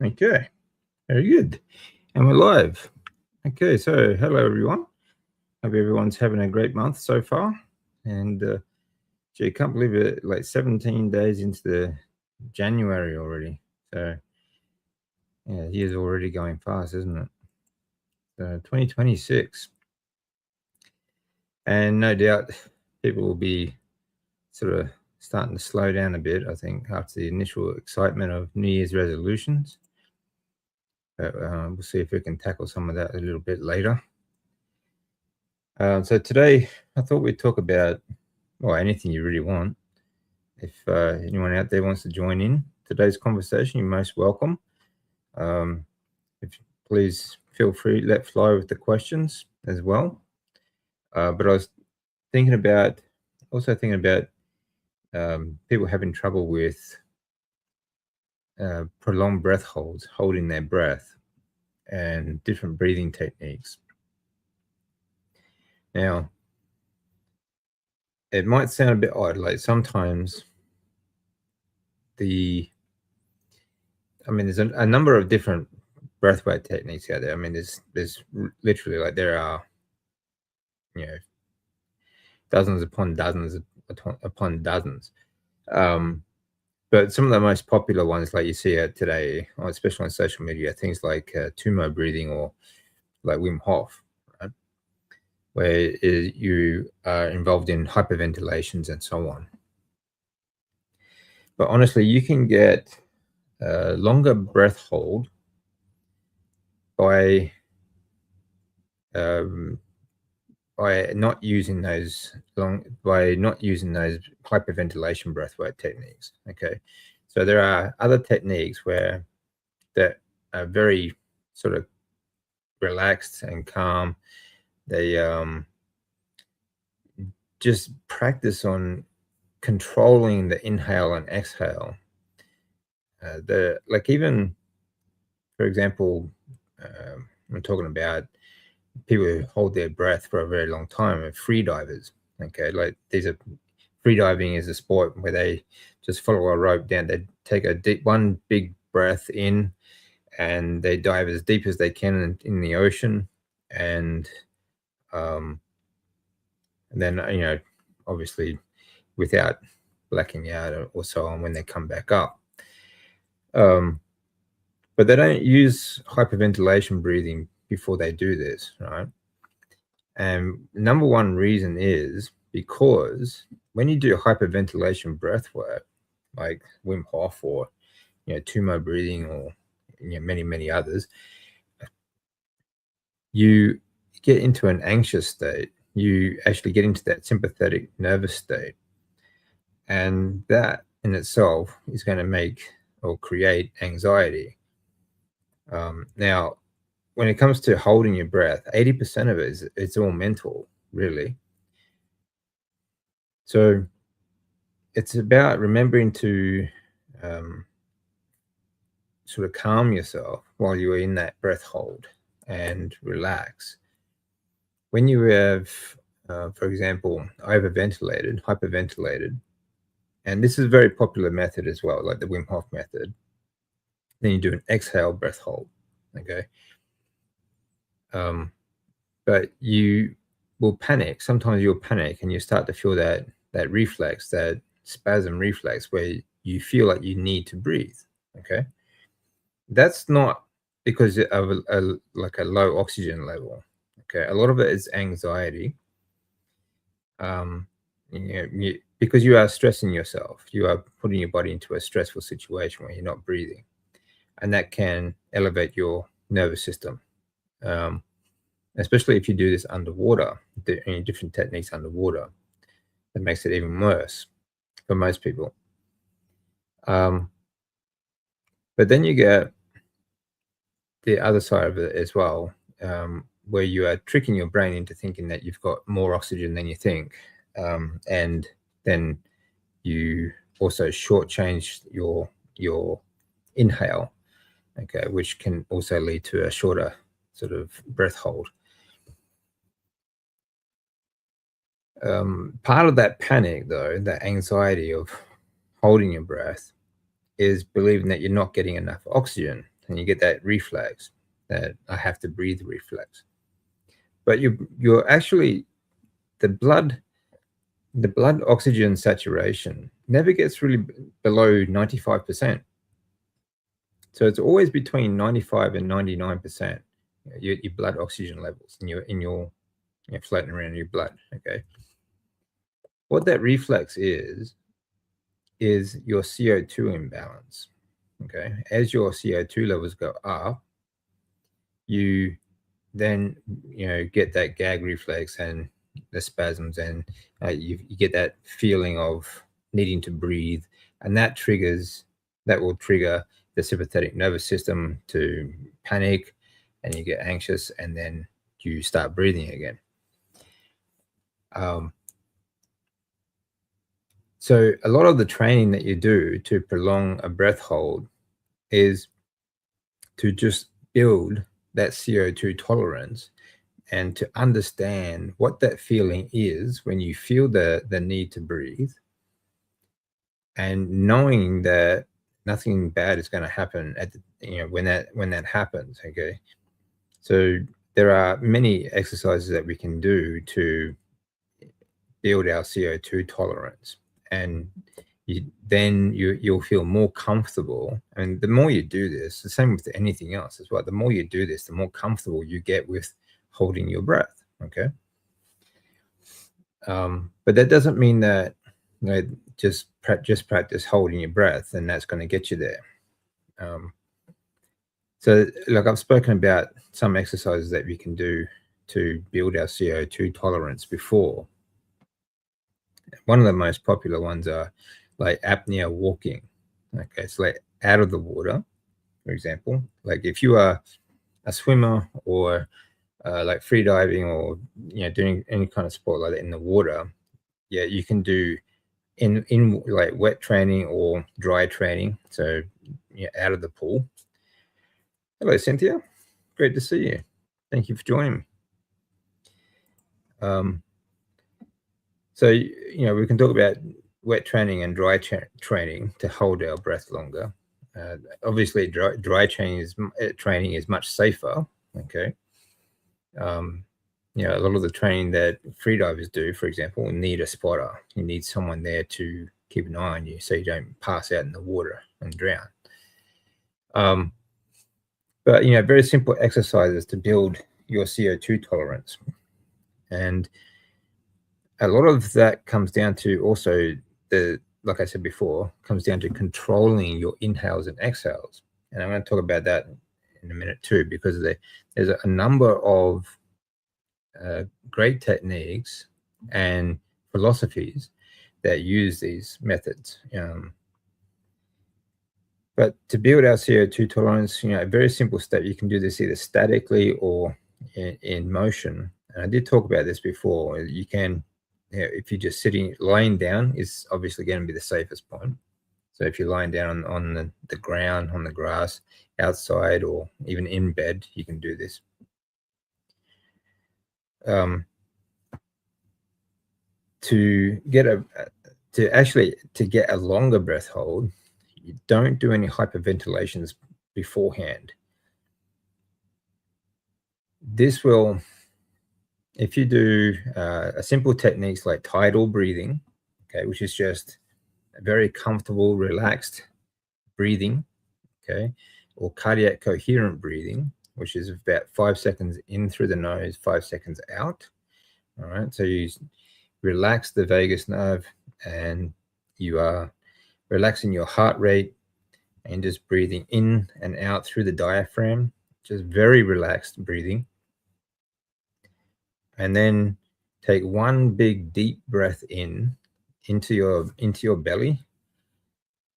Okay, very good. And we're live. Okay, so hello everyone. Hope everyone's having a great month so far. And gee, I can't believe it, like 17 days into the January already. So yeah, the year's already going fast, isn't it? So 2026. And no doubt people will be sort of starting to slow down a bit, I think, after the initial excitement of New Year's resolutions. But we'll see if we can tackle some of that a little bit later. So today, I thought we'd talk about, well, anything you really want. If anyone out there wants to join in today's conversation, you're most welcome. If please feel free, let fly with the questions as well. But I was also thinking about people having trouble with prolonged breath holds, holding their breath, and different breathing techniques. Now, it might sound a bit odd, like sometimes there's a number of different breathwork techniques out there. I mean, there's literally, like, there are, dozens upon dozens upon dozens. But some of the most popular ones, like you see today, especially on social media, things like Tumo breathing or like Wim Hof, right? Where you are involved in hyperventilations and so on. But honestly, you can get a longer breath hold by not using those hyperventilation breathwork techniques. Okay, so there are other techniques that are very sort of relaxed and calm. They just practice on controlling the inhale and exhale. Even, for example, I'm talking about people who hold their breath for a very long time are free divers. Okay, like free diving is a sport where they just follow a rope down. They take one big breath in, and they dive as deep as they can in the ocean, and then obviously without blacking out or so on when they come back up. But they don't use hyperventilation breathing before they do this, right? And number one reason is because when you do hyperventilation breath work, like Wim Hof or Tumo breathing or many, many others, you get into an anxious state. You actually get into that sympathetic nervous state. And that in itself is going to make or create anxiety. Now, when it comes to holding your breath, 80% of it it's all mental, really. So it's about remembering to sort of calm yourself while you're in that breath hold and relax. When you have, for example, hyperventilated, and this is a very popular method as well, like the Wim Hof method, then you do an exhale breath hold, okay? But you will panic. Sometimes you'll panic and you start to feel that reflex, that spasm reflex, where you feel like you need to breathe, okay? That's not because of a low oxygen level, okay? A lot of it is anxiety. Because you are stressing yourself, you are putting your body into a stressful situation where you're not breathing, and that can elevate your nervous system, especially if you do this underwater, different techniques underwater. That makes it even worse for most people. But then you get the other side of it as well, where you are tricking your brain into thinking that you've got more oxygen than you think, and then you also shortchange your inhale, okay, which can also lead to a shorter sort of breath hold. Part of that panic, though, that anxiety of holding your breath, is believing that you're not getting enough oxygen. and you get that reflex, that I have to breathe reflex. But you're actually, the blood oxygen saturation never gets really below 95%. So it's always between 95 and 99%, your blood oxygen levels in your floating around in your blood. Okay. What that reflex is your CO2 imbalance. Okay. As your CO2 levels go up, you then get that gag reflex and the spasms, and you get that feeling of needing to breathe, and that will trigger the sympathetic nervous system to panic, and you get anxious, and then you start breathing again. So a lot of the training that you do to prolong a breath hold is to just build that CO2 tolerance, and to understand what that feeling is when you feel the need to breathe, and knowing that nothing bad is going to happen at when that happens. Okay, so there are many exercises that we can do to build our CO2 tolerance, and you'll feel more comfortable. And the more you do this, the same with anything else as well, the more you do this, the more comfortable you get with holding your breath. Okay. But that doesn't mean that just practice holding your breath and that's going to get you there. So like I've spoken about some exercises that we can do to build our CO2 tolerance before. One of the most popular ones are like apnea walking. Okay, so like out of the water, for example. Like if you are a swimmer or like free diving, or doing any kind of sport like that in the water, yeah, you can do in like wet training or dry training. So out of the pool. Hello, Cynthia. Great to see you. Thank you for joining me. So we can talk about wet training and dry training to hold our breath longer. Obviously, dry training is much safer. Okay. A lot of the training that freedivers do, for example, need a spotter. You need someone there to keep an eye on you so you don't pass out in the water and drown. But very simple exercises to build your CO2 tolerance, and a lot of that comes down to also like I said before, comes down to controlling your inhales and exhales. And I'm going to talk about that in a minute too, because there's a number of great techniques and philosophies that use these methods. But to build our CO2 tolerance, a very simple step, you can do this either statically or in motion. And I did talk about this before. You can, if you're just lying down is obviously going to be the safest point. So if you're lying down on the ground, on the grass, outside, or even in bed, you can do this. To get a longer breath hold, you don't do any hyperventilations beforehand. This will, if you do a simple techniques like tidal breathing, okay, which is just a very comfortable, relaxed breathing, okay, or cardiac coherent breathing, which is about 5 seconds in through the nose, 5 seconds out. All right, so you relax the vagus nerve, and you are relaxing your heart rate and just breathing in and out through the diaphragm, just very relaxed breathing. And then take one big deep breath into your belly.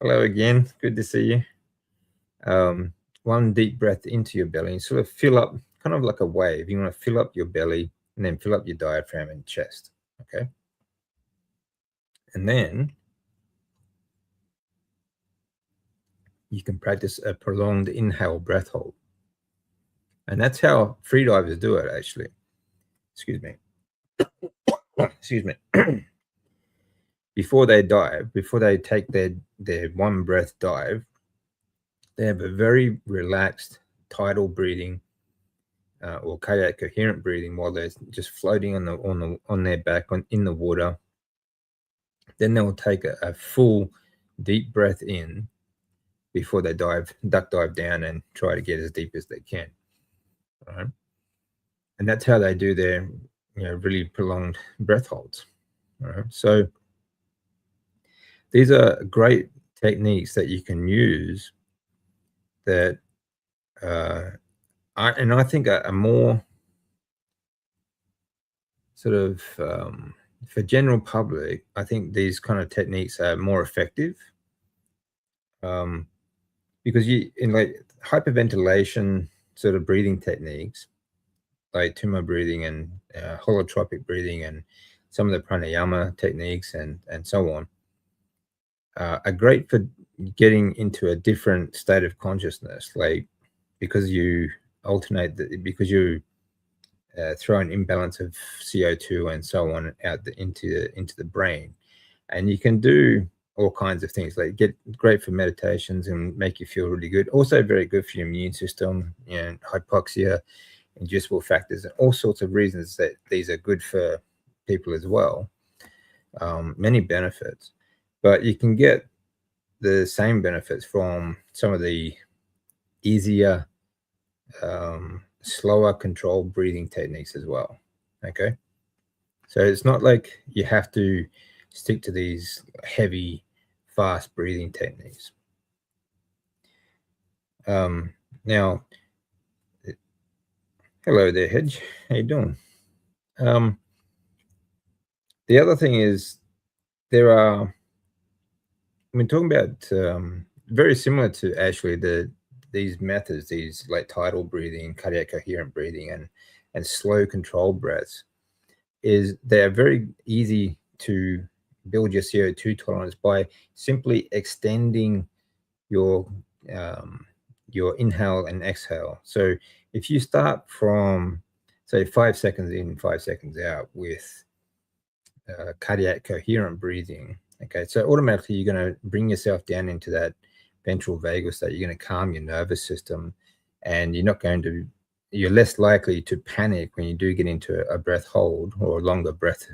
Hello again, good to see you. One deep breath into your belly and sort of fill up, kind of like a wave. You want to fill up your belly and then fill up your diaphragm and chest. Okay. And then you can practice a prolonged inhale breath hold. And that's how freedivers do it, actually. Excuse me. Excuse me. Before they dive, before they take their one breath dive, they have a very relaxed tidal breathing or cardiac coherent breathing while they're just floating on their back in the water. Then they'll take a full deep breath in before they duck dive down and try to get as deep as they can. Right? And that's how they do their really prolonged breath holds. Right? So these are great techniques that you can use that I think a more sort of for general public, I think these kind of techniques are more effective because in like hyperventilation sort of breathing techniques, like tummo breathing and holotropic breathing and some of the pranayama techniques and so on, are great for getting into a different state of consciousness, like because you alternate because you throw an imbalance of CO2 and so on out into the brain, and you can do all kinds of things like get great for meditations and make you feel really good. Also very good for your immune system, hypoxia, inducible factors, and all sorts of reasons that these are good for people as well. Many benefits, but you can get the same benefits from some of the easier, slower controlled breathing techniques as well. Okay. So it's not like you have to stick to these heavy, fast breathing techniques. Now, hello there, Hedge. How you doing? The other thing is there are, we're talking about very similar to actually these methods, these like tidal breathing, cardiac coherent breathing, and slow controlled breaths, is they're very easy to build your CO2 tolerance by simply extending your inhale and exhale. So if you start from say 5 seconds in, 5 seconds out with cardiac coherent breathing, okay, so automatically you're going to bring yourself down into that ventral vagus state. You're going to calm your nervous system, and you're less likely to panic when you do get into a breath hold or a longer breath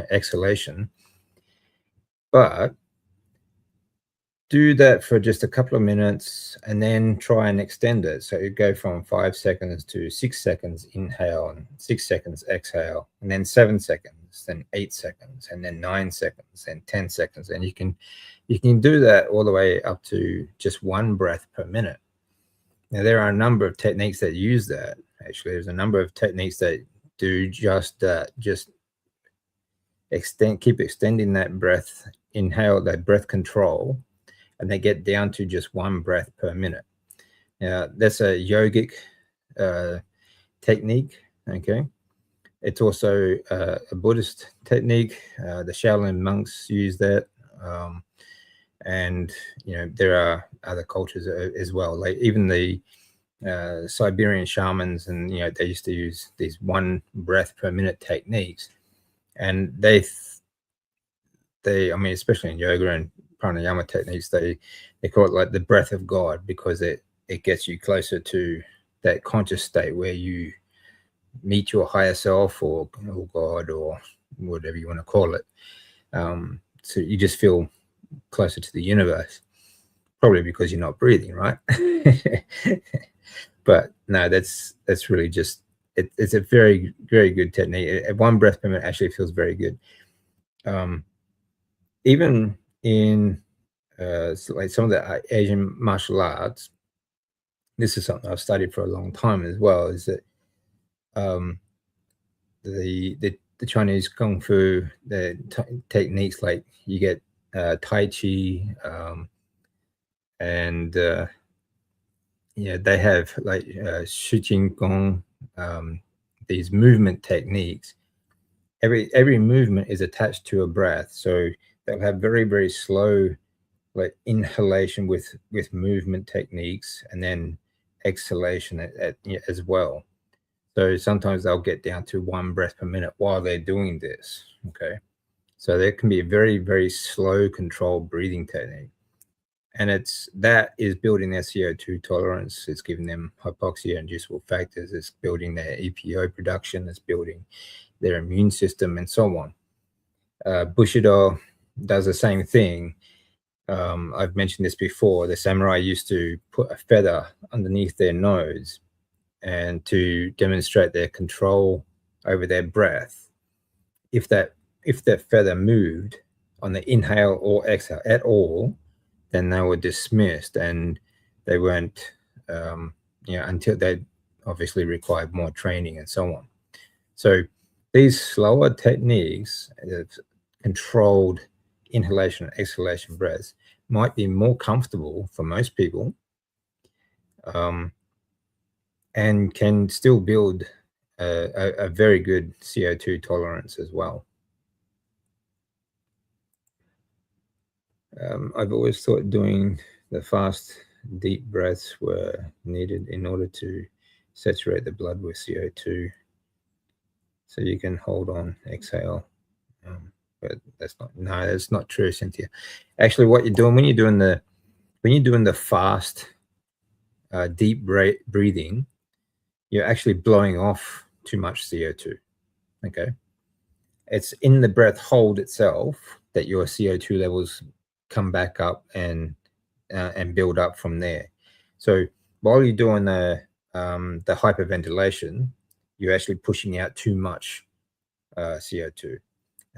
exhalation. But do that for just a couple of minutes and then try and extend it. So you go from 5 seconds to 6 seconds inhale and 6 seconds exhale, and then 7 seconds, then 8 seconds, and then 9 seconds, and 10 seconds. And you can do that all the way up to just 1 breath per minute. Now, there are a number of techniques that use that. Actually, there's a number of techniques that do just that, just keep extending that breath, inhale, that breath control, and they get down to just 1 breath per minute. Now, that's a yogic technique, okay? It's also a Buddhist technique. The Shaolin monks use that. And, there are other cultures as well, like even the Siberian shamans, and, they used to use these 1 breath per minute techniques. And they, I mean, especially in yoga and pranayama techniques, they call it like the breath of God, because it gets you closer to that conscious state where you meet your higher self or God or whatever you want to call it. So you just feel closer to the universe, probably because you're not breathing, right? But no, that's really just it's a very, very good technique. 1 breath per minute actually feels very good. Even in like some of the Asian martial arts, this is something I've studied for a long time as well, is that the Chinese kung fu, the techniques, like you get Tai Chi, and they have like Shi Jing Gong, these movement techniques. Every movement is attached to a breath, so they'll have very, very slow like inhalation with movement techniques, and then exhalation as well. So sometimes they'll get down to 1 breath per minute while they're doing this. Okay, so there can be a very, very slow controlled breathing technique. And that is building their CO2 tolerance. It's giving them hypoxia-inducible factors. It's building their EPO production. It's building their immune system, and so on. Bushido does the same thing. I've mentioned this before. The samurai used to put a feather underneath their nose and to demonstrate their control over their breath. If that feather moved on the inhale or exhale at all, then they were dismissed, and they weren't, until they obviously required more training and so on. So these slower techniques of controlled inhalation and exhalation breaths might be more comfortable for most people, and can still build a very good CO2 tolerance as well. I've always thought doing the fast, deep breaths were needed in order to saturate the blood with CO2, so you can hold on, exhale. But that's not true, Cynthia. Actually, what you're doing when you're doing the fast, deep breathing, you're actually blowing off too much CO2. Okay, it's in the breath hold itself that your CO2 levels come back up and build up from there. So while you're doing the hyperventilation, you're actually pushing out too much CO2.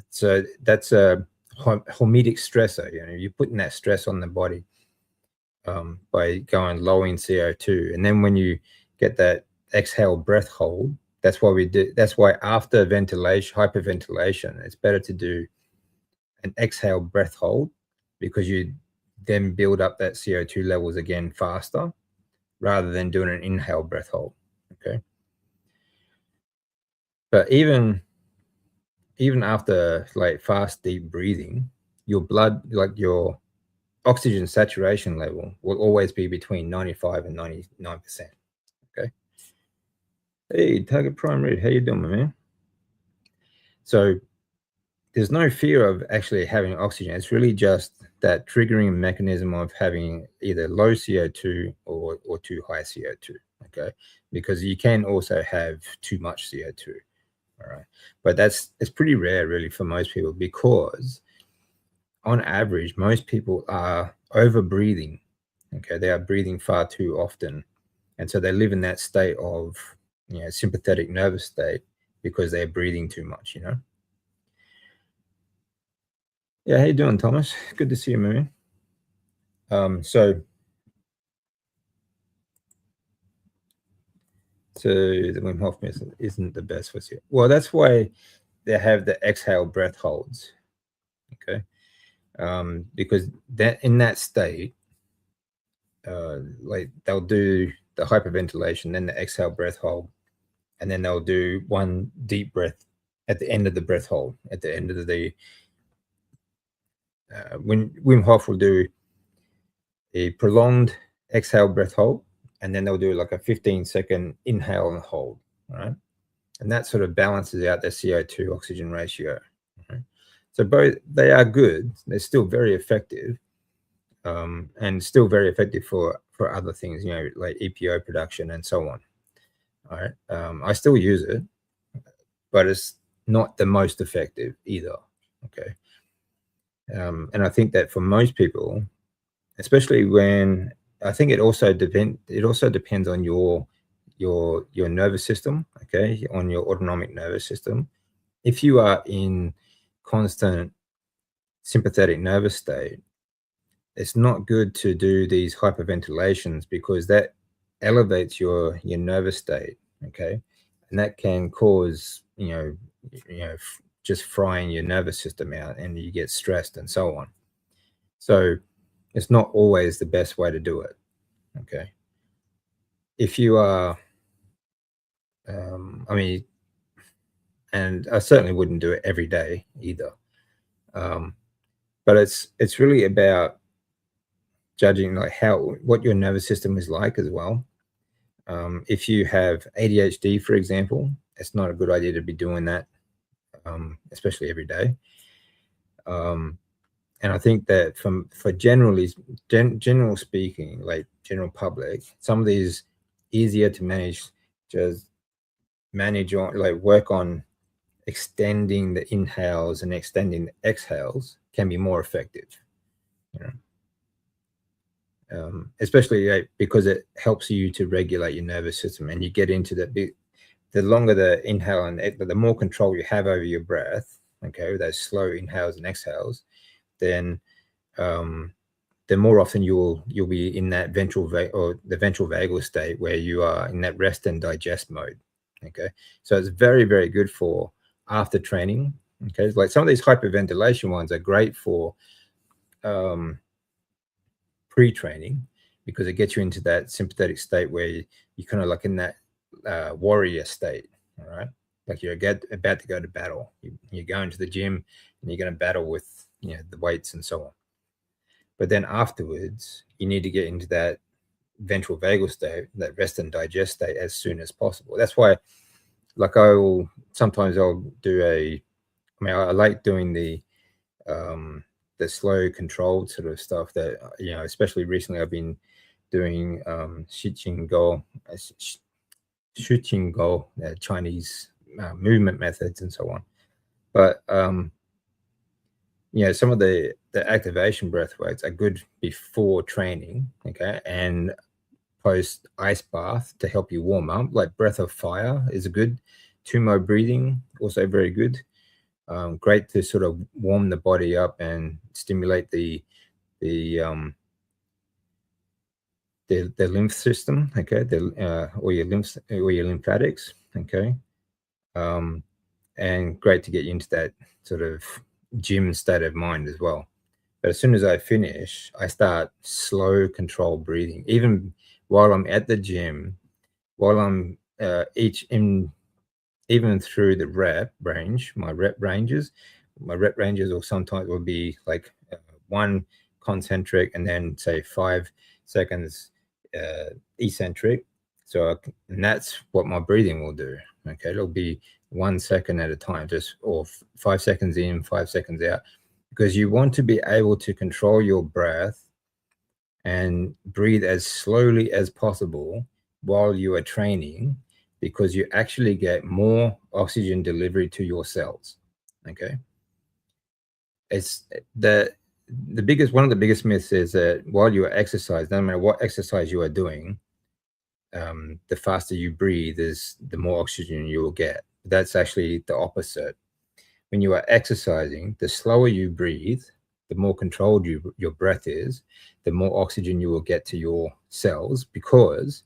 So that's a hormetic stressor. You're putting that stress on the body by going low in CO2, and then when you get that exhale breath hold, that's why after hyperventilation, it's better to do an exhale breath hold, because you then build up that CO2 levels again faster, rather than doing an inhale breath hold. Okay. But even after like fast deep breathing, your blood, like your oxygen saturation level, will always be between 95 and 99%. Okay. Hey, Target Prime Red, how you doing, my man? So there's no fear of actually having oxygen. It's really just that triggering mechanism of having either low CO2 or too high CO2. Okay. Because you can also have too much CO2. All right. But it's pretty rare really for most people, because on average, most people are over breathing. Okay. They are breathing far too often. And so they live in that state of, sympathetic nervous state, because they're breathing too much, Yeah, how you doing, Thomas? Good to see you, man. So the Wim Hof method isn't the best for you. Well, that's why they have the exhale breath holds. Okay, because that in that state, like they'll do the hyperventilation, then the exhale breath hold, and then they'll do one deep breath at the end of the breath hold. At the end of the when Wim Hof will do a prolonged exhale breath hold, and then they'll do like a 15-second inhale and hold, right? And that sort of balances out their CO2 oxygen ratio. Right? So both, they are good. They're still very effective, and still very effective for other things, like EPO production and so on. All right. I still use it, but it's not the most effective either. Okay. And I think that for most people, especially when, I think it also depends on your nervous system, okay, on your autonomic nervous system. If you are in constant sympathetic nervous state, it's not good to do these hyperventilations, because that elevates your nervous state, okay, and that can cause just frying your nervous system out, and you get stressed and so on. So it's not always the best way to do it. Okay. If you are, I mean, and I certainly wouldn't do it every day either. But it's really about judging like what your nervous system is like as well. If you have ADHD, for example, it's not a good idea to be doing that, especially every day. I think that for general speaking, like general public, some of these easier to manage, just manage on, like work on extending the inhales and extending the exhales can be more effective, you know. Especially because it helps you to regulate your nervous system, and you get into the longer the inhale and the more control you have over your breath, okay, those slow inhales and exhales, then the more often you'll be in that ventral vagal state where you are in that rest and digest mode. Okay, so it's very, very good for after training. Okay, like some of these hyperventilation ones are great for pre-training, because it gets you into that sympathetic state where you're kind of like in that warrior state. All right, like you're about to go to battle. You're going to the gym and you're going to battle with, you know, the weights and so on. But then afterwards, you need to get into that ventral vagal state, that rest and digest state, as soon as possible. That's why, like, I'll do I like doing the slow controlled sort of stuff that, you know, especially recently I've been doing shooting goal, Chinese movement methods and so on. But you know, some of the activation breath works are good before training, okay, and post ice bath to help you warm up. Like breath of fire is a good. Tumo breathing, also very good. Great to sort of warm the body up and stimulate the lymph system, okay, or your lymphatics, okay, and great to get you into that sort of gym state of mind as well. But as soon as I finish, I start slow, controlled breathing. Even while I'm at the gym, while I'm even through the my rep ranges will sometimes will be like one concentric and then say 5 seconds eccentric. So, and that's what my breathing will do. Okay, it'll be 1 second at a time, or 5 seconds in, 5 seconds out, because you want to be able to control your breath and breathe as slowly as possible while you are training, because you actually get more oxygen delivery to your cells. Okay, it's one of the biggest myths is that while you are exercising, no matter what exercise you are doing, the faster you breathe is the more oxygen you will get. That's actually the opposite. When you are exercising, the slower you breathe, the more controlled your breath is, the more oxygen you will get to your cells, because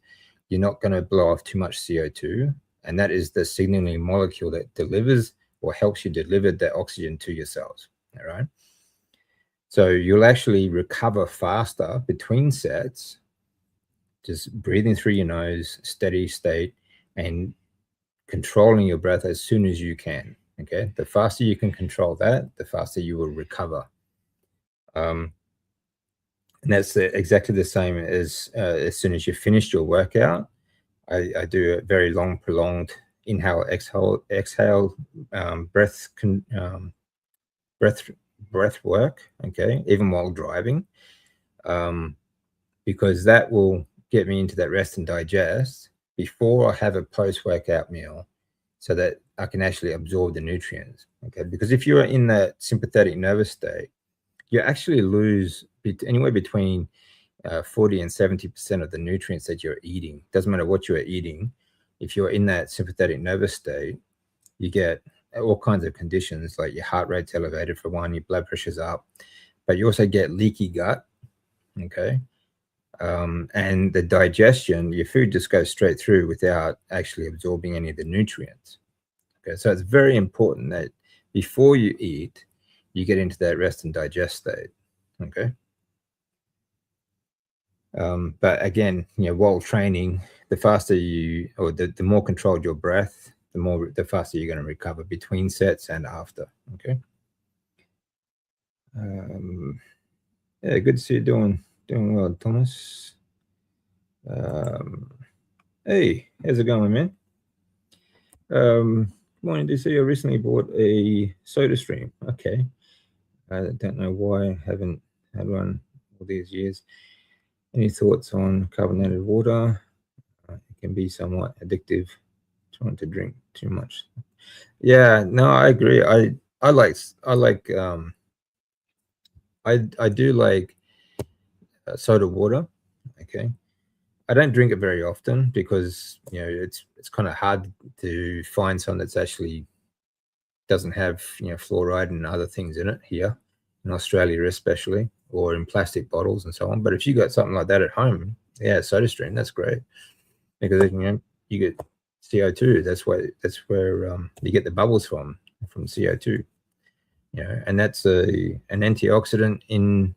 you're not going to blow off too much CO2. And that is the signaling molecule that delivers or helps you deliver that oxygen to your cells. All right. So you'll actually recover faster between sets, just breathing through your nose, steady state, and controlling your breath as soon as you can. Okay, the faster you can control that, the faster you will recover. And that's exactly the same as soon as you finished your workout. I do a very long, prolonged inhale, exhale, breath work. Okay, even while driving, because that will get me into that rest and digest before I have a post-workout meal, so that I can actually absorb the nutrients. Okay, because if you're in that sympathetic nervous state, you actually lose anywhere between 40 and 70% of the nutrients that you're eating. Doesn't matter what you're eating. If you're in that sympathetic nervous state, you get all kinds of conditions, like your heart rate's elevated for one, your blood pressure's up, but you also get leaky gut. Okay. And the digestion, your food just goes straight through without actually absorbing any of the nutrients. Okay, so it's very important that before you eat, you get into that rest and digest state. Okay. But again, you know, while training, the faster you, or the more controlled your breath, the faster you're going to recover between sets and after. Okay. Yeah, good to see you doing well, Thomas. Hey, how's it going, man? Wanted to see, I recently bought a soda stream. Okay. I don't know why I haven't had one all these years. Any thoughts on carbonated water? It can be somewhat addictive, trying to drink too much. Yeah, no, I agree. I do like soda water. Okay, I don't drink it very often because it's kind of hard to find some that's actually doesn't have fluoride and other things in it here in Australia, especially, or in plastic bottles and so on. But if you got something like that at home, yeah, soda stream, that's great because you get CO2. That's where you get the bubbles from CO2. And that's an antioxidant in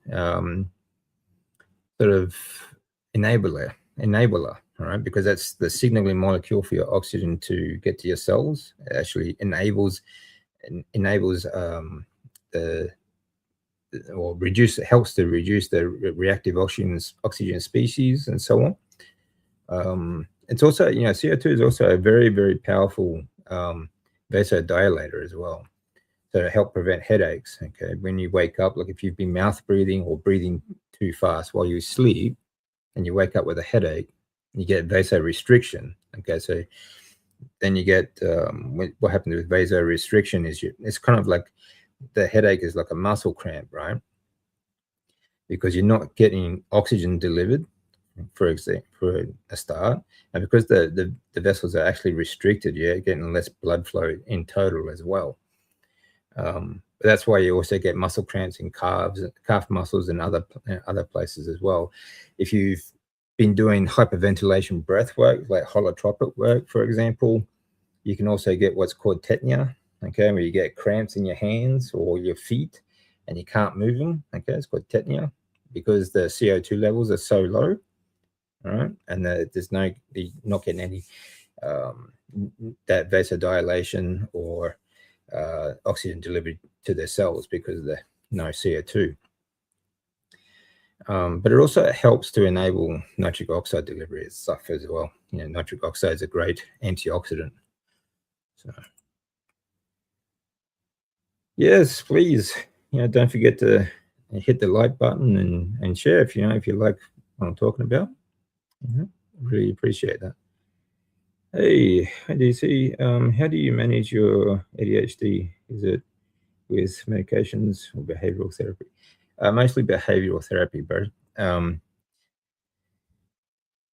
sort of enabler, all right, because that's the signaling molecule for your oxygen to get to your cells. It actually enables the or helps to reduce the reactive oxygen species and so on. It's also, CO2 is also a very, very powerful vasodilator as well. So to help prevent headaches, okay, when you wake up, like if you've been mouth breathing or breathing too fast while you sleep and you wake up with a headache, you get vasorestriction. Okay, so then you get what happens with vasorestriction is it's kind of like the headache is like a muscle cramp, right? Because you're not getting oxygen delivered, for example, for a start, and because the vessels are actually restricted, you're getting less blood flow in total as well. But that's why you also get muscle cramps in calf muscles, and other places as well. If you've been doing hyperventilation breath work, like holotropic work, for example, you can also get what's called tetania, okay, where you get cramps in your hands or your feet and you can't move them. Okay, it's called tetania because the CO2 levels are so low, all right, and you're not getting any that vasodilation or oxygen delivered to their cells because of the no CO2. But it also helps to enable nitric oxide delivery and stuff as well. Nitric oxide is a great antioxidant. So, yes, please. Don't forget to hit the like button and share if you like what I'm talking about. Really appreciate that. Hey, hi DC. How do you manage your ADHD? Is it with medications or behavioral therapy? Mostly behavioral therapy, but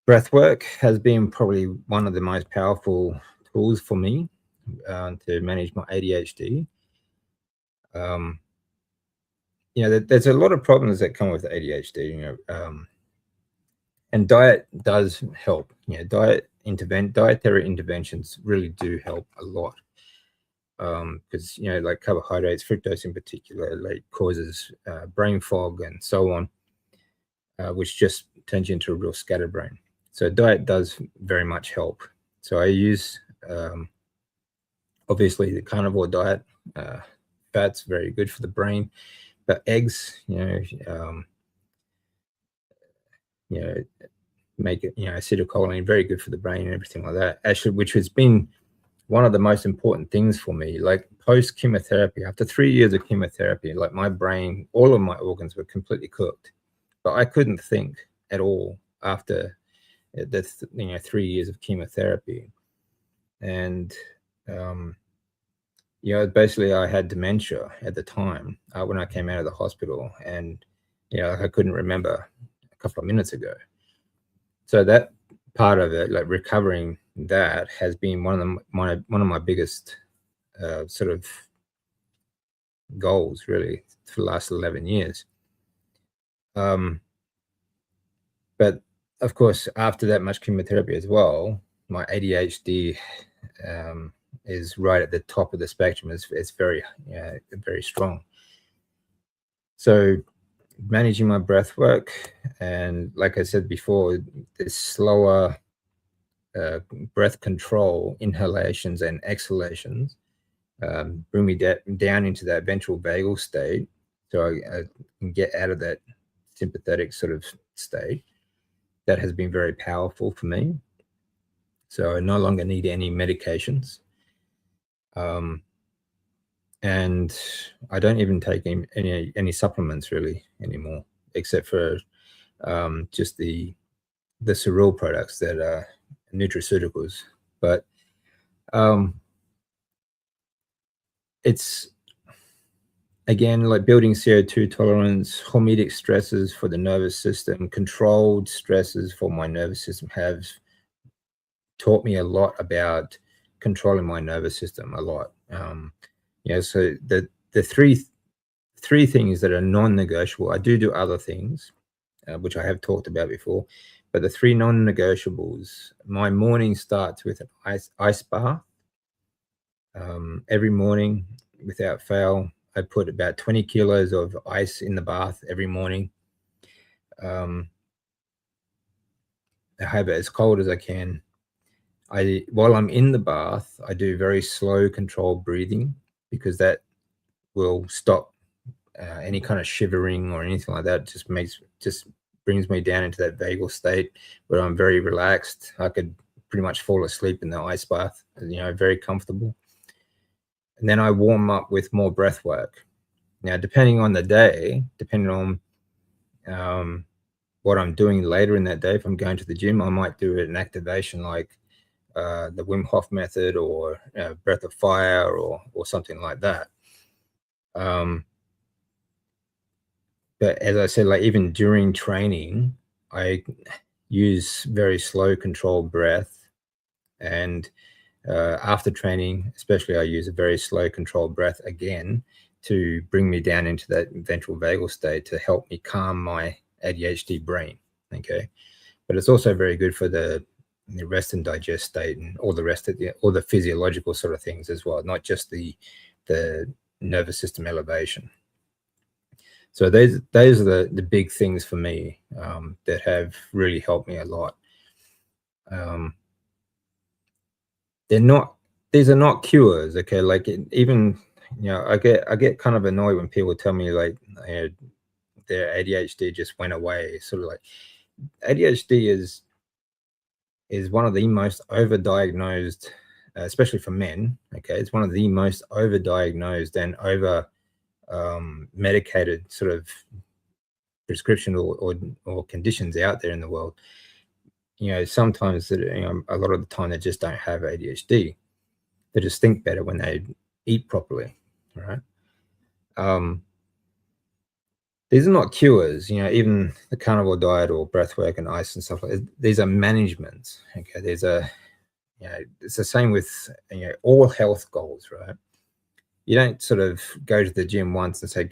breathwork has been probably one of the most powerful tools for me to manage my ADHD. There's a lot of problems that come with ADHD. And diet does help. Dietary interventions really do help a lot. Because like carbohydrates, fructose in particular, like causes brain fog and so on, which just turns you into a real scatterbrain. So diet does very much help. So I use obviously the carnivore diet. Fat's very good for the brain, but eggs, make it, acetylcholine very good for the brain and everything like that. Actually, which has been one of the most important things for me. Like post chemotherapy, after 3 years of chemotherapy, like my brain, all of my organs were completely cooked, but I couldn't think at all after the 3 years of chemotherapy. And basically I had dementia at the time when I came out of the hospital, and I couldn't remember a couple of minutes ago. So that part of it, like recovering that, has been one of my biggest sort of goals, really, for the last 11 years. But of course, after that much chemotherapy as well, my ADHD is right at the top of the spectrum. It's very, very strong. So managing my breath work, and like I said before, this slower breath control, inhalations and exhalations, bring me down into that ventral vagal state, so I can get out of that sympathetic sort of state. That has been very powerful for me. So I no longer need any medications. And and I don't even take any supplements really anymore, except for just the cereal products that are nutraceuticals. But it's, again, like building CO2 tolerance, hormetic stresses for the nervous system, controlled stresses for my nervous system have taught me a lot about controlling my nervous system a lot. So the three things that are non-negotiable. I do other things, which I have talked about before, but the three non-negotiables. My morning starts with an ice bath. Every morning, without fail, I put about 20 kilos of ice in the bath every morning. I have it as cold as I can. While I'm in the bath, I do very slow, controlled breathing, because that will stop any kind of shivering or anything like that. Just brings me down into that vagal state where I'm very relaxed. I could pretty much fall asleep in the ice bath, very comfortable. And then I warm up with more breath work. Now, depending on the day, depending on what I'm doing later in that day, if I'm going to the gym, I might do an activation like the Wim Hof method, or breath of fire, or something like that. But as I said, like even during training, I use very slow, controlled breath. And after training, especially, I use a very slow, controlled breath again to bring me down into that ventral vagal state to help me calm my ADHD brain. Okay. But it's also very good for the rest and digest state and all the rest of all the physiological sort of things as well, not just the nervous system elevation. So those are the big things for me that have really helped me a lot. These are not cures, okay? Like even, I get kind of annoyed when people tell me like their ADHD just went away. Sort of like ADHD is one of the most overdiagnosed, especially for men. Okay, it's one of the most overdiagnosed and over medicated sort of prescription or conditions out there in the world. Sometimes a lot of the time they just don't have ADHD. They just think better when they eat properly, right? These are not cures, even the carnivore diet or breathwork and ice and stuff like that. These are managements. Okay, it's the same with all health goals, right? You don't sort of go to the gym once and say,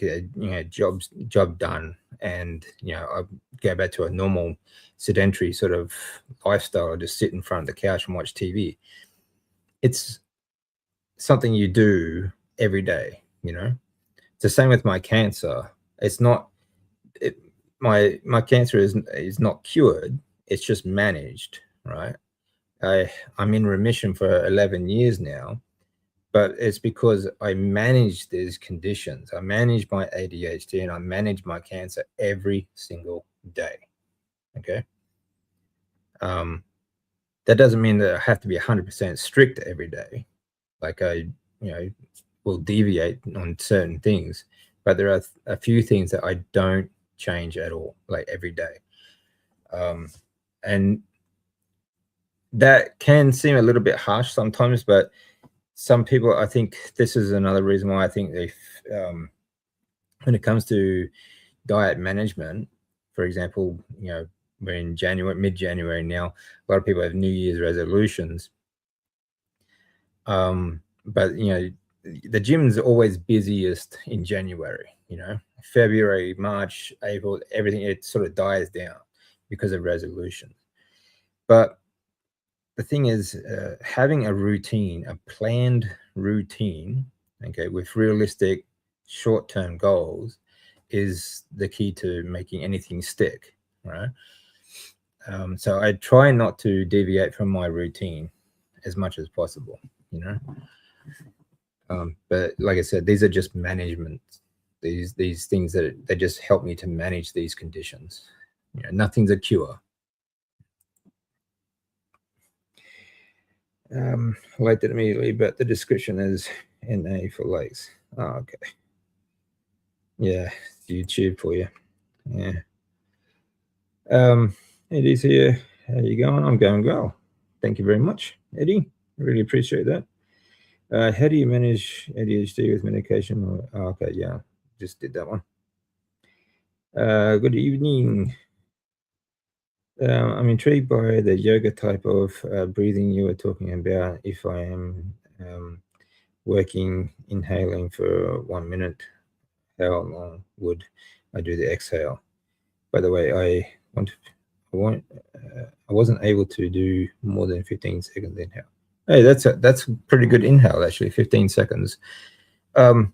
job done, and I go back to a normal sedentary sort of lifestyle, or just sit in front of the couch and watch TV. It's something you do every day. It's the same with my cancer. It's not my cancer is not cured. It's just managed, right? I'm in remission for 11 years now, but it's because I manage these conditions. I manage my ADHD and I manage my cancer every single day. Okay. That doesn't mean that I have to be 100% strict every day. Like I, will deviate on certain things, but there are a few things that I don't change at all, like every day. And that can seem a little bit harsh sometimes, but some people, I think this is another reason why I think when it comes to diet management, for example, we're in mid-January now, a lot of people have New Year's resolutions. But the gym's always busiest in January, February, March, April, everything, it sort of dies down because of resolutions. But the thing is, having a routine, a planned routine, okay, with realistic short-term goals is the key to making anything stick, right? So I try not to deviate from my routine as much as possible, but like I said, these are just management. These things that they just help me to manage these conditions. Nothing's a cure. I liked it immediately, but the description is NA for likes. Oh, okay. Yeah, it's YouTube for you. Yeah. Eddie's here. How you going? I'm going well. Thank you very much, Eddie. Really appreciate that. How do you manage ADHD with medication? Okay, yeah, just did that one. Good evening. I'm intrigued by the yoga type of breathing you were talking about. If I am working, inhaling for 1 minute, how long would I do the exhale? By the way, I wasn't able to do more than 15 seconds inhale. Hey, that's a pretty good inhale actually. 15 seconds. Now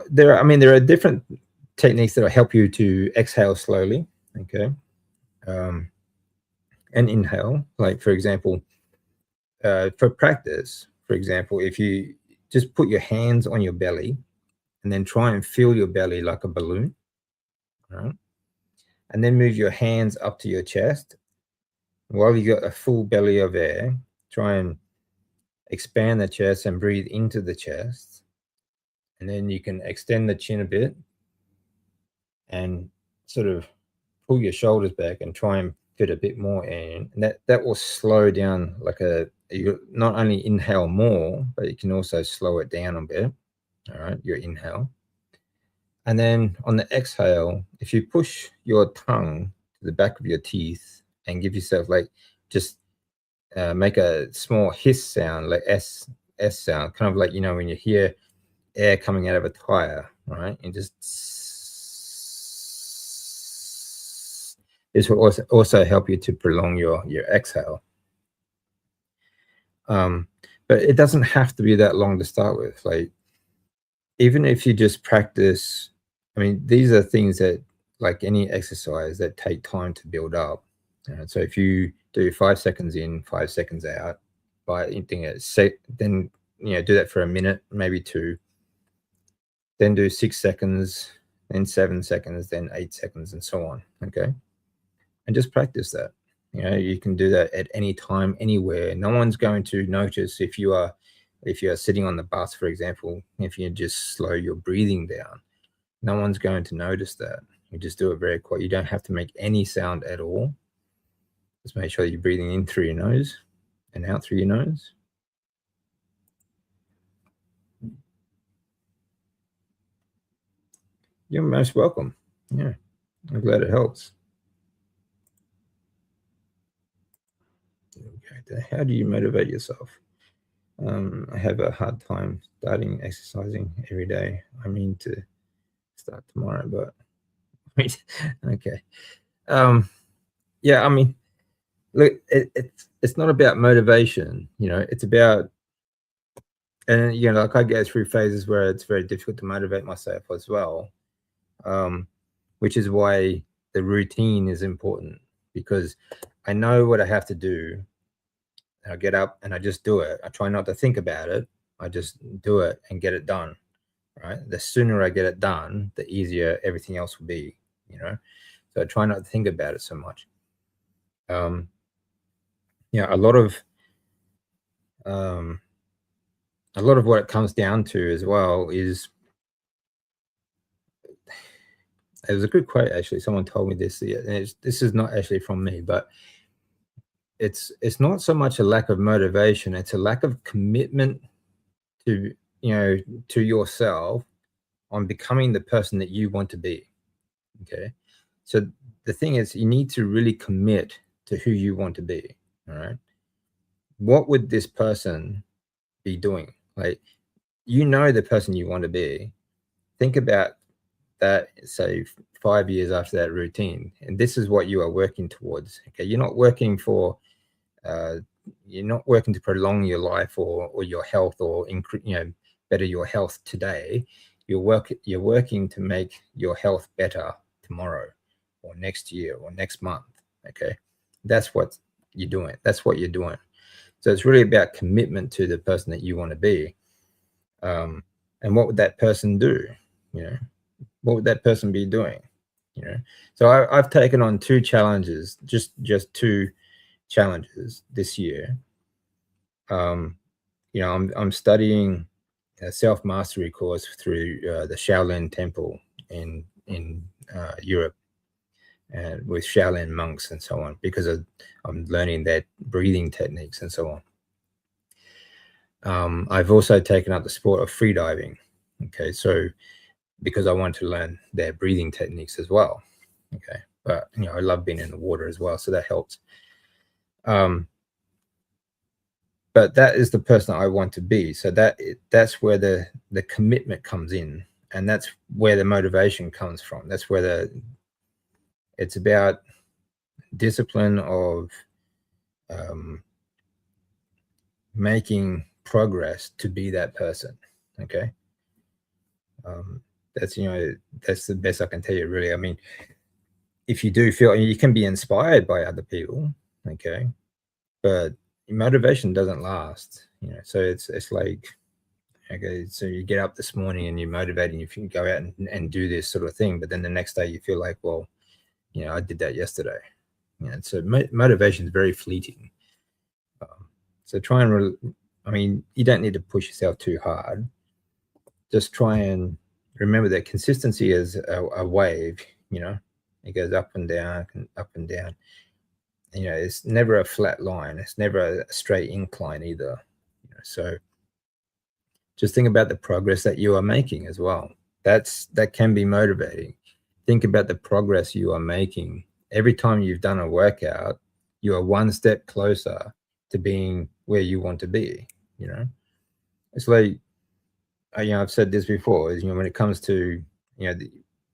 there are different techniques that will help you to exhale slowly. Okay. And inhale. Like for example, for practice, for example, if you just put your hands on your belly and then try and fill your belly like a balloon, right? And then move your hands up to your chest. While you got a full belly of air, try and expand the chest and breathe into the chest. And then you can extend the chin a bit and sort of pull your shoulders back and try and fit a bit more in. And that will slow down you not only inhale more, but you can also slow it down a bit. All right, your inhale. And then on the exhale, if you push your tongue to the back of your teeth and give yourself just make a small hiss sound, like S sound, kind of like, when you hear air coming out of a tire, right? And just this will also help you to prolong your exhale. But it doesn't have to be that long to start with. Like, even if you just practice, these are things that, like any exercise, that take time to build up. So if you do 5 seconds in, 5 seconds out, then do that for a minute, maybe 2. Then do 6 seconds, then 7 seconds, then 8 seconds, and so on. Okay, and just practice that. You can do that at any time, anywhere. No one's going to notice if you are sitting on the bus, for example. If you just slow your breathing down, no one's going to notice that. You just do it very quiet. You don't have to make any sound at all. Just make sure you're breathing in through your nose and out through your nose. You're most welcome. Yeah, I'm glad it helps. Okay, how do you motivate yourself? I have a hard time starting exercising every day. I mean to start tomorrow, but wait, okay. Yeah, look, it's not about motivation. It's about, and like I go through phases where it's very difficult to motivate myself as well, which is why the routine is important, because I know what I have to do. I get up and I just do it. I try not to think about it. I just do it and get it done. Right. The sooner I get it done, the easier everything else will be. So I try not to think about it so much. A lot of what it comes down to as well is, it was a good quote actually. Someone told me this. And this is not actually from me, but it's not so much a lack of motivation. It's a lack of commitment to yourself on becoming the person that you want to be. Okay. So the thing is, you need to really commit to who you want to be. All right. What would this person be doing? Like, the person you want to be. Think about that, say 5 years after that routine, and this is what you are working towards. Okay. You're not working to prolong your life or your health, or better your health today. You're working to make your health better tomorrow or next year or next month. Okay. That's what you're doing. So it's really about commitment to the person that you want to be. And what would that person do? What would that person be doing? So I've taken on 2 challenges, just 2 challenges this year. I'm studying a self-mastery course through the Shaolin Temple in Europe, and with Shaolin monks and so on, because I'm learning their breathing techniques and so on. I've also taken up the sport of freediving. Okay, so because I want to learn their breathing techniques as well. Okay, but I love being in the water as well, so that helps. But that is the person I want to be. So that's where the commitment comes in, and that's where the motivation comes from. That's where it's about discipline of making progress to be that person. Okay. That's the best I can tell you, really. I mean, if you do feel, you can be inspired by other people, okay, but motivation doesn't last. So it's like, okay, so you get up this morning and you're motivated, you can go out and do this sort of thing, but then the next day you feel like, well, I did that yesterday. So motivation is very fleeting. So try and I mean, you don't need to push yourself too hard. Just try and remember that consistency is a wave. It goes up and down and up and down. It's never a flat line. It's never a straight incline either. So just think about the progress that you are making as well. That can be motivating. Think about the progress you are making. Every time you've done a workout, you are one step closer to being where you want to be. It's like, I've said this before, is, when it comes to,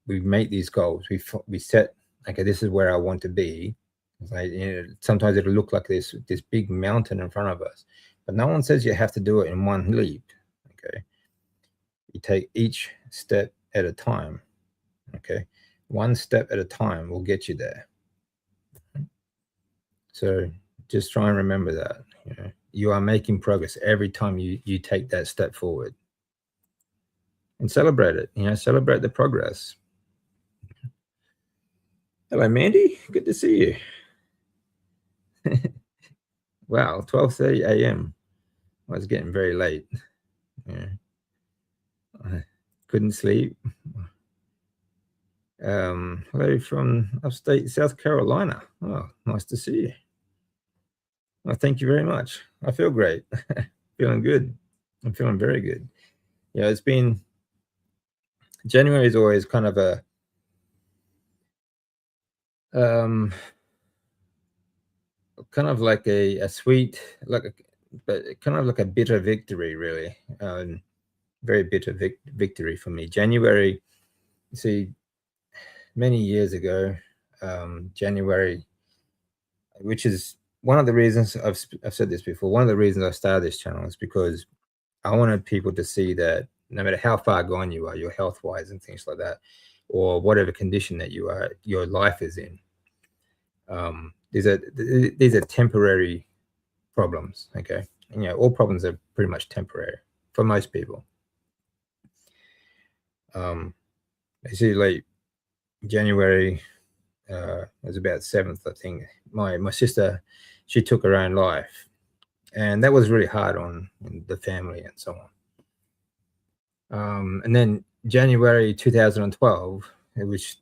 we make these goals, we set, okay, this is where I want to be. It's like, sometimes it'll look like this big mountain in front of us, but no one says you have to do it in one leap. Okay. You take each step at a time. Okay. One step at a time will get you there. So just try and remember that, you are making progress every time you take that step forward, and celebrate it, celebrate the progress. Hello, Mandy. Good to see you. Wow, 12:30 a.m. I was getting very late. I couldn't sleep. Hello from upstate South Carolina. Oh, nice to see you. Well, thank you very much. I feel great. Feeling good. I'm feeling very good. It's been, January is always kind of a kind of like a sweet, but kind of like a bitter victory, really. Very bitter victory for me. January, see, many years ago, January, which is one of the reasons I've said this before. One of the reasons I started this channel is because I wanted people to see that no matter how far gone you are, your health wise and things like that, or whatever condition that your life is in, these are temporary problems. Okay. And, all problems are pretty much temporary for most people. I see, like, January, it was about 7th, I think. My sister, she took her own life, and that was really hard on the family and so on. And then January 2012, which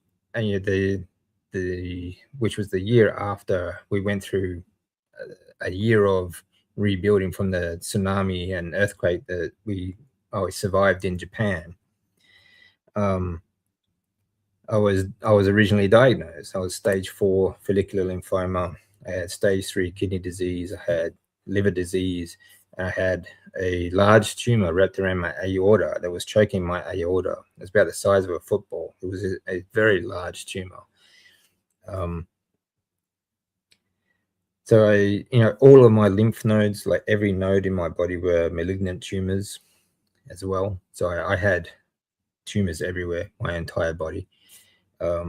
was the year after we went through a year of rebuilding from the tsunami and earthquake that we survived in Japan. I was originally diagnosed. I was stage 4 follicular lymphoma. I had stage 3 kidney disease. I had liver disease. I had a large tumor wrapped around my aorta that was choking my aorta. It was about the size of a football. It was a very large tumor. So all of my lymph nodes, like every node in my body, were malignant tumors as well. So I had tumors everywhere, my entire body. I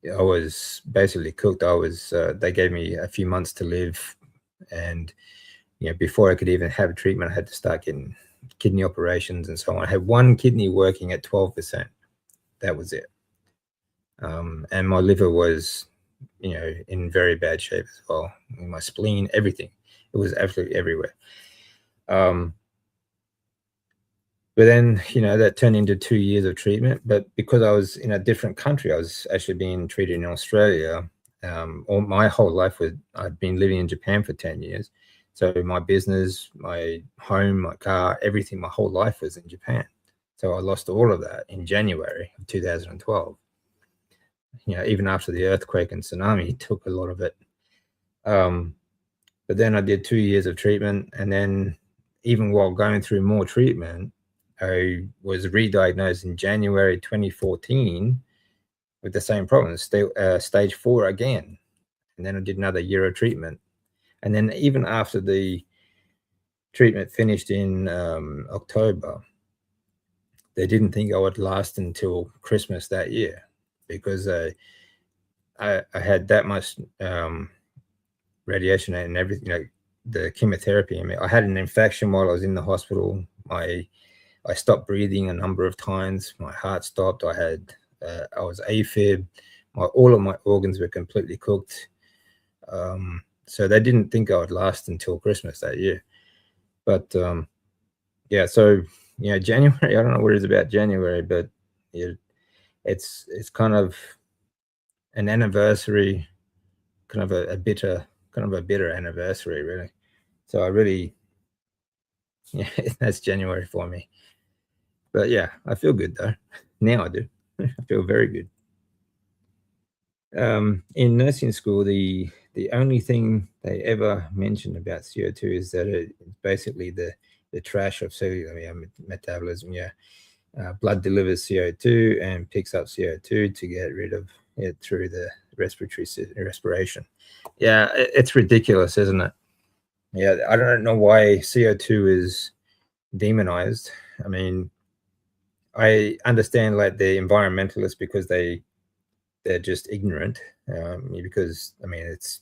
was basically cooked. They gave me a few months to live, and before I could even have treatment, I had to start getting kidney operations and so on. I had one kidney working at 12%. That was it. And my liver was, in very bad shape as well. My spleen, everything. It was absolutely everywhere. But then, that turned into 2 years of treatment, but because I was in a different country, I was actually being treated in Australia. All my whole life I'd been living in Japan for 10 years. So my business, my home, my car, everything, my whole life was in Japan. So I lost all of that in January of 2012. Even after the earthquake and tsunami, it took a lot of it. But then I did 2 years of treatment, and then even while going through more treatment, I was re-diagnosed in January 2014 with the same problem, stage 4 again. And then I did another year of treatment. And then even after the treatment finished in October, they didn't think I would last until Christmas that year, because I had that much radiation and everything, the chemotherapy. I mean, I had an infection while I was in the hospital. I stopped breathing a number of times. My heart stopped. I was AFib. All of my organs were completely cooked. So they didn't think I would last until Christmas that year. But yeah, so January. I don't know what it is about January, but it's kind of an anniversary, kind of a bitter anniversary, really. So I really, that's January for me. But yeah, I feel good though. Now I do. I feel very good. In nursing school, the only thing they ever mentioned about CO2 is that it's basically the trash of cellular metabolism. Yeah, blood delivers CO2 and picks up CO2 to get rid of it through the respiration. Yeah, it's ridiculous, isn't it? Yeah, I don't know why CO2 is demonized. I mean, I understand like the environmentalists, because they're just ignorant, because I mean it's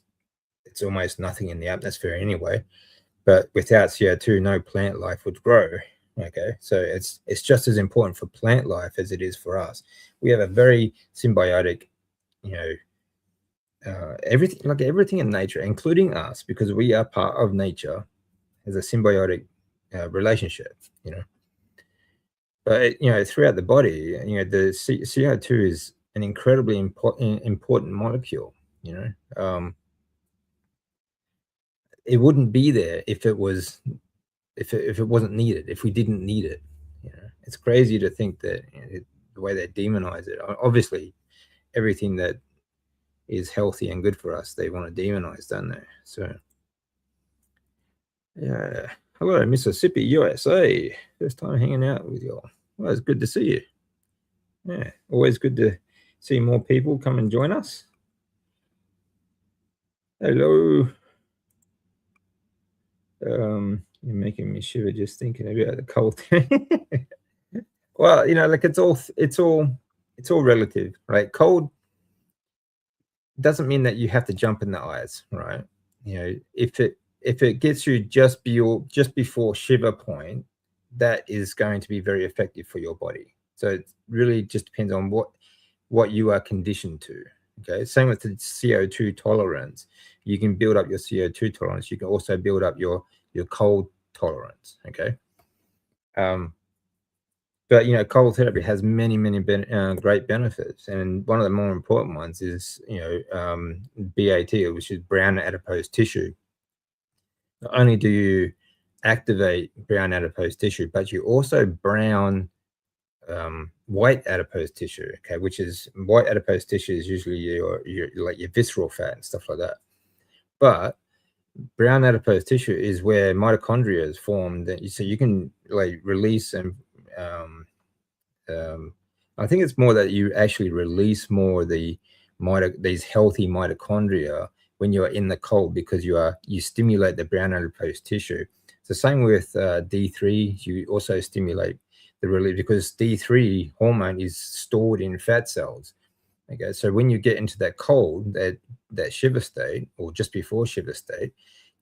almost nothing in the atmosphere anyway. But without CO2, no plant life would grow. Okay, so it's just as important for plant life as it is for us. We have a very symbiotic, everything in nature, including us, because we are part of nature, has a symbiotic relationship. But throughout the body, the CO2 is an incredibly important molecule. It wouldn't be there if it wasn't needed, if we didn't need it. It's crazy to think that the way they demonize it. Obviously, everything that is healthy and good for us, they want to demonize, don't they? So, yeah. Hello, Mississippi, USA. First time hanging out with y'all. Well, it's good to see you. Yeah, always good to see more people come and join us. Hello. You're making me shiver just thinking about the cold. Well, like it's all relative, right? Cold doesn't mean that you have to jump in the ice, right? If it gets you just before shiver point, that is going to be very effective for your body. So it really just depends on what you are conditioned to. Okay, same with the CO2 tolerance. You can build up your CO2 tolerance. You can also build up your cold tolerance. Okay. But cold therapy has many great benefits, and one of the more important ones is BAT, which is brown adipose tissue. Not only do you activate brown adipose tissue, but you also brown white adipose tissue. Okay, which is white adipose tissue is usually your visceral fat and stuff like that. But brown adipose tissue is where mitochondria is formed. So you can release and I think it's more that you actually release more of these healthy mitochondria when you're in the cold, because you stimulate the brown adipose tissue. It's the same with D3. You also stimulate the release, because D3 hormone is stored in fat cells. Okay, so when you get into that cold, that shiver state, or just before shiver state,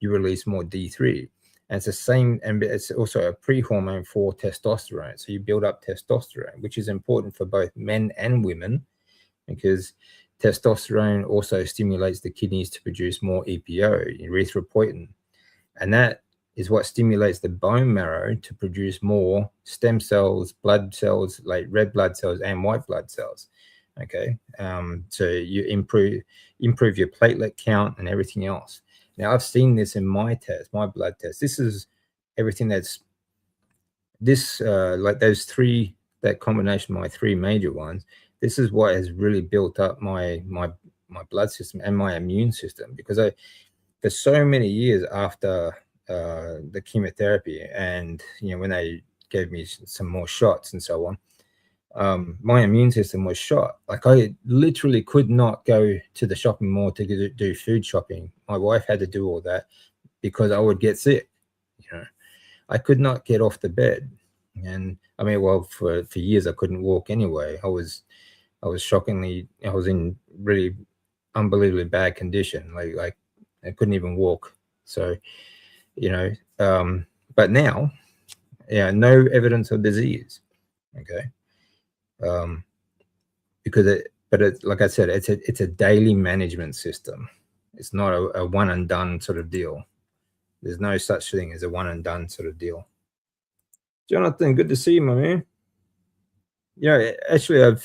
you release more D3. And it's the same, and it's also a pre-hormone for testosterone. So you build up testosterone, which is important for both men and women, because testosterone also stimulates the kidneys to produce more EPO, erythropoietin. And that is what stimulates the bone marrow to produce more stem cells, blood cells, like red blood cells and white blood cells. Okay, so you improve your platelet count and everything else. Now, I've seen this in my test, my blood test. This is everything that's this, like those three, that combination, my three major ones. This is what has really built up my blood system and my immune system, because for so many years after the chemotherapy, and when they gave me some more shots and so on, my immune system was shot. Like, I literally could not go to the shopping mall to do food shopping. My wife had to do all that because I would get sick. I could not get off the bed, and I mean, well, for years I couldn't walk anyway. I was in really unbelievably bad condition. Like I couldn't even walk. So, but now, no evidence of disease. Okay. Because it's like I said, it's a daily management system. It's not a one and done sort of deal. There's no such thing as a one and done sort of deal. Jonathan, good to see you, my man. Yeah, actually,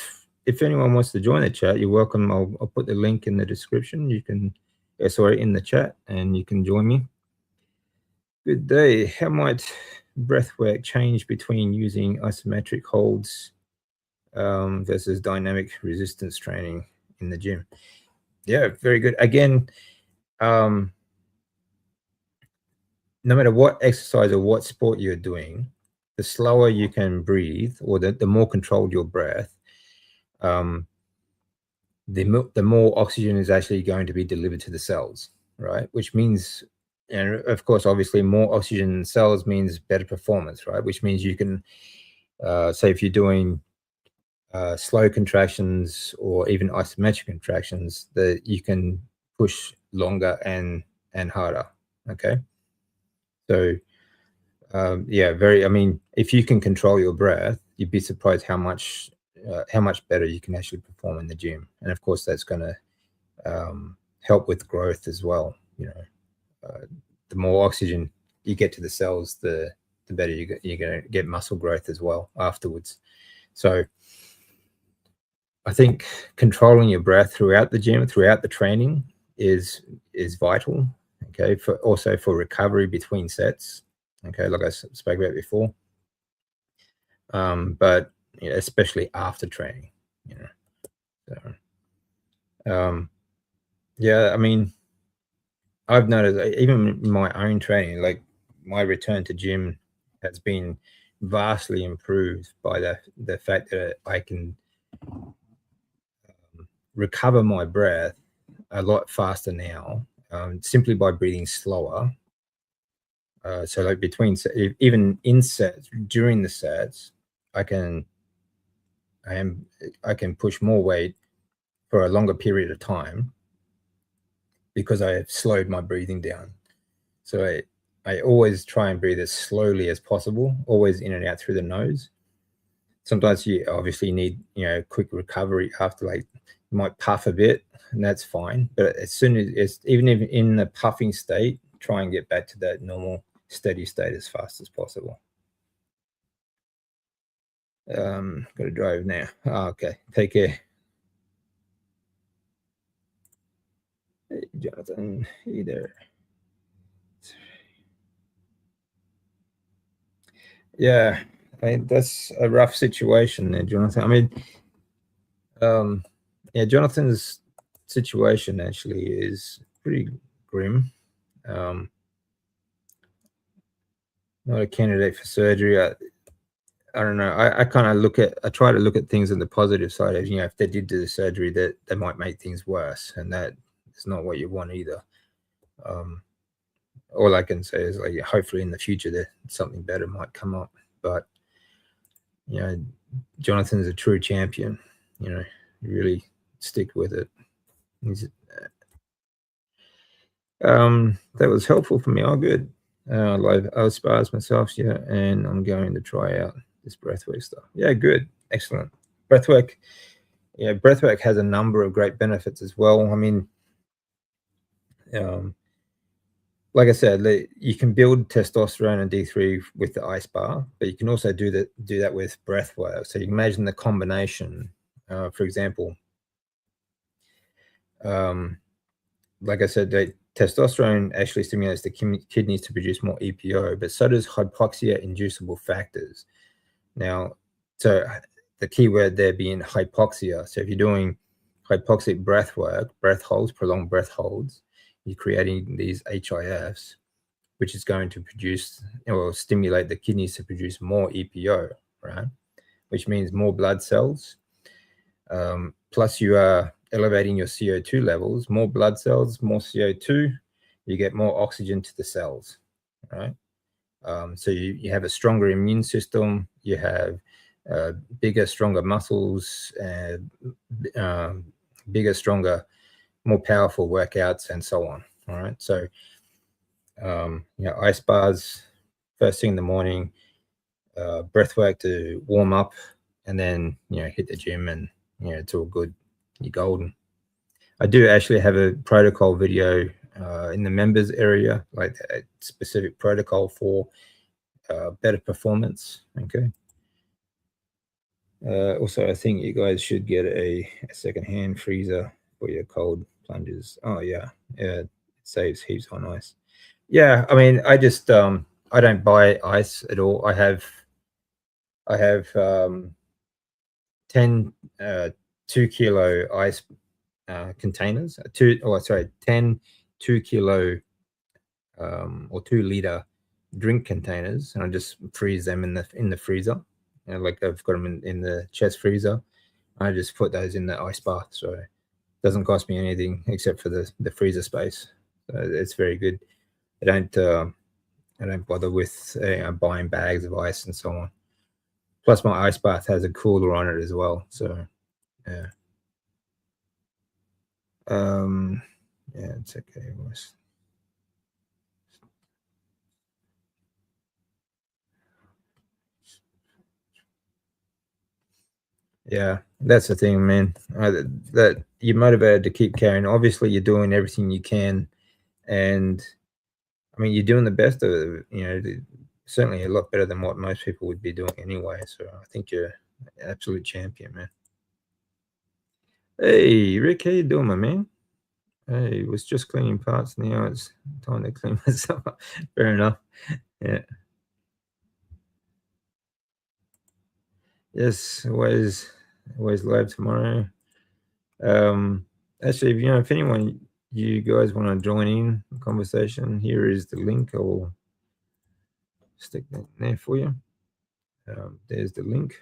if anyone wants to join the chat, you're welcome. I'll put the link in the description. You can, sorry, in the chat, and you can join me. Good day. How might breathwork change between using isometric holds versus dynamic resistance training in the gym? Yeah, very good. Again, no matter what exercise or what sport you're doing, the slower you can breathe, or the more controlled your breath, the more oxygen is actually going to be delivered to the cells, right? Which means, and of course, obviously, more oxygen in cells means better performance, right? Which means you can, say, if you're doing slow contractions or even isometric contractions, that you can push longer and harder. Okay, so I mean, if you can control your breath, you'd be surprised how much better you can actually perform in the gym. And of course, that's going to help with growth as well. The more oxygen you get to the cells, the better you're going to get muscle growth as well afterwards. So I think controlling your breath throughout the gym, throughout the training, is vital. Okay, also for recovery between sets. Okay, like I spoke about before. But especially after training, So, yeah, I mean, I've noticed even in my own training, like my return to gym has been vastly improved by the fact that I can recover my breath a lot faster now, simply by breathing slower. So like even in sets, during the sets, I can push more weight for a longer period of time because I have slowed my breathing down. So I always try and breathe as slowly as possible, always in and out through the nose. Sometimes you obviously need, quick recovery after, like, you might puff a bit, and that's fine. But as soon as even if in the puffing state, try and get back to that normal steady state as fast as possible. Got to drive now. Okay, take care. Hey, Jonathan, hey there. Yeah, I mean, that's a rough situation there, Jonathan. I mean, yeah, Jonathan's situation actually is pretty grim. Not a candidate for surgery. I don't know. I kind of I try to look at things on the positive side of, if they did do the surgery, that they might make things worse, and that is not what you want either. All I can say is, like, hopefully in the future that something better might come up. But Jonathan's a true champion. Really stick with it. That was helpful for me. Oh, good. I was sparse myself, and I'm going to try out this breathwork stuff. Yeah, good, excellent. Breathwork has a number of great benefits as well. I mean, like I said, you can build testosterone and D3 with the ice bar, but you can also do that with breath work. So you can imagine the combination. For example, like I said, the testosterone actually stimulates the kidneys to produce more EPO, but so does hypoxia-inducible factors. Now, so the key word there being hypoxia. So if you're doing hypoxic breath work, breath holds, prolonged breath holds, you're creating these HIFs, which is going to produce or stimulate the kidneys to produce more EPO, right? Which means more blood cells. Plus, you are elevating your CO2 levels, more blood cells, more CO2, you get more oxygen to the cells, right? So you have a stronger immune system, you have bigger, stronger muscles, bigger, stronger, more powerful workouts, and so on. All right. So, ice bars first thing in the morning, breath work to warm up, and then, hit the gym, and, it's all good. You're golden. I do actually have a protocol video in the members area, like a specific protocol for better performance. Okay. Also, I think you guys should get a second-hand freezer for your cold plunges. Oh yeah, it saves heaps on ice. Yeah, I mean, I don't buy ice at all. I have 10 2-kilo ice containers. 10 2-kilo or 2-liter drink containers, and I just freeze them in the freezer. Like I've got them in the chest freezer. I just put those in the ice bath, so it doesn't cost me anything except for the freezer space. So it's very good. I don't bother with buying bags of ice and so on. Plus, my ice bath has a cooler on it as well. So yeah, yeah, it's okay. Yeah, that's the thing, man. That you're motivated to keep carrying. Obviously, you're doing everything you can, and I mean, you're doing the best of it. Certainly a lot better than what most people would be doing anyway. So I think you're an absolute champion, man. Hey, Rick, how you doing, my man? Hey, was just cleaning parts. Now it's time to clean myself up. Fair enough. Yeah. Yes, always live tomorrow. Um, Actually, if anyone you guys want to join in the conversation, here is the link. I will stick that in there for you. There's the link.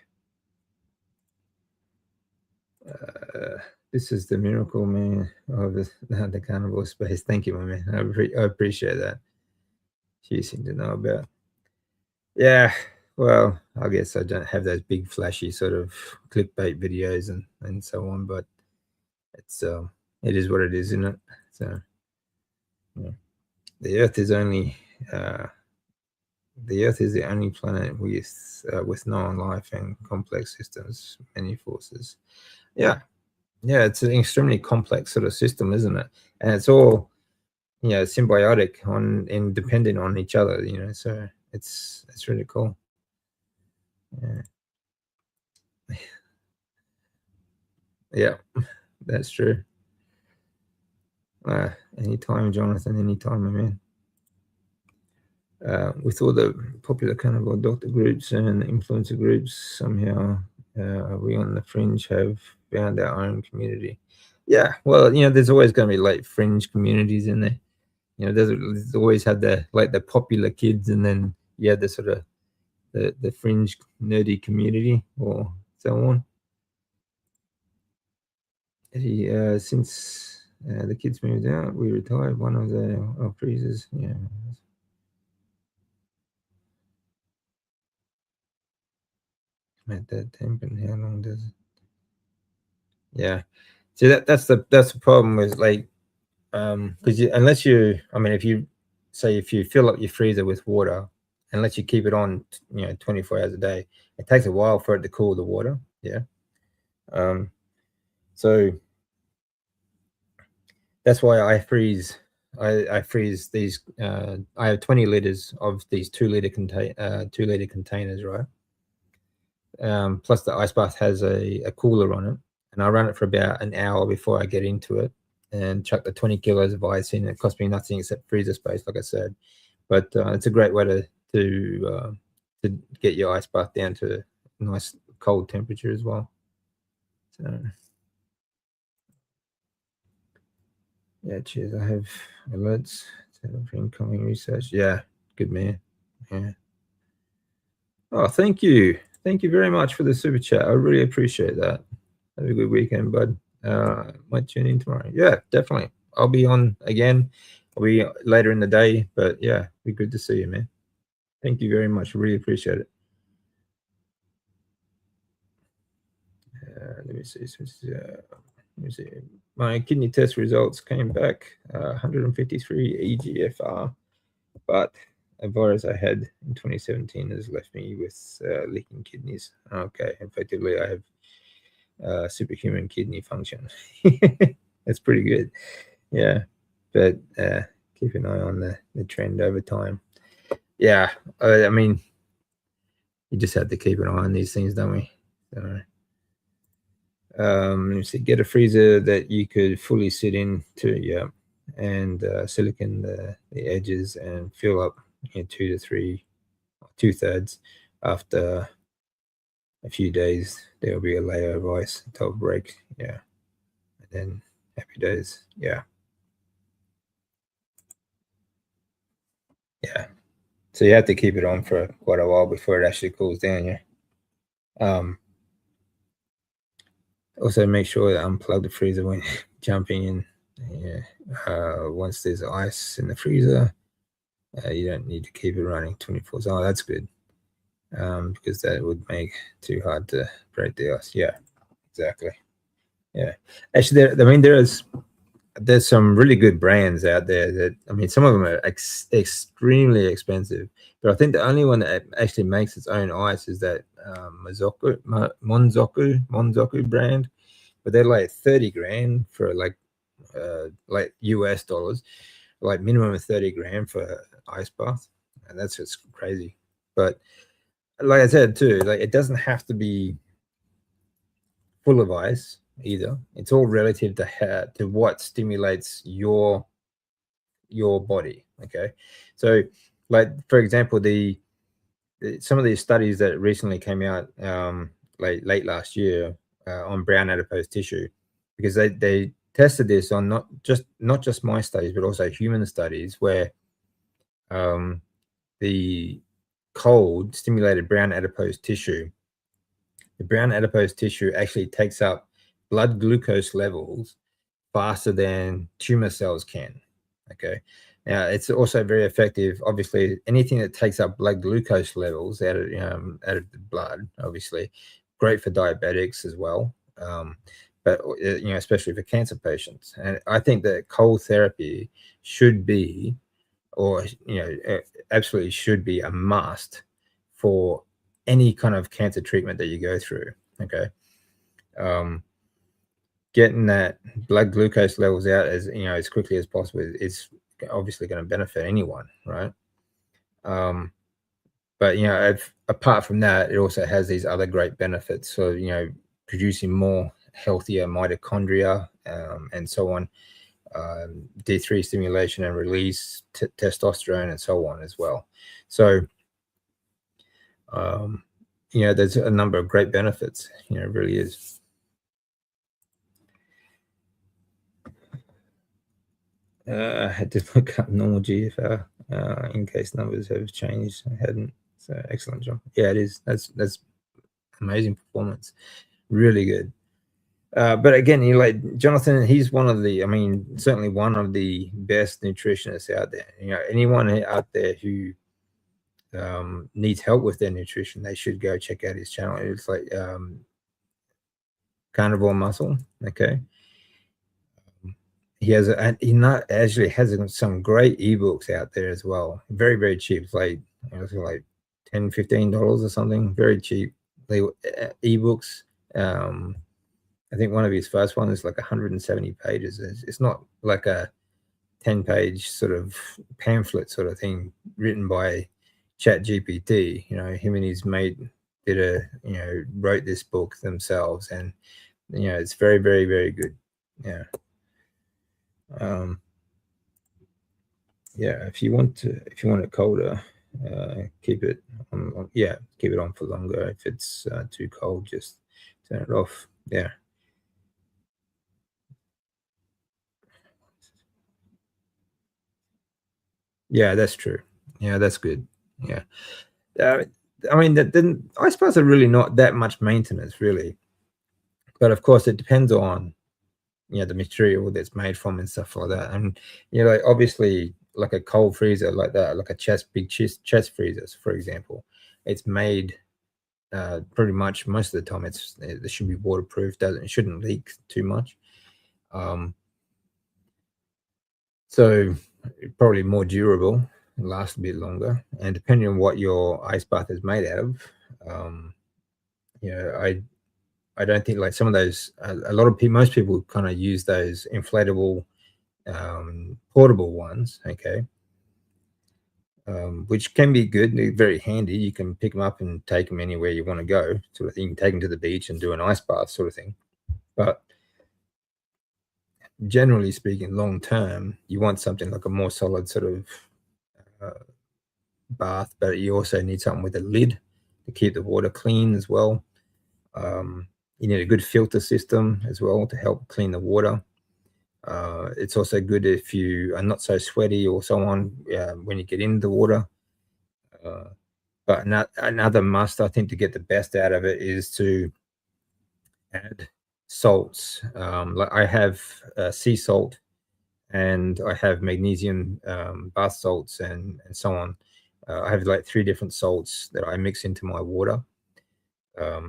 This is the miracle, man, of the carnival space. Thank you, my man. I appreciate that. You seem to know about. Yeah, well, I guess I don't have those big flashy sort of clickbait videos and so on, but it's it is what it is, isn't it? So yeah. the Earth is only uh, the Earth is the only planet with known life and complex systems, many forces. Yeah, yeah, it's an extremely complex sort of system, isn't it? And it's all symbiotic and dependent on each other. So it's really cool. Yeah, yeah, that's true. Anytime, Jonathan. Anytime, my man. With all the popular carnivore doctor groups and influencer groups, somehow we on the fringe have found our own community. Yeah, well, there's always going to be like fringe communities in there. There's always had the popular kids, and then you had the sort of the fringe nerdy community or so on. Since the kids moved out, we retired one of our freezers. Yeah. At that temp, and how long does it? Yeah. See, that's the problem with like because unless if you fill up your freezer with water, unless you keep it on 24 hours a day, it takes a while for it to cool the water. Yeah. Um, so that's why I freeze I freeze these. I have 20 liters of these 2 liter containers, right? Plus the ice bath has a cooler on it, and I run it for about an hour before I get into it, and chuck the 20 kilos of ice in. It costs me nothing except freezer space, like I said. But it's a great way to get your ice bath down to a nice cold temperature as well. So yeah, cheers. I have alerts for incoming research. Yeah, good man. Yeah. Oh, thank you. Thank you very much for the super chat. I really appreciate that. Have a good weekend, bud. Might tune in tomorrow. Yeah, definitely. I'll be on again. I'll be later in the day, but yeah, be good to see you, man. Thank you very much. Really appreciate it. Let me see. Let me see. My kidney test results came back 153 EGFR, but a virus I had in 2017 has left me with leaking kidneys. Okay, effectively, I have superhuman kidney function. That's pretty good. Yeah, but keep an eye on the trend over time. Yeah, I mean, you just have to keep an eye on these things, don't we? So, let me see, get a freezer that you could fully sit into, yeah, and silicon the edges and fill up 2 to 3, 2/3. After a few days, there will be a layer of ice until it breaks, yeah, and then happy days, yeah. Yeah. So you have to keep it on for quite a while before it actually cools down, yeah. Also make sure to unplug the freezer when jumping in. Yeah. Once there's ice in the freezer, you don't need to keep it running 24/7. Oh, that's good. Because that would make it too hard to break the ice. Yeah, exactly. Yeah. Actually, there's some really good brands out there that, I mean, some of them are extremely expensive, but I think the only one that actually makes its own ice is that Monzoku brand, but they're like 30 grand for like US dollars, like minimum of 30 grand for ice bath, and that's just crazy. But like I said too, like it doesn't have to be full of ice either. It's all relative to what stimulates your body. Okay, so like for example, some of these studies that recently came out late last year on brown adipose tissue, because they tested this on not just my studies but also human studies where the cold stimulated brown adipose tissue. The brown adipose tissue actually takes up blood glucose levels faster than tumor cells can. Okay. Now, it's also very effective. Obviously, anything that takes up blood glucose levels out of the blood, obviously, great for diabetics as well. But especially for cancer patients. And I think that cold therapy should be, or absolutely should be, a must for any kind of cancer treatment that you go through. Okay. Getting that blood glucose levels out as quickly as possible is obviously going to benefit anyone, right? But apart from that, it also has these other great benefits. So producing more healthier mitochondria and so on, D3 stimulation and release, testosterone and so on as well. So there's a number of great benefits. It really is. I had to look up normal GFR in case numbers have changed. I hadn't. So excellent job. Yeah, it is. That's amazing performance. Really good. But again, like Jonathan, he's certainly one of the best nutritionists out there. Anyone out there who needs help with their nutrition, they should go check out his channel. It's like Carnivore Muscle. Okay. He actually has some great ebooks out there as well. Very, very cheap. It's like $10, $15 or something. Very cheap. Ebooks. I think one of his first ones is like 170 pages. It's not like a 10-page sort of pamphlet sort of thing written by Chat GPT. Him and his mate wrote this book themselves, and it's very, very, very good. Yeah. Yeah, if you want it colder, keep it on, keep it on for longer. If it's too cold, just turn it off. Yeah. Yeah, that's true. Yeah, that's good. Yeah. Uh, I mean, then I suppose are really not that much maintenance, really. But of course, it depends on the material that's made from and stuff like that. And like obviously, like a cold freezer like that, like a big chest freezers, for example, it's made pretty much most of the time. It should be waterproof. It shouldn't leak too much. So probably more durable, last a bit longer, and depending on what your ice bath is made out of, I don't think like some of those. A lot of people, most people, kind of use those inflatable, portable ones. Okay. Which can be good, they're very handy. You can pick them up and take them anywhere you want to go, sort of thing. You can take them to the beach and do an ice bath, sort of thing. But generally speaking, long term, you want something like a more solid sort of bath, but you also need something with a lid to keep the water clean as well. You need a good filter system as well to help clean the water. It's also good if you are not so sweaty or so on when you get into the water. But another must, I think, to get the best out of it is to add salts. Like I have sea salt, and I have magnesium bath salts, and so on. I have like 3 different salts that I mix into my water.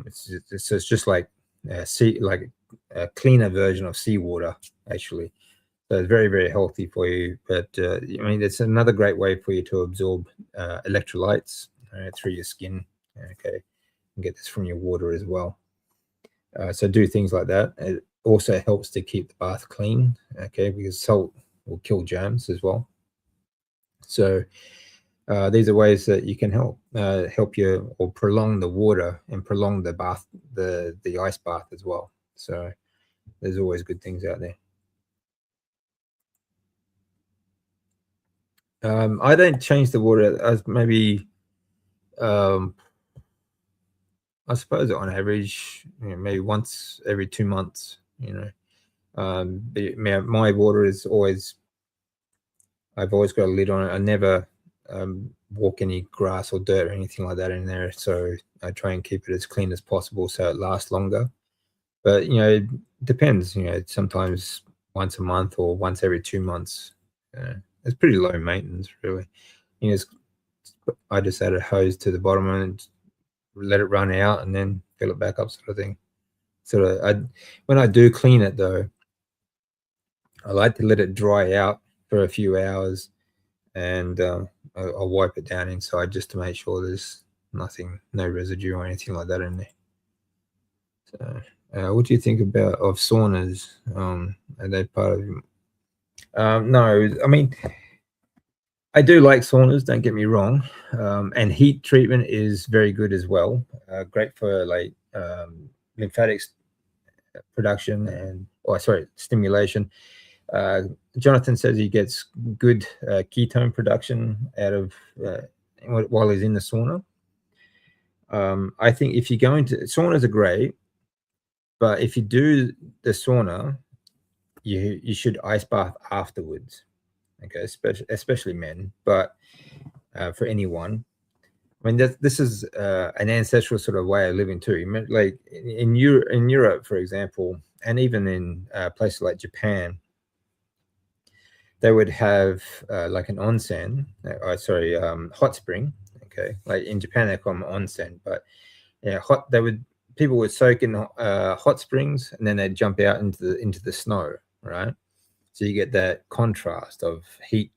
It's just like like a cleaner version of seawater, actually. So it's very, very healthy for you. But I mean, it's another great way for you to absorb electrolytes through your skin. Okay, and get this from your water as well. So do things like that. It also helps to keep the bath clean. Okay, because salt will kill germs as well. So these are ways that you can help you or prolong the water and prolong the bath, the ice bath as well. So there's always good things out there. I don't change the water as maybe, I suppose on average, maybe once every 2 months. But my water is always. I've always got a lid on it. I never walk any grass or dirt or anything like that in there. So I try and keep it as clean as possible so it lasts longer. But it depends. Sometimes once a month or once every 2 months. It's pretty low maintenance, really. I just add a hose to the bottom and let it run out, and then fill it back up, sort of thing. When I do clean it though, I like to let it dry out for a few hours, and I'll wipe it down inside just to make sure there's no residue or anything like that in there. So, what do you think of saunas? Are they part of? No, I mean, I do like saunas. Don't get me wrong, and heat treatment is very good as well. Great for like lymphatic production stimulation. Jonathan says he gets good ketone production out of while he's in the sauna. I think if you go into saunas are great, but if you do the sauna, you should ice bath afterwards. Okay, especially men, but for anyone. I mean, this is an ancestral sort of way of living too. Like in Europe, for example, and even in places like Japan, they would have like an onsen, hot spring. Okay, like in Japan they call them onsen, but people would soak in hot springs, and then they'd jump out into the snow, right? So you get that contrast of heat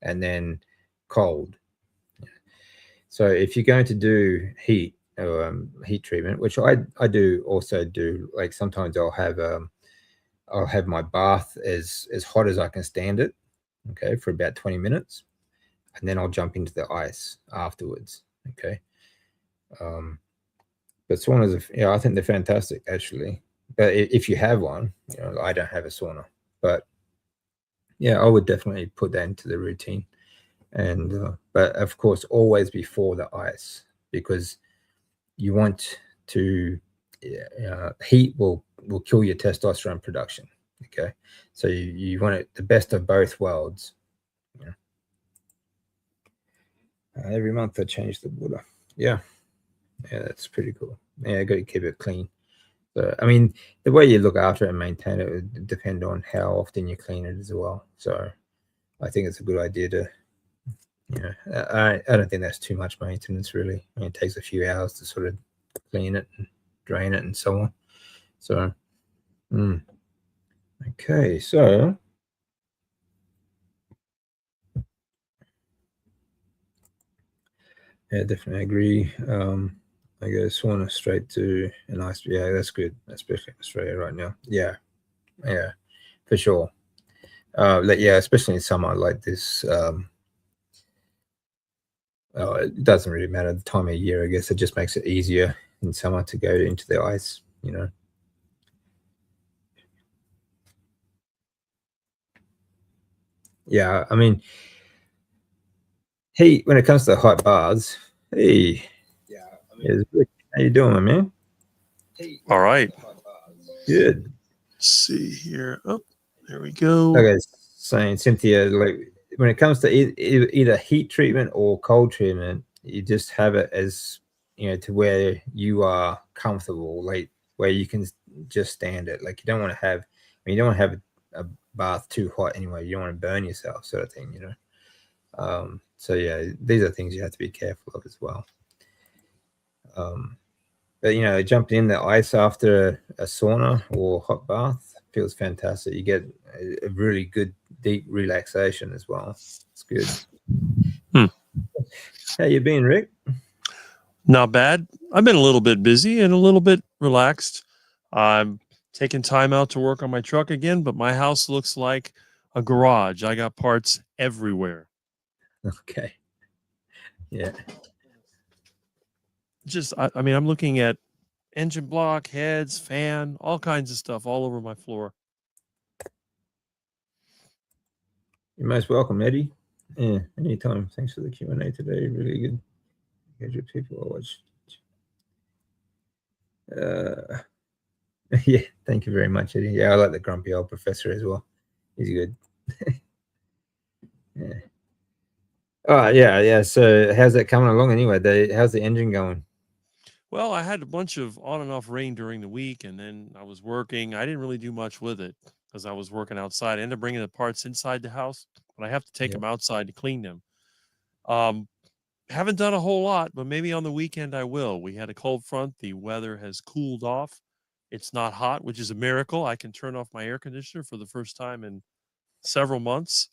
and then cold. So if you're going to do heat treatment, which I do also do, like sometimes I'll have my bath as hot as I can stand it. okay, for about 20 minutes, and then I'll jump into the ice afterwards. Okay. But saunas are, yeah, I think they're fantastic actually. But if you have one, I don't have a sauna, but yeah, I would definitely put that into the routine. And but of course, always before the ice, because you want to heat will kill your testosterone production. Okay, so you want it the best of both worlds. Every month I change the water. Yeah, yeah, that's pretty cool. Yeah, got to keep it clean. So I mean, the way you look after it and maintain it would depend on how often you clean it as well. So I think it's a good idea to, I don't think that's too much maintenance really. I mean, it takes a few hours to sort of clean it and drain it and so on. So, okay, so yeah, definitely agree. I go sauna straight to an ice. Yeah, that's good, especially in Australia right now. Yeah, yeah, for sure. Yeah, especially in summer like this. It doesn't really matter the time of year. I guess it just makes it easier in summer to go into the ice. Yeah, I mean, hey, when it comes to hot baths, hey, yeah, Rick, how you doing, man? All right. Good. Let's see here. Oh, there we go. Like I was saying, Cynthia, like when it comes to either heat treatment or cold treatment, you just have it as to where you are comfortable, like where you can just stand it. Like you don't want to have, you don't want to have a bath too hot anyway. You don't want to burn yourself, sort of thing. So yeah, these are things you have to be careful of as well. Um, but jumping in the ice after a sauna or hot bath feels fantastic. You get a really good deep relaxation as well. It's good. How you been, Rick? Not bad. I've been a little bit busy and a little bit relaxed. I'm taking time out to work on my truck again, but my house looks like a garage. I got parts everywhere. Okay. Yeah. Just, I mean, I'm looking at engine block, heads, fan, all kinds of stuff all over my floor. You're most welcome, Eddie. Yeah, anytime. Thanks for the Q&A today. Really good. Good people I watch. Yeah, thank you very much, Eddie. Yeah, I like the grumpy old professor as well. He's good. Yeah. Oh, yeah, yeah. So how's that coming along anyway? How's the engine going? Well, I had a bunch of on and off rain during the week, and then I was working. I didn't really do much with it because I was working outside. I ended up bringing the parts inside the house, but I have to take Yeah. them outside to clean them. Um, haven't done a whole lot, but maybe on the weekend I will. We had a cold front. The weather has cooled off. It's not hot, which is a miracle. I can turn off my air conditioner for the first time in several months.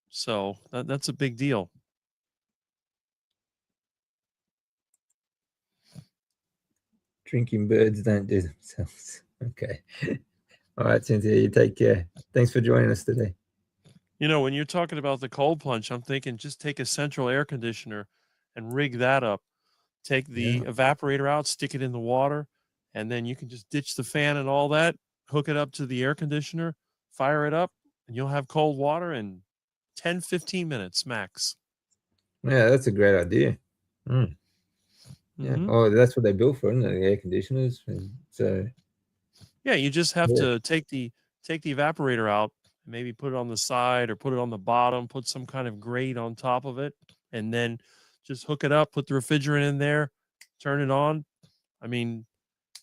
So that's a big deal. Drinking birds don't do themselves. Okay. All right, Cynthia, you take care. Thanks for joining us today. When you're talking about the cold plunge, I'm thinking just take a central air conditioner and rig that up. Take the Yeah. evaporator out, stick it in the water, and then you can just ditch the fan and all that, hook it up to the air conditioner, fire it up, and you'll have cold water in 10, 15 minutes max. Yeah, that's a great idea. Mm. Yeah. Mm-hmm. Oh, that's what they built for, isn't it? The air conditioners. And so Yeah, you just have yeah. to take the evaporator out, maybe put it on the side or put it on the bottom, put some kind of grate on top of it, and then just hook it up, put the refrigerant in there, turn it on. I mean,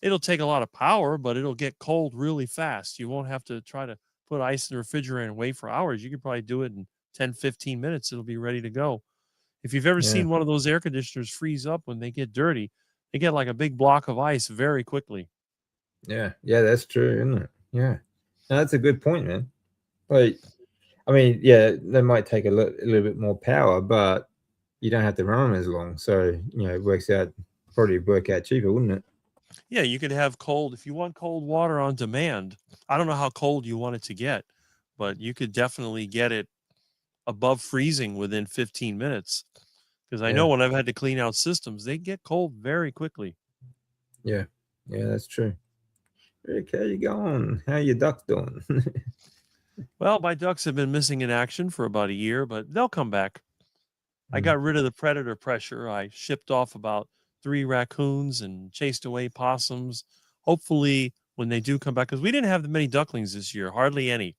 it'll take a lot of power, but it'll get cold really fast. You won't have to try to put ice in the refrigerator and wait for hours. You could probably do it in 10, 15 minutes. It'll be ready to go. If you've ever Yeah. seen one of those air conditioners freeze up when they get dirty, they get like a big block of ice very quickly. Yeah. Yeah, that's true, isn't it? Yeah. No, that's a good point, man. Like, I mean, yeah, they might take a little bit more power, but you don't have to run them as long. So, it works out, probably work out cheaper, wouldn't it? Yeah, you could have cold if you want cold water on demand. I don't know how cold you want it to get, but you could definitely get it above freezing within 15 minutes. Because I Yeah. know when I've had to clean out systems, they get cold very quickly. Yeah. Yeah, that's true. Rick, how you going? How your duck doing? Well, my ducks have been missing in action for about a year, but they'll come back. I Mm. got rid of the predator pressure. I shipped off about 3 raccoons and chased away possums. Hopefully, when they do come back, because we didn't have many ducklings this year, hardly any.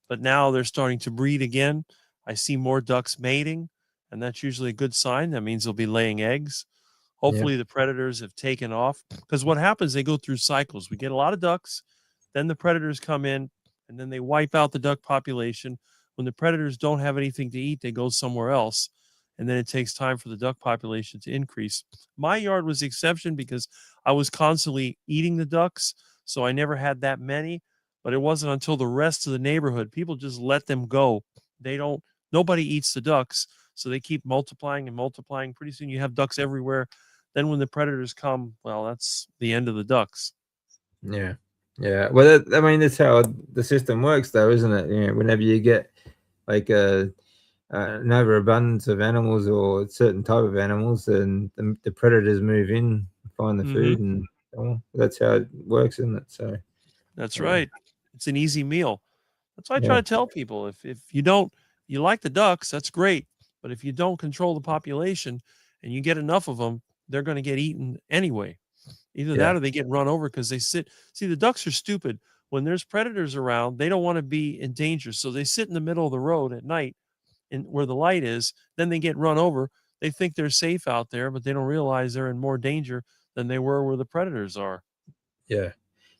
But now they're starting to breed again. I see more ducks mating, and that's usually a good sign. That means they'll be laying eggs. Yeah. Hopefully, the predators have taken off, because what happens, they go through cycles. We get a lot of ducks, then the predators come in, and then they wipe out the duck population. When the predators don't have anything to eat, they go somewhere else, and then it takes time for the duck population to increase. My yard was the exception because I was constantly eating the ducks, so I never had that many. But it wasn't until the rest of the neighborhood, people just let them go. They don't, nobody eats the ducks, so they keep multiplying and multiplying. Pretty soon you have ducks everywhere. Then when the predators come, well, that's the end of the ducks. Yeah. Yeah. Well, I mean, that's how the system works, though, isn't it? You know, whenever you get like an overabundance of animals or a certain type of animals, and the predators move in, find the Mm-hmm. food, and that's how it works, isn't it? So, That's yeah. right. It's an easy meal. That's why I try Yeah. to tell people, if you don't, you like the ducks, that's great. But if you don't control the population and you get enough of them, they're going to get eaten anyway. Either Yeah. that or they get run over because they sit. See, the ducks are stupid. When there's predators around, they don't want to be in danger. So they sit in the middle of the road at night and where the light is. Then they get run over. They think they're safe out there, but they don't realize they're in more danger than they were where the predators are. Yeah.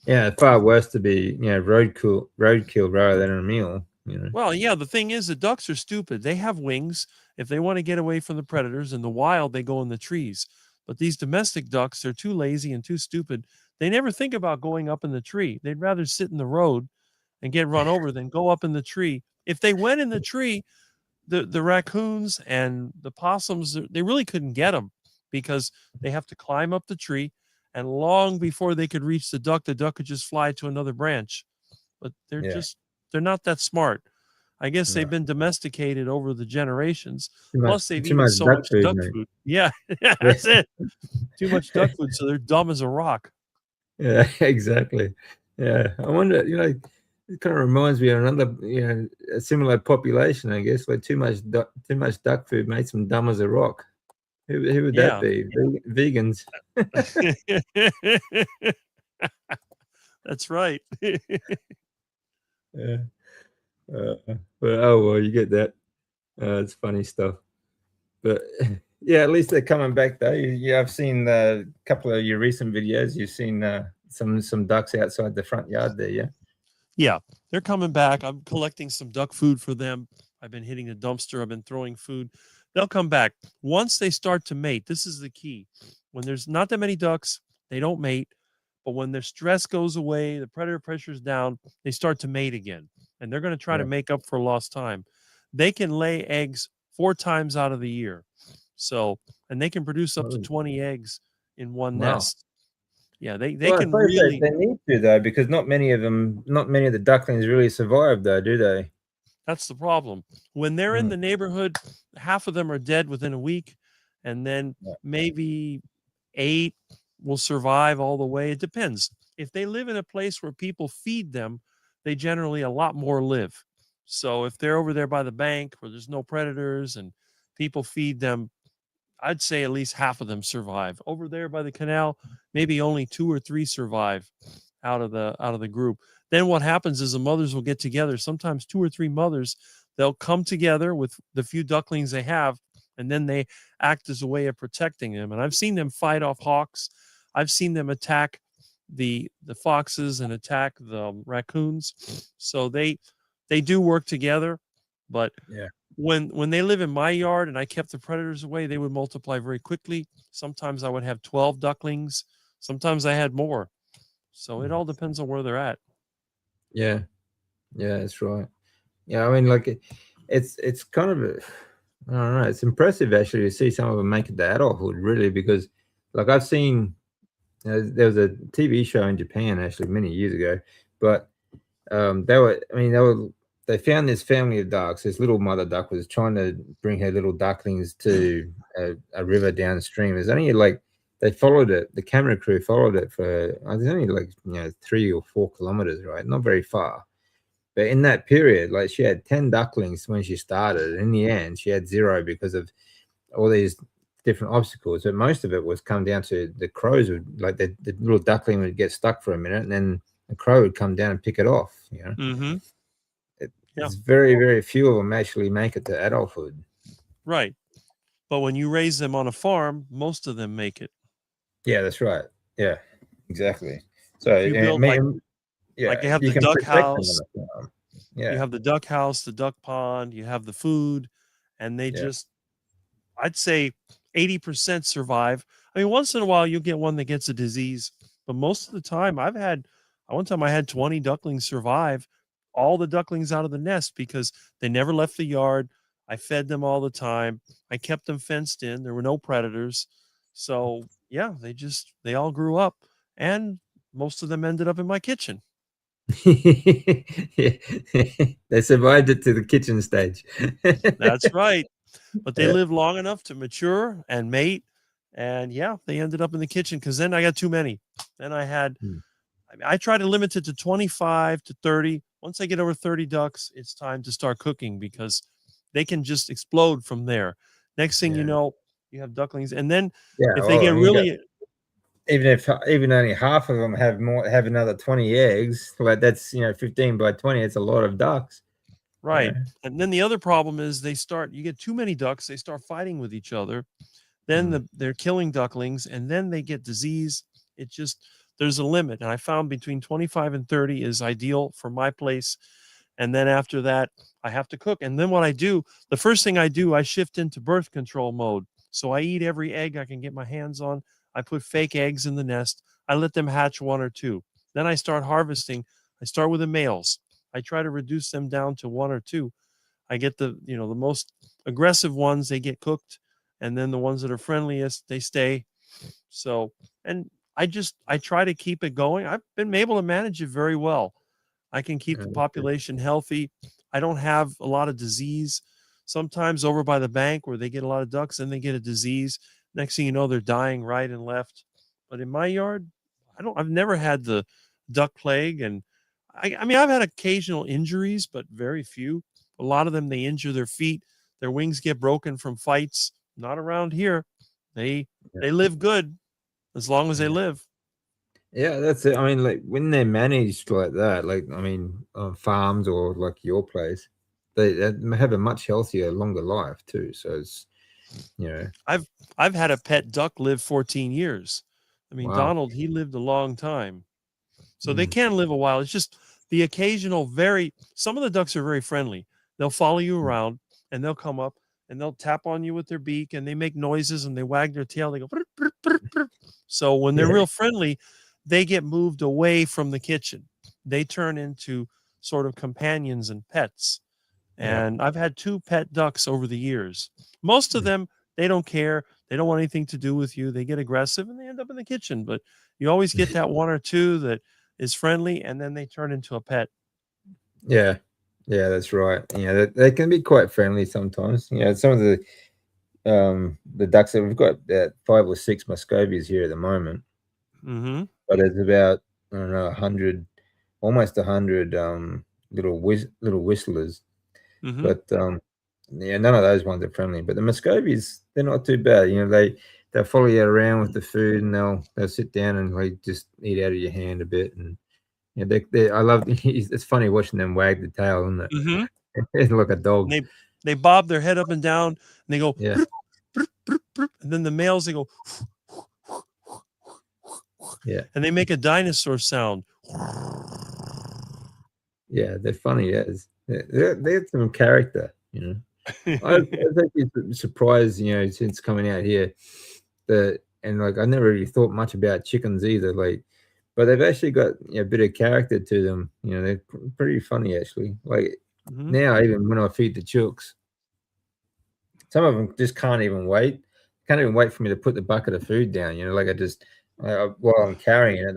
Yeah. Far worse to be, roadkill rather than a meal. You know. Well, yeah, the thing is, the ducks are stupid. They have wings. If they want to get away from the predators in the wild, they go in the trees. But these domestic ducks, they're too lazy and too stupid. They never think about going up in the tree. They'd rather sit in the road and get run over than go up in the tree. If they went in the tree, the raccoons and the possums, they really couldn't get them because they have to climb up the tree. And long before they could reach the duck could just fly to another branch. But Yeah. they're not that smart. I guess No. they've been domesticated over the generations. Too much. Plus, they've Too eaten much so duck much food, duck mate. food. Yeah, Yeah. that's it. Too much duck food, so they're dumb as a rock. Yeah. Exactly. Yeah. I wonder. It kind of reminds me of another, a similar population, I guess, where too much duck food makes them dumb as a rock. Who would that Yeah. be? Vegans. That's right. Yeah. Uh, but oh well, you get that. It's funny stuff. But yeah, at least they're coming back though. I've seen a couple of your recent videos. You've seen some ducks outside the front yard there. Yeah. Yeah, they're coming back. I'm collecting some duck food for them. I've been hitting the dumpster. I've been throwing food. They'll come back once they start to mate. This is the key. When there's not that many ducks, they don't mate. But when their stress goes away, the predator pressure is down, they start to mate again. And they're going to try to Yeah. make up for lost time. They can lay eggs 4 times out of the year. So, and they can produce up to 20 eggs in one Wow. nest. Yeah, they Well, I can suppose really. they need to though, because not many of the ducklings really survive though, do they? That's the problem. When they're in Mm. the neighborhood, half of them are dead within a week, and then Yeah. maybe 8 will survive all the way. It depends. If they live in a place where people feed them, they generally a lot more live. So if they're over there by the bank where there's no predators and people feed them, I'd say at least half of them survive. Over there by the canal, maybe only 2 or 3 survive out of the group. Then what happens is the mothers will get together. Sometimes 2 or 3 mothers, they'll come together with the few ducklings they have, and then they act as a way of protecting them. And I've seen them fight off hawks. I've seen them attack the foxes and attack the raccoons. So they do work together, but Yeah. when they live in my yard and I kept the predators away, they would multiply very quickly. Sometimes I would have 12 ducklings. Sometimes I had more. So it all depends on where they're at. Yeah. Yeah, that's right. Yeah, I mean, like it's kind of I don't know. It's impressive actually to see some of them make it to adulthood, really, because like I've seen there was a TV show in Japan actually many years ago, but they were they found this family of ducks. This little mother duck was trying to bring her little ducklings to a river downstream. There's only like they followed it. The camera crew followed it for there's only like 3 or 4 kilometers, right? Not very far. But in that period, like she had 10 ducklings when she started. In the end, she had 0 because of all these different obstacles. But most of it was come down to the crows would like the little duckling would get stuck for a minute, and then the crow would come down and pick it off. Mm-hmm. Yeah. It's very, very few of them actually make it to adulthood. Right. But when you raise them on a farm, most of them make it. Yeah, that's right. Yeah, exactly. So If you build like they have you the can duck protect them house, on the farm. you Yeah, have the duck house, the duck pond, you have the food, and they yeah. just, I'd say 80% survive. I mean, once in a while you'll get one that gets a disease, but most of the time one time I had 20 ducklings survive, all the ducklings out of the nest because they never left the yard. I fed them all the time. I kept them fenced in. There were no predators. So yeah, they all grew up and most of them ended up in my kitchen. Yeah. They survived it to the kitchen stage. That's right. But they Yeah. lived long enough to mature and mate. And yeah, they ended up in the kitchen because then I got too many. Then Mm. I try to limit it to 25 to 30. Once I get over 30 ducks, it's time to start cooking because they can just explode from there. Next thing you Yeah. know, you have ducklings. And then Yeah. if they Well, get and you got really, even only half of them have another 20 eggs, like that's 15 by 20. It's a lot of ducks. right. And then the other problem is you get too many ducks, they start fighting with each other. Then Mm. they're killing ducklings and then they get disease. It just, there's a limit. And I found between 25 and 30 is ideal for my place. And then after that, I have to cook. And then what I do, the first thing I do, I shift into birth control mode. So I eat every egg I can get my hands on. I put fake eggs in the nest. I let them hatch 1 or 2. Then I start harvesting. I start with the males. I try to reduce them down to 1 or 2. I get the most aggressive ones, they get cooked, and then the ones that are friendliest, they stay. So, and I try to keep it going. I've been able to manage it very well. I can keep the Okay. population healthy. I don't have a lot of disease. Sometimes over by the bank where they get a lot of ducks and they get a disease. Next thing you know, they're dying right and left. But in my yard, I've never had the duck plague. And I mean, I've had occasional injuries, but very few. A lot of them, they injure their feet, their wings get broken from fights. Not around here. They, Yeah. they live good as long as they Yeah. live. Yeah, that's it. I mean, like when they're managed like that, like I mean, on farms or like your place, they have a much healthier, longer life too. So it's you know, I've I've had a pet duck live 14 years. I mean, wow. Donald, he lived a long time. So they Mm. can live a while. It's just the occasional some of the ducks are very friendly. They'll follow you Mm. around and they'll come up and they'll tap on you with their beak and they make noises and they wag their tail. They go, "Brr, brr, brr, brr." So when they're Yeah, real friendly, they get moved away from the kitchen. They turn into sort of companions and pets. yeah. And I've had 2 pet ducks over the years. Most of Mm. them, they don't care. They don't want anything to do with you. They get aggressive and they end up in the kitchen. But you always get that 1 or 2 that is friendly and then they turn into a pet. Yeah, yeah, that's right. Yeah, they can be quite friendly sometimes. Some of the ducks that we've got 5 or 6 Muscovies here at the moment, Mm-hmm. but there's about I don't know 100, almost 100 little whistlers. Mm-hmm. But yeah, none of those ones are friendly. But the Muscovies, they're not too bad. They'll follow you around with the food and they'll sit down and like just eat out of your hand a bit. And yeah, I love. It's funny watching them wag the tail, isn't it? Mm-hmm. It's like a dog. And they bob their head up and down and they go, Yeah, "Broop, broop, broop, broop." And then the males, they go, yeah, and they make a dinosaur sound. yeah. They're funny. Yes, they have some character. I was actually surprised, since coming out here, and like I never really thought much about chickens either. Like, but they've actually got a bit of character to them. They're pretty funny actually. Like Mm-hmm. now, even when I feed the chooks, some of them just can't even wait for me to put the bucket of food down. Like while I'm carrying it,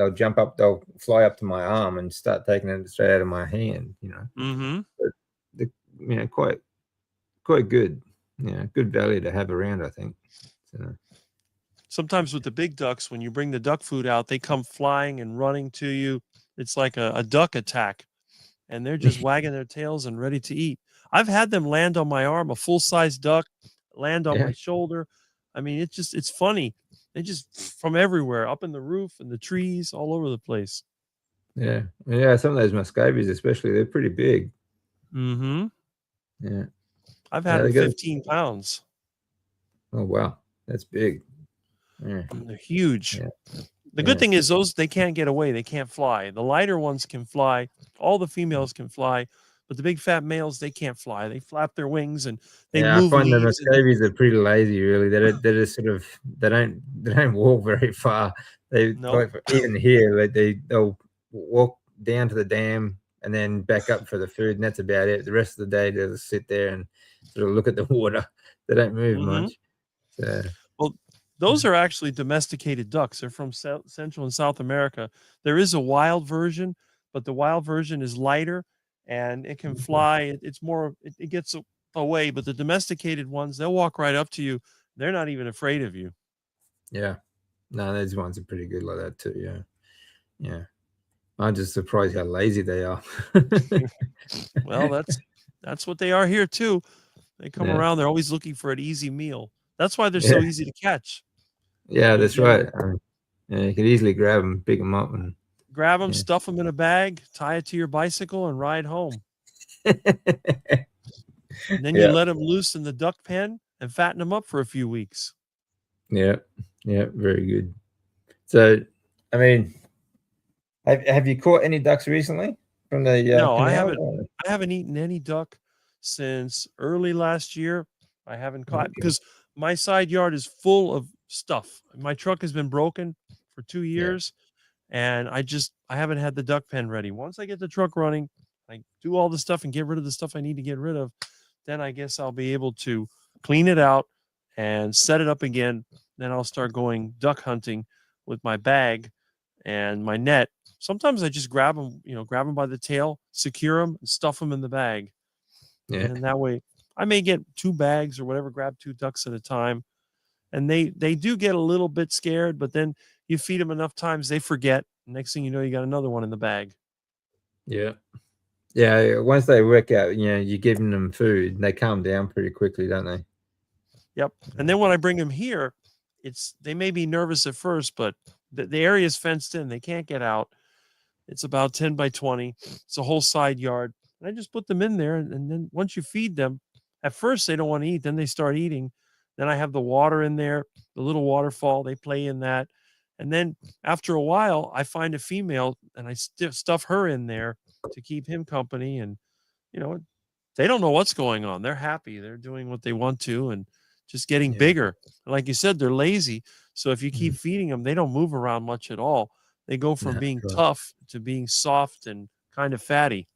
they'll fly up to my arm and start taking it straight out of my hand. Mm-hmm. quite good. Good value to have around, I think. So, Sometimes with the big ducks, when you bring the duck food out, they come flying and running to you. It's like a duck attack, and they're just wagging their tails and ready to eat. I've had them land on my arm, a full size duck, land on yeah, my shoulder. I mean, it's funny. They just from everywhere, up in the roof and the trees, all over the place. yeah. Some of those Muscovies, especially, they're pretty big. Mm-hmm. Yeah, I've had yeah. them They got. 15 pounds. Oh wow, that's big. Yeah, They're huge. yeah, The good yeah, thing is those they can't get away. They can't fly. The lighter ones can fly. All the females can fly, but the big fat males they can't fly. They flap their wings and they yeah. I move find the leaves and they Muscovies are pretty lazy. Really, they're just sort of they don't walk very far. They no. like even here, like they'll walk down to the dam and then back up for the food, and that's about it. The rest of the day they'll just sit there and sort of look at the water. They don't move Mm-hmm. much. So Well, those are actually domesticated ducks. They're from Central and South America. There is a wild version, but the wild version is lighter and it can fly. It's more, it gets away, but the domesticated ones, they'll walk right up to you. They're not even afraid of you. yeah, no, these ones are pretty good like that too. Yeah, yeah. I'm just surprised how lazy they are. Well, that's what they are here too. They come Yeah, around, they're always looking for an easy meal. That's why they're yeah, so easy to catch. yeah. You That's get them, right. Yeah, you could easily grab them, pick them up, and grab them, yeah. stuff them in a bag, tie it to your bicycle, and ride home. And then you Yeah, let them loose in the duck pen and fatten them up for a few weeks. yeah, yeah. Very good. So, I mean, have you caught any ducks recently from the No, canal? I haven't eaten any duck since early last year. I haven't caught Okay. because my side yard is full of stuff. My truck has been broken for 2 Yeah, years and I haven't had the duck pen ready. Once I get the truck running, I do all the stuff and get rid of the stuff I need to get rid of, then I guess I'll be able to clean it out and set it up again. Then I'll start going duck hunting with my bag and my net. Sometimes I just grab them, grab them by the tail, secure them, and stuff them in the bag. yeah, And then that way I may get 2 bags or whatever, grab 2 ducks at a time. And they do get a little bit scared, but then you feed them enough times, they forget. Next thing you know, you got another one in the bag. yeah, yeah. Once they work out, you're giving them food, they calm down pretty quickly, don't they? Yep. And then when I bring them here, they may be nervous at first, but the area is fenced in. They can't get out. It's about 10 by 20. It's a whole side yard. And I just put them in there. And then once you feed them, at first they don't want to eat. Then they start eating. Then I have the water in there, the little waterfall. They play in that. And then after a while, I find a female and I stuff her in there to keep him company. And, you know, they don't know what's going on. They're happy. They're doing what they want to and just getting Yeah, bigger. Like you said, they're lazy. So if you keep mhm. feeding them, they don't move around much at all. They go from Yeah, being right. tough to being soft and kind of fatty.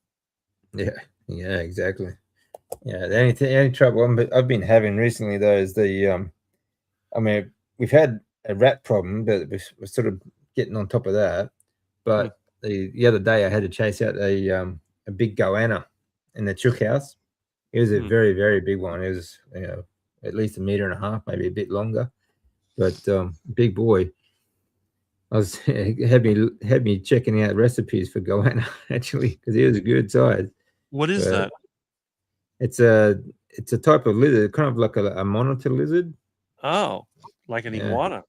Yeah, yeah, exactly. Yeah, the only trouble I've been having recently though is I mean, we've had a rat problem, but we're sort of getting on top of that. Hmm. But the other day, I had to chase out a big goanna in the chook house. It was a Hmm. very very big one. It was at least a meter and a half, maybe a bit longer, but big boy. I was had me checking out recipes for goanna actually because he was a good size. What is But that? it's a type of lizard, kind of like a monitor lizard. Oh, like an Yeah, iguana.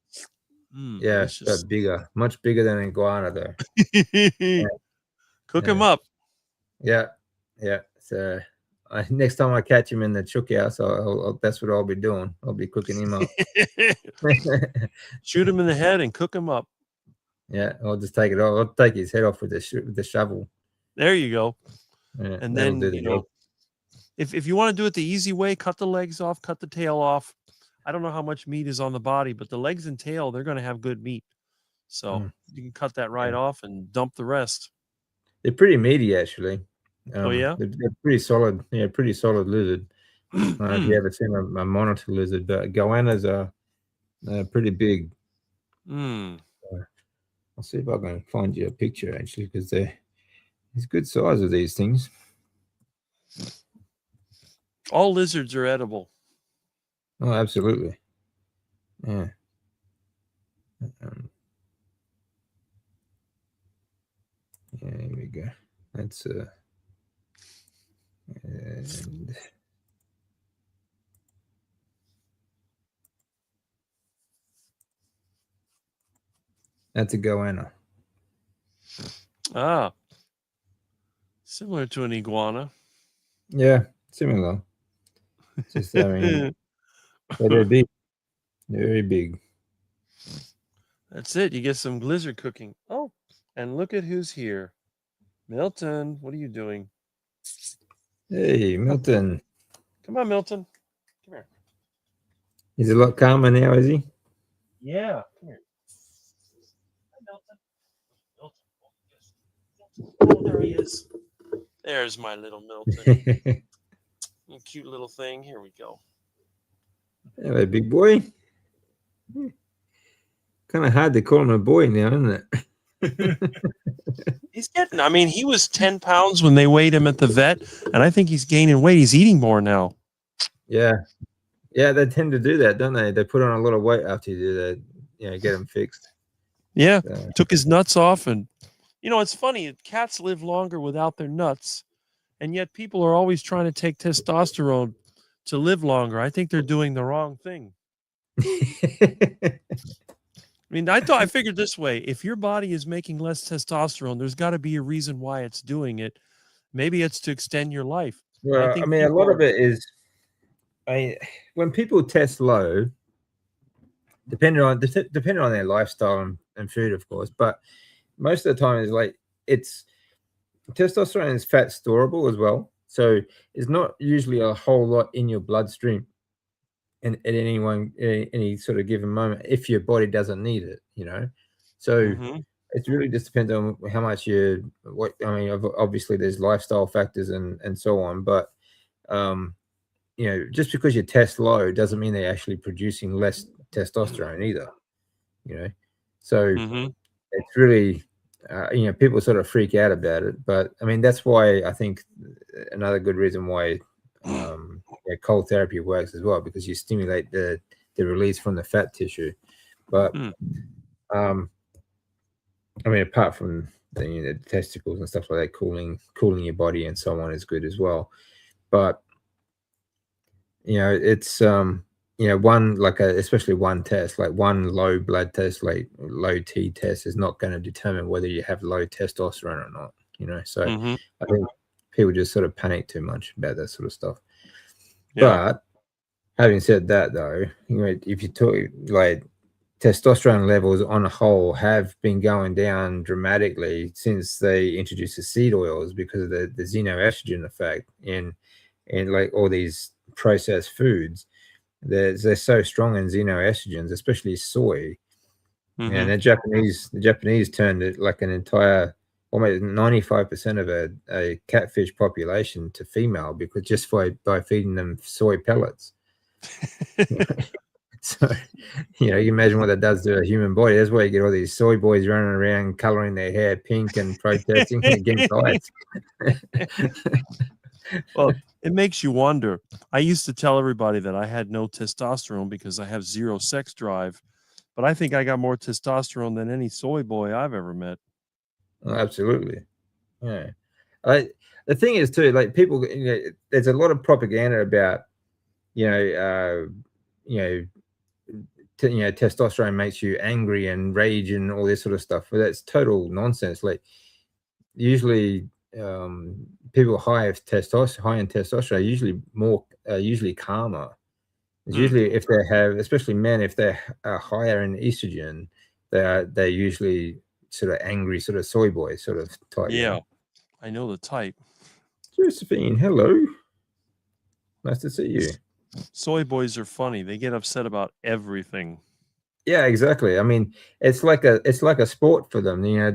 yeah, Delicious. but bigger, much bigger than an iguana though. Yeah, Cook them yeah, up. yeah, yeah. So next time I catch him in the chook house, that's what I'll be doing. I'll be cooking him up. Shoot them in the head and cook them up. Yeah, I'll just take it off. I'll take his head off with the shovel. There you go. Yeah, And that'll then, do the job. if you want to do it the easy way, cut the legs off, cut the tail off. I don't know how much meat is on the body, but the legs and tail, they're going to have good meat. So Mm, you can cut that right yeah. off and dump the rest. They're pretty meaty actually. Oh, yeah? They're pretty solid. Yeah, pretty solid lizard. I don't know if you Mm. ever seen a monitor lizard, but goannas are pretty big. Mm. Uh, I'll see if I can find you a picture actually, because it's good size of these things. All lizards are edible. Oh, absolutely. Yeah. Um, yeah, here we go. That's and that's a goanna. Ah, similar to an iguana. Yeah, similar. Just I mean, but they're big. They're very big. That's it. You get some lizard cooking. Oh, and look at who's here. Milton, what are you doing? Hey, Milton. Come on, Milton. Come here. He's a lot calmer now, is he? Yeah, come here. Hi, Milton. Milton. Oh, there he is. There's my little Milton. Cute little thing. Here we go. Hello, big boy. Kind of hard to call him a boy now, isn't it? He's getting, I mean, he was 10 pounds when they weighed him at the vet, and I think he's gaining weight. He's eating more now. Yeah. Yeah, they tend to do that, don't they? They put on a lot of weight after you do that, get them fixed. Yeah, So. took his nuts off. And, it's funny. Cats live longer without their nuts, and yet people are always trying to take testosterone to live longer. I think they're doing the wrong thing. I mean, I figured this way: if your body is making less testosterone, there's got to be a reason why it's doing it. Maybe it's to extend your life. Well, I mean, a lot of it is, when people test low, depending on their lifestyle and food, of course, but most of the time is like it's testosterone is fat storable as well, so it's not usually a whole lot in your bloodstream and at any sort of given moment if your body doesn't need it, so it really just depends on how much obviously there's lifestyle factors and so on, but just because you test low doesn't mean they're actually producing less testosterone either, so it's really people sort of freak out about it, but I mean that's why I think another good reason why cold therapy works as well, because you stimulate the release from the fat tissue. But I mean, apart from the testicles and stuff like that, cooling your body and so on is good as well. But it's one especially one test, like one low blood test, like low T test, is not going to determine whether you have low testosterone or not. So I think people just sort of panic too much about that sort of stuff. Yeah. But having said that, though, if you talk like testosterone levels on a whole have been going down dramatically since they introduced the seed oils because of the xenoestrogen effect in like all these processed foods. They're so strong in xenoestrogens, especially soy. And the Japanese turned it like an entire almost 95% of a catfish population to female because just by feeding them soy pellets. So, you imagine what that does to a human body. That's why you get all these soy boys running around coloring their hair pink and protesting against diets. Well, it makes you wonder. I used to tell everybody that I had no testosterone because I have zero sex drive, but I think I got more testosterone than any soy boy I've ever met. Oh, absolutely. Yeah. The thing is too, like people, there's a lot of propaganda about, testosterone makes you angry and rage and all this sort of stuff. But that's total nonsense. Like usually, people high in testosterone usually calmer. It's usually if they have, especially men, if they're higher in estrogen, they're usually sort of angry, sort of soy boy sort of type. Yeah, I know the type. Josephine, hello. Nice to see you. Soy boys are funny. They get upset about everything. Yeah, exactly. I mean, it's like a sport for them. They're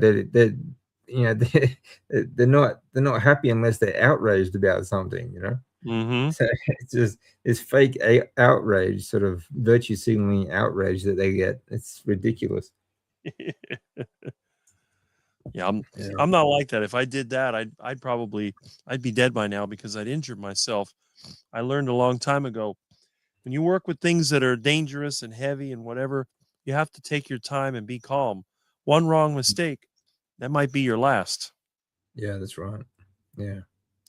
not happy unless they're outraged about something. So it's just this fake outrage, sort of virtue signaling outrage that they get. It's ridiculous. Yeah, Yeah. I'm not like that. If I did that, I'd be dead by now because I'd injured myself. I learned a long time ago, when you work with things that are dangerous and heavy and whatever, you have to take your time and be calm. One wrong mistake, that might be your last. Yeah, that's right. Yeah.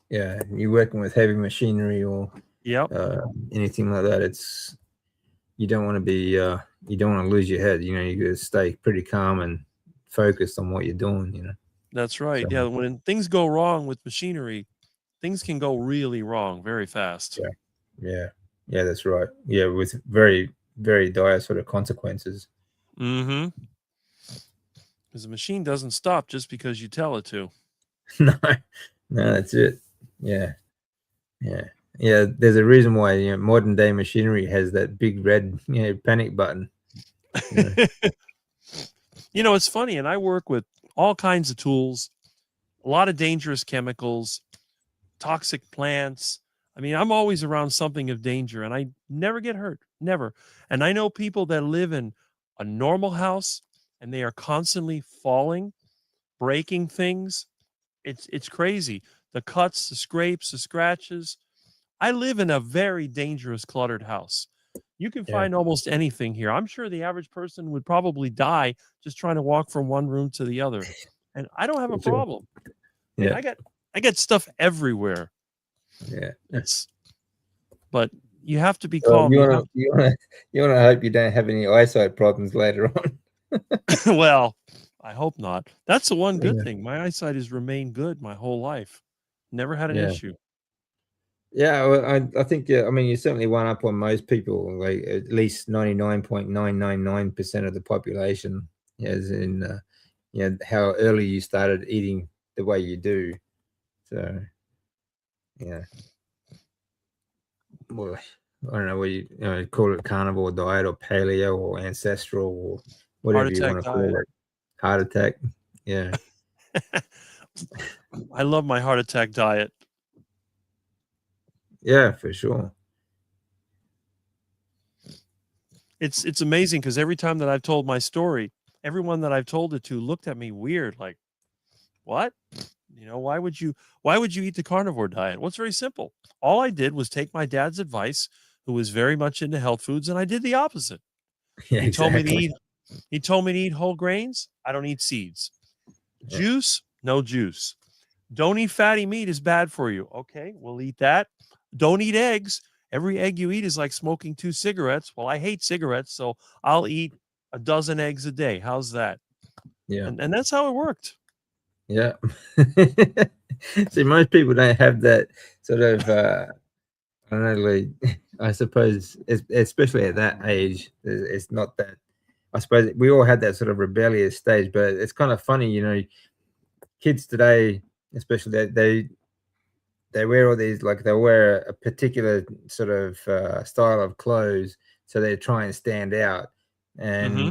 Yeah. You're working with heavy machinery or Yep, anything like that. It's you don't want to be you don't want to lose your head. You know, you got to stay pretty calm and focused on what you're doing. You know. that's right. So Yeah, when things go wrong with machinery, things can go really wrong very fast. yeah, yeah, yeah. That's right. Yeah, with very very dire sort of consequences. Mm-hmm. Because the machine doesn't stop just because you tell it to. No, no, that's it. Yeah, yeah, yeah. There's a reason why modern day machinery has that big red panic button. You know. You know, it's funny, and I work with all kinds of tools, a lot of dangerous chemicals, toxic plants. I mean, I'm always around something of danger and I never get hurt, never. And I know people that live in a normal house and they are constantly falling, breaking things. It's crazy. The cuts, the scrapes, the scratches. I live in a very dangerous cluttered house. You can Yeah, find almost anything here. I'm sure the average person would probably die just trying to walk from one room to the other. And I don't have a for sure. problem. I mean, Yeah, I got stuff everywhere. yeah. It's but you have to be Well, calm. You have you wanna hope you don't have any eyesight problems later on. well, I hope not. That's the one good Yeah, thing. My eyesight has remained good my whole life. Never had an yeah. issue. Yeah, well, I think, yeah, I mean, you're certainly one up on most people, like at least 99.999% of the population, as in, how early you started eating the way you do. So, yeah, well, I don't know what call it, carnivore diet or paleo or ancestral or Heart whatever you want attack to call diet. it. Heart attack. Yeah, I love my heart attack diet. yeah, for sure. It's amazing because every time that I've told my story, everyone that I've told it to looked at me weird, like, what? You know, why would you eat the carnivore diet? Well, it's very simple. All I did was take my dad's advice, who was very much into health foods, and I did the opposite. Yeah, He told me to exactly. eat he told me to eat whole grains. I don't eat seeds. Yeah, Juice, no juice. Don't eat fatty meat is bad for you. Okay, we'll eat that. Don't eat eggs. Every egg you eat is like smoking 2 cigarettes. Well, I hate cigarettes, so I'll eat a dozen eggs a day. How's that? yeah. And that's how it worked. Yeah. See, most people don't have that sort of, I don't know, like, I suppose, especially at that age, it's not that. I suppose we all had that sort of rebellious stage, but it's kind of funny, kids today, especially they wear all these, like, they wear a particular sort of style of clothes, so they try and stand out, Hmm.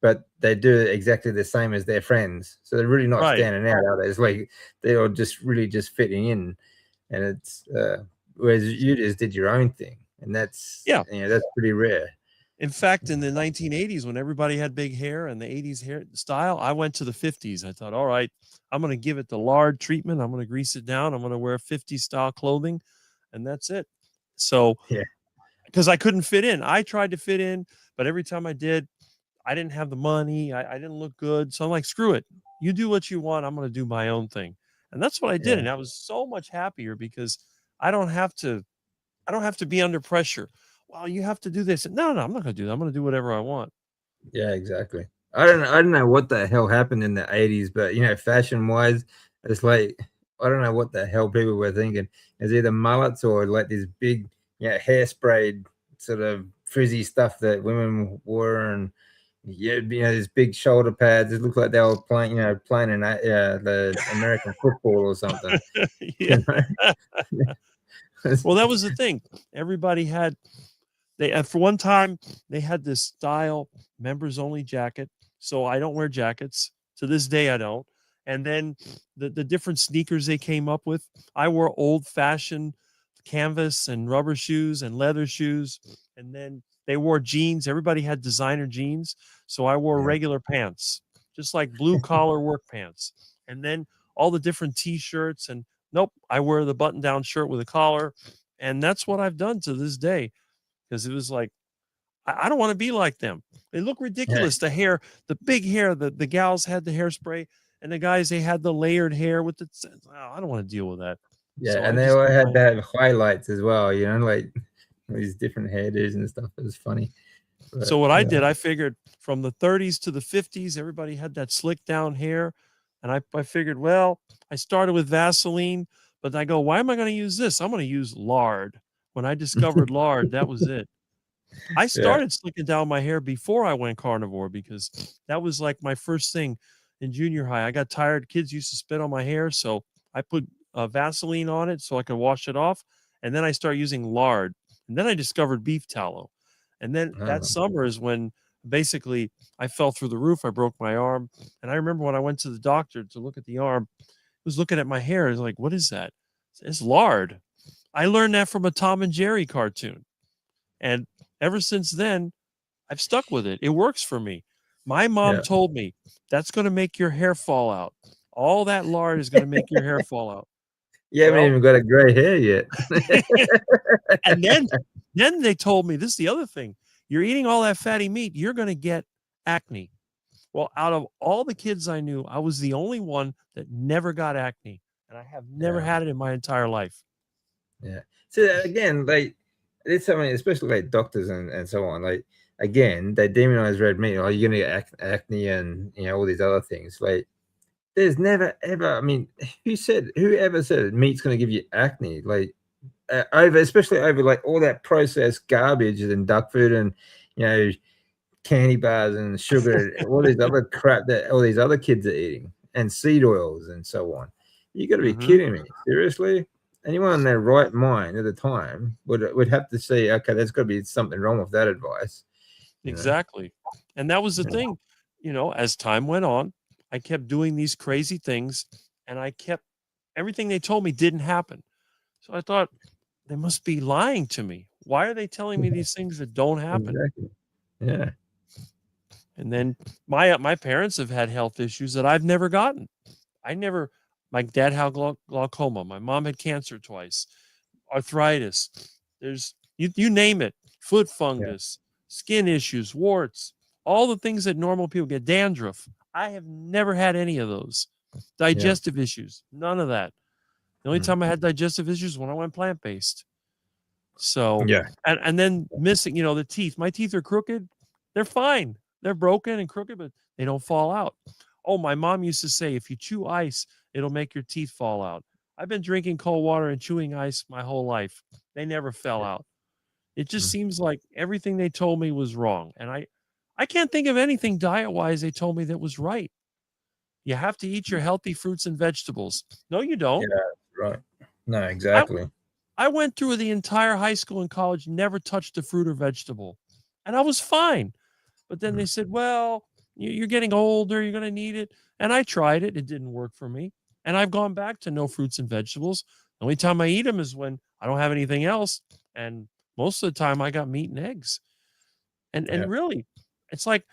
but they do exactly the same as their friends, so they're really not Right. standing out, are they? It's like they're just really just fitting in, and it's whereas you just did your own thing, and Yeah. that's pretty rare. In fact, in the 1980s, when everybody had big hair and the 80s hair style, I went to the 50s. I thought, all right, I'm going to give it the lard treatment. I'm going to grease it down. I'm going to wear 50s style clothing, and that's it. So, Yeah, because I couldn't fit in, I tried to fit in, but every time I did, I didn't have the money. I didn't look good. So I'm like, screw it. You do what you want. I'm going to do my own thing. And that's what I did. yeah, And I was so much happier because I don't have to I don't have to be under pressure. Well, you have to do this. No, no, I'm not going to do that. I'm going to do whatever I want. yeah, exactly. I don't know what the hell happened in the 80s, but fashion wise, it's like I don't know what the hell people were thinking. It's either mullets or like this big, hairsprayed sort of frizzy stuff that women wore, and these big shoulder pads. It looked like they were playing, playing in the American football or something. Yeah. You know, Well, that was the thing. Everybody had for one time they had this style members only jacket. So I don't wear jackets. To this day I don't. And then the different sneakers they came up with, I wore old fashioned canvas and rubber shoes and leather shoes. And then they wore jeans. Everybody had designer jeans. So I wore yeah, regular pants. just like blue collar work pants. And then all the different t-shirts, and nope, I wear the button down shirt with a collar. And that's what I've done to this day. Because it was like, I don't want to be like them. They look Yeah, ridiculous. The hair, the big hair, the gals had the hairspray, and the guys, they had the layered hair with the, oh, I don't want to deal with that. yeah, So I and they just all did had my, to have highlights as well. You know, like these different hairdos and stuff. It was funny. But so what I yeah, did, I figured from the 30s to the 50s, everybody had that slick down hair. And I figured, well, I started with Vaseline, but I go, why am I going to use this? I'm going to use lard. When I discovered lard, that was it. I yeah, started slicking down my hair before I went carnivore because that was like my first thing in junior high. I got tired. Kids used to spit on my hair. So I put Vaseline on it so I could wash it off. And then I started using lard. And then I discovered beef tallow. And then that oh, summer is when basically I fell through the roof. I broke my arm. And I remember when I went to the doctor to look at the arm, he was looking at my hair. He's like, what is that? It's lard. I learned that from a Tom and Jerry cartoon. And ever since then, I've stuck with it. It works for me. My mom yeah. told me that's going to make your hair fall out. All that lard is going to make your hair fall out. You haven't Well, even got a gray hair yet. and then they told me this is the other thing. You're eating all that fatty meat, you're going to get acne. Well, out of all the kids I knew, I was the only one that never got acne, and I have never Yeah, had it in my entire life. yeah. So again, like it's something, especially like doctors and so on. Like again, they demonize red meat. Oh, you're gonna get acne and all these other things. Like there's never ever. I mean, whoever said meat's gonna give you acne? Like over, especially over like all that processed garbage and duck food and you know candy bars and sugar, all these other crap that all these other kids are eating, and seed oils and so on. You got to be Mm-hmm. kidding me! Seriously, anyone in their right mind at the time would have to see, okay, there's got to be something wrong with that advice. You know? Exactly. And that was the Yeah. thing, as time went on, I kept doing these crazy things, and I kept everything they told me didn't happen. So I thought they must be lying to me. Why are they telling me these things that don't happen? Exactly. Yeah. And then my parents have had health issues that I've never gotten. My dad had glaucoma. My mom had cancer twice, arthritis. There's you name it, foot Yeah. fungus, skin issues, warts, all the things that normal people get, dandruff. I have never had any of those. Yeah. Digestive issues, none of that. The only Mm. time I had digestive issues when I went plant-based. So, Yeah. and then missing, the teeth. My teeth are crooked. They're fine. They're broken and crooked, but they don't fall out. Oh, my mom used to say, if you chew ice, it'll make your teeth fall out. I've been drinking cold water and chewing ice my whole life. They never fell out. It just Mm. seems like everything they told me was wrong. And I can't think of anything diet-wise they told me that was right. You have to eat your healthy fruits and vegetables. No, you Yeah. don't. Right. No, I exactly. I went through the entire high school and college, never touched a fruit or vegetable, and I was fine. But then they Mm. said, well, you're getting older, you're going to need it. And I tried it, it didn't work for me. And I've gone back to no fruits and vegetables. The only time I eat them is when I don't have anything else. And most of the time I got meat and eggs. And Yeah. really, it's like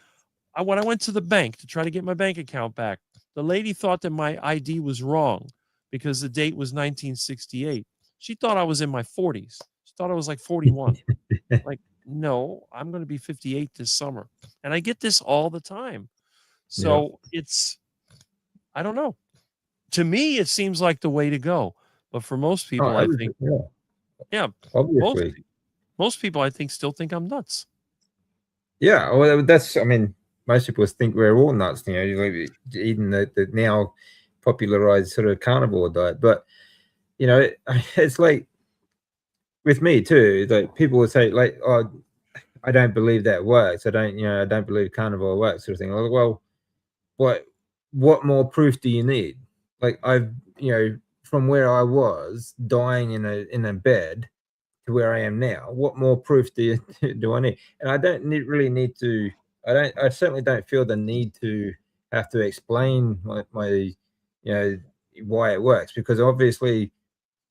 when I went to the bank to try to get my bank account back, the lady thought that my ID was wrong because the date was 1968. She thought I was in my 40s. She thought I was like 41. Like, no, I'm going to be 58 this summer. And I get this all the time. Yeah. So I don't know. To me, it seems like the way to go. But for most Oh, people, I everything. think, Yeah. yeah, most Obviously. most people I think still think I'm nuts. Yeah, well, that's. I mean, most people think we're all nuts, like eating the now popularized sort of carnivore diet. But it's like with me too. Like people would say, like, "Oh, I don't believe that works. I don't believe carnivore works," sort of thing. Like, well, what what more proof do you need? Like, from where I was dying in a bed to where I am now. What more proof do I need? And I don't really need to. I certainly don't feel the need to have to explain my why it works, because obviously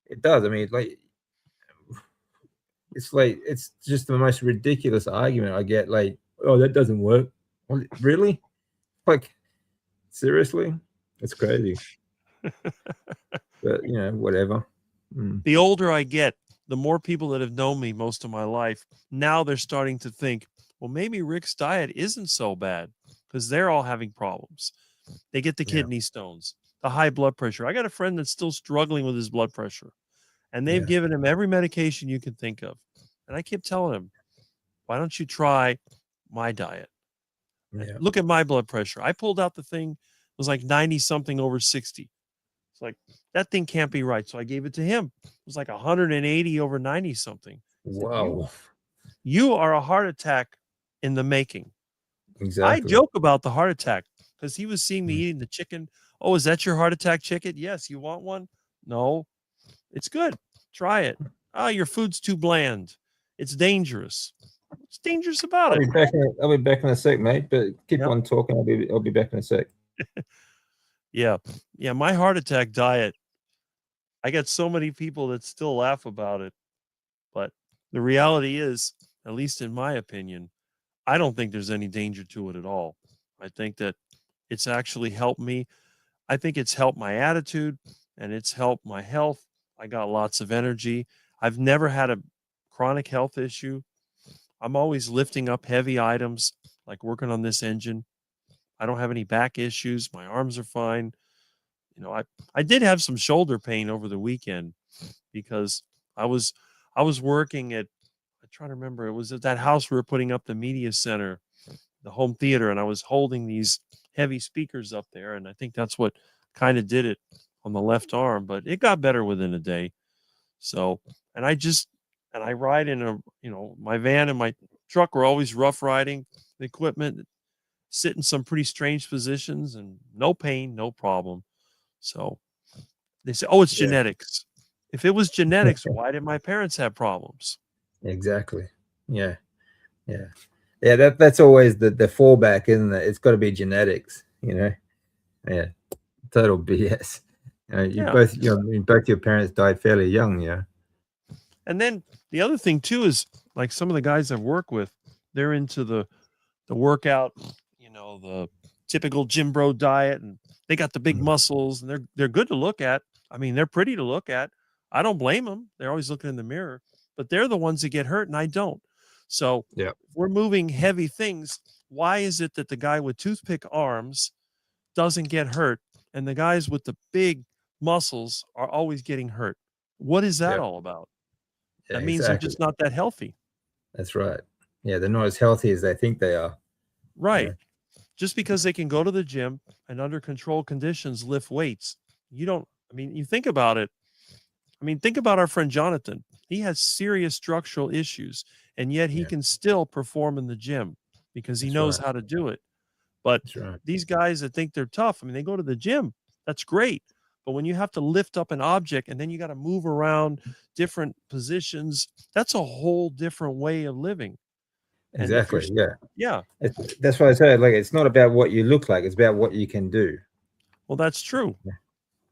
it does. I mean, like it's just the most ridiculous argument I get. Like, oh, that doesn't work. Well, really? Like, Seriously, it's crazy. But whatever. The older I get, the more people that have known me most of my life, now they're starting to think, well, maybe Rick's diet isn't so bad because they're all having problems. They get the Yeah, kidney stones, the high blood pressure. I got a friend that's still struggling with his blood pressure, and they've yeah, given him every medication you can think of. And I keep telling him, why don't you try my diet? And yeah. look at my blood pressure. I pulled out the thing, it was like 90 something over 60. It's like, that thing can't be right. So I gave it to him. It was like 180 over 90 something. I said, Wow. you are a heart attack in the making. I Exactly. joke about the heart attack because he was seeing me Mm. eating the chicken. Oh, is that your heart attack chicken? Yes. You want one? No, it's good. Try it. Oh, your food's too bland. It's dangerous. What's dangerous about I'll it? be back. I'll be back in a sec, mate. But keep Yep. on talking. I'll be back in a sec. Yeah. Yeah. My heart attack diet, I got so many people that still laugh about it. But the reality is, at least in my opinion, I don't think there's any danger to it at all. I think that it's actually helped me. I think it's helped my attitude and it's helped my health. I got lots of energy. I've never had a chronic health issue. I'm always lifting up heavy items, like working on this engine. I don't have any back issues. My arms are fine. I did have some shoulder pain over the weekend because I was I was working at, I try to remember, it was at that house we were putting up the media center, the home theater, and I was holding these heavy speakers up there, and I think that's what kind of did it on the left arm, but it got better within a day. So, and I ride in my van and my truck were always rough riding the equipment, sit in some pretty strange positions and no pain, no problem. So they say, oh, it's Yeah. genetics. If it was genetics, why did my parents have problems? Exactly. Yeah. Yeah. Yeah. That's always the fallback, isn't it? It's got to be genetics. Yeah. Total BS. You Yeah. both. Both your parents died fairly young. Yeah. And then the other thing too is, like, some of the guys I work with, they're into the workout, the typical gym bro diet, and they got the big Mm. muscles, and they're good to look at. I mean, they're pretty to look at. I don't blame them. They're always looking in the mirror, but they're the ones that get hurt, and I don't. So Yeah. if we're moving heavy things, why is it that the guy with toothpick arms doesn't get hurt, and the guys with the big muscles are always getting hurt? What is that Yeah. all about? Yeah. That means they're Exactly. just not that healthy. That's right. Yeah. They're not as healthy as they think they are. Right. Yeah. Just because they can go to the gym and under controlled conditions lift weights. You don't, I mean, you think about it. I mean, think about our friend Jonathan. He has serious structural issues, and yet he Yeah. can still perform in the gym because he That's knows right. how to do it. But That's right. these guys that think they're tough, I mean, they go to the gym. That's great. But when you have to lift up an object and then you got to move around different positions, that's a whole different way of living. And if you're, Exactly. Yeah. yeah, That's why I say, like, it's not about what you look like; it's about what you can do. well, that's true. Yeah.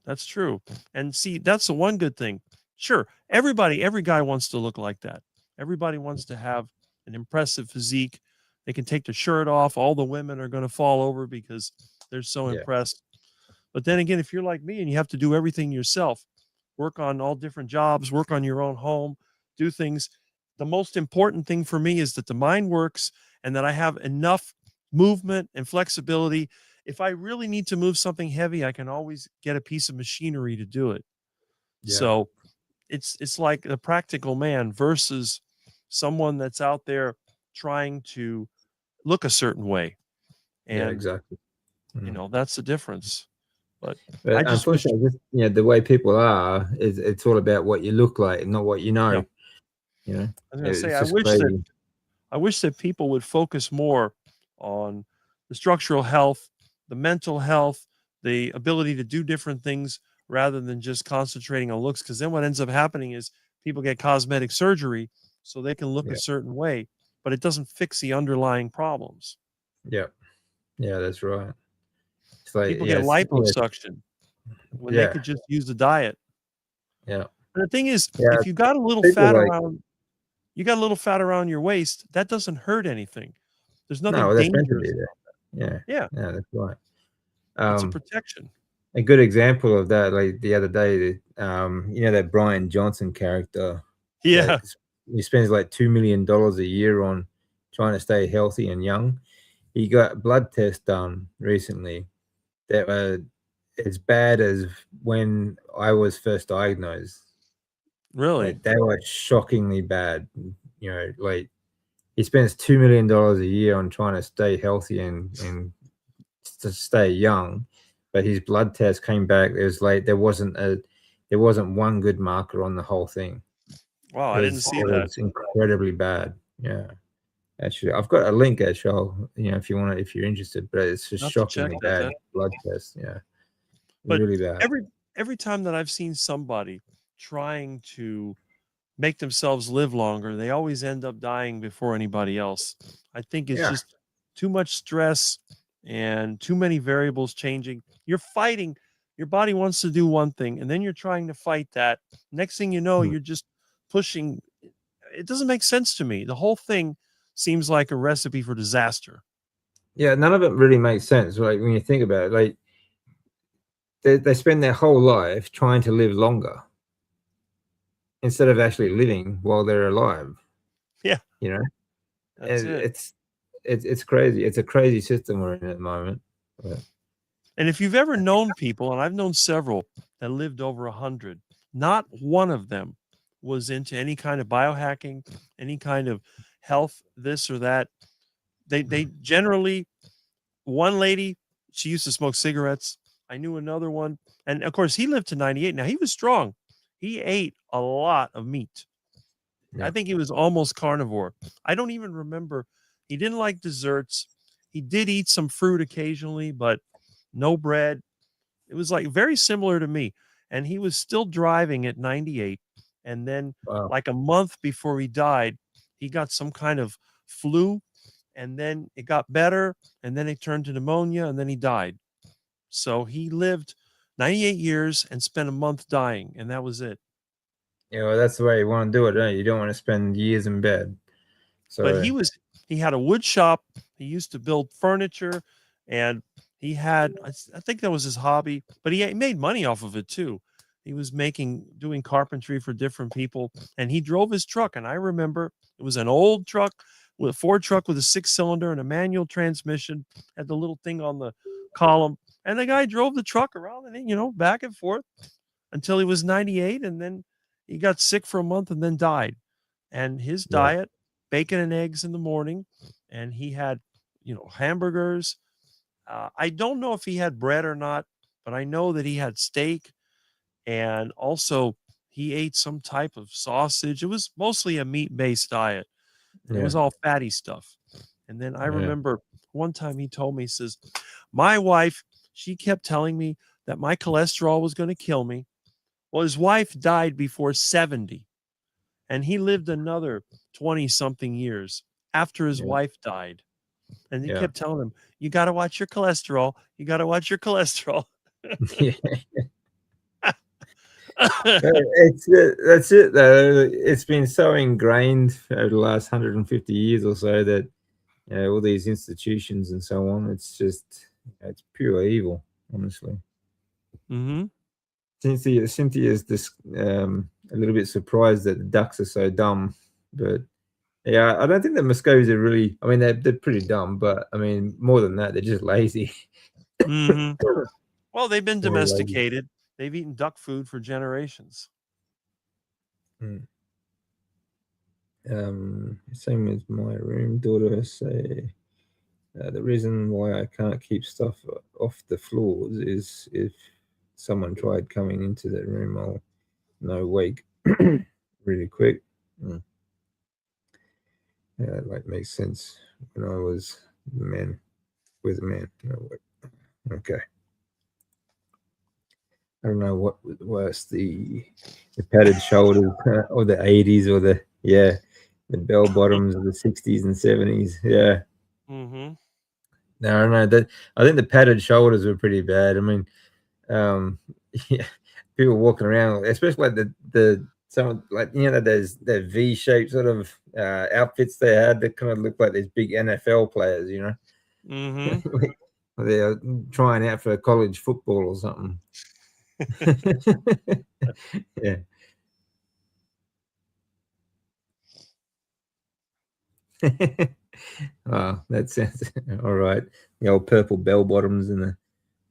That's true. And see, that's the one good thing. Sure, every guy wants to look like that. Everybody wants to have an impressive physique. They can take their shirt off. All the women are going to fall over because they're so Yeah. impressed. But then again, if you're like me and you have to do everything yourself, work on all different jobs, work on your own home, do things, the most important thing for me is that the mind works and that I have enough movement and flexibility. If I really need to move something heavy, I can always get a piece of machinery to do it. Yeah. So it's like the practical man versus someone that's out there trying to look a certain way. Yeah. And Exactly. that's the difference. But I But just wish, unfortunately, just, the way people are is it's all about what you look like and not what you know. yeah, You know, I was gonna say, it's just crazy. I wish that people would focus more on the structural health, the mental health, the ability to do different things rather than just concentrating on looks. Because then what ends up happening is people get cosmetic surgery so they can look a Yeah. certain way, but it doesn't fix the underlying problems. Yeah. Yeah. That's right. It's like People get liposuction when they yeah. could just use the diet. Yeah. And the thing is, Yeah. if you got a little People fat like around, you got a little fat around your waist, that doesn't hurt anything. There's nothing no, that's meant to be dangerous. there. Yeah. Yeah. Yeah. That's right. It's a Um, protection. a good example of that, like the other day, that Brian Johnson character that Yeah, he spends like $2 million a year on trying to stay healthy and young. He got blood tests done recently that were as bad as when I was first diagnosed. really. Like they were shockingly bad. Like he spends $2 million a year on trying to stay healthy and to stay young, but his blood test came back. It was like there wasn't one good marker on the whole thing. Wow, It I didn't was see it that. was incredibly bad. Yeah, actually, I've got a link. Actually, if you want to, if you're interested, but it's just Not to check shockingly that bad then. blood test. Yeah, But really bad. every time that I've seen somebody trying to make themselves live longer, they always end up dying before anybody else. I think it's Yeah, just too much stress and too many variables changing. You're fighting, your body wants to do one thing, and then you're trying to fight that. Next thing you know, mm. you're just pushing. It doesn't make sense to me. The whole thing seems like a recipe for disaster. Yeah. None of it really makes sense. Like when you think about it, like they spend their whole life trying to live longer instead of actually living while they're alive. Yeah, You know, that's and it. it's crazy. It's a crazy system we're in at the moment. But, And if you've ever known people, and I've known several that lived over 100, not one of them was into any kind of biohacking, any kind of health, this or that. They generally, one lady, she used to smoke cigarettes. I knew another one, and of course he lived to 98. Now he was strong. He ate a lot of meat. I yeah, think he was almost carnivore. I don't even remember. He didn't like desserts. He did eat some fruit occasionally, but no bread. It was like very similar to me. And he was still driving at 98. And then, wow, like a month before he died, he got some kind of flu. And then it got better. And then it turned to pneumonia. And then he died. So he lived 98 years and spent a month dying. And that was it. well, that's the way you want to do it, don't you? You don't want to spend years in bed. But So he had a wood shop. He used to build furniture, and he had I think that was his hobby, but he made money off of it too. He was doing carpentry for different people, and he drove his truck. And I remember it was an old truck, with a Ford truck with a 6 cylinder and a manual transmission, had the little thing on the column, and the guy drove the truck around and back and forth until he was 98, and then he got sick for a month and then died. And his yeah, diet, bacon and eggs in the morning, and he had, hamburgers. I don't know if he had bread or not, but I know that he had steak, and also he ate some type of sausage. It was mostly a meat-based diet, and it yeah, was all fatty stuff. And then I yeah, remember one time he told me, he says, "My wife, she kept telling me that my cholesterol was going to kill me." Well, his wife died before 70, and he lived another 20 something years after his yeah, wife died. And he yeah. kept telling him, "You got to watch your cholesterol. You got to watch your cholesterol." Yeah. That's it though. It's been so ingrained over the last 150 years or so that all these institutions and so on. It's just it's pure evil, honestly. Hmm. Cynthia's this a little bit surprised that the ducks are so dumb, but yeah, I don't think the Muscovies are really. I mean, they're pretty dumb, but I mean, more than that, they're just lazy. Hmm. Well, they've been Very lazy. domesticated. They've eaten duck food for generations. Mm. Same with my room daughter. Say the reason why I can't keep stuff off the floors is if someone tried coming into the room, I'll know wake really quick. Mm. Yeah, it like makes sense when I was the man with a man. No, wait. Okay. I don't know what was worse, the padded shoulders or the 80s or the bell bottoms of the 60s and 70s. Yeah. Hmm. No, I don't know that. I think the padded shoulders were pretty bad. I mean, um, yeah, people walking around, especially like the some like those V shaped sort of outfits they had that kind of looked like these big NFL players. Hmm. they're trying out for college football or something. Yeah. Oh, that sounds all right. The old purple bell bottoms and the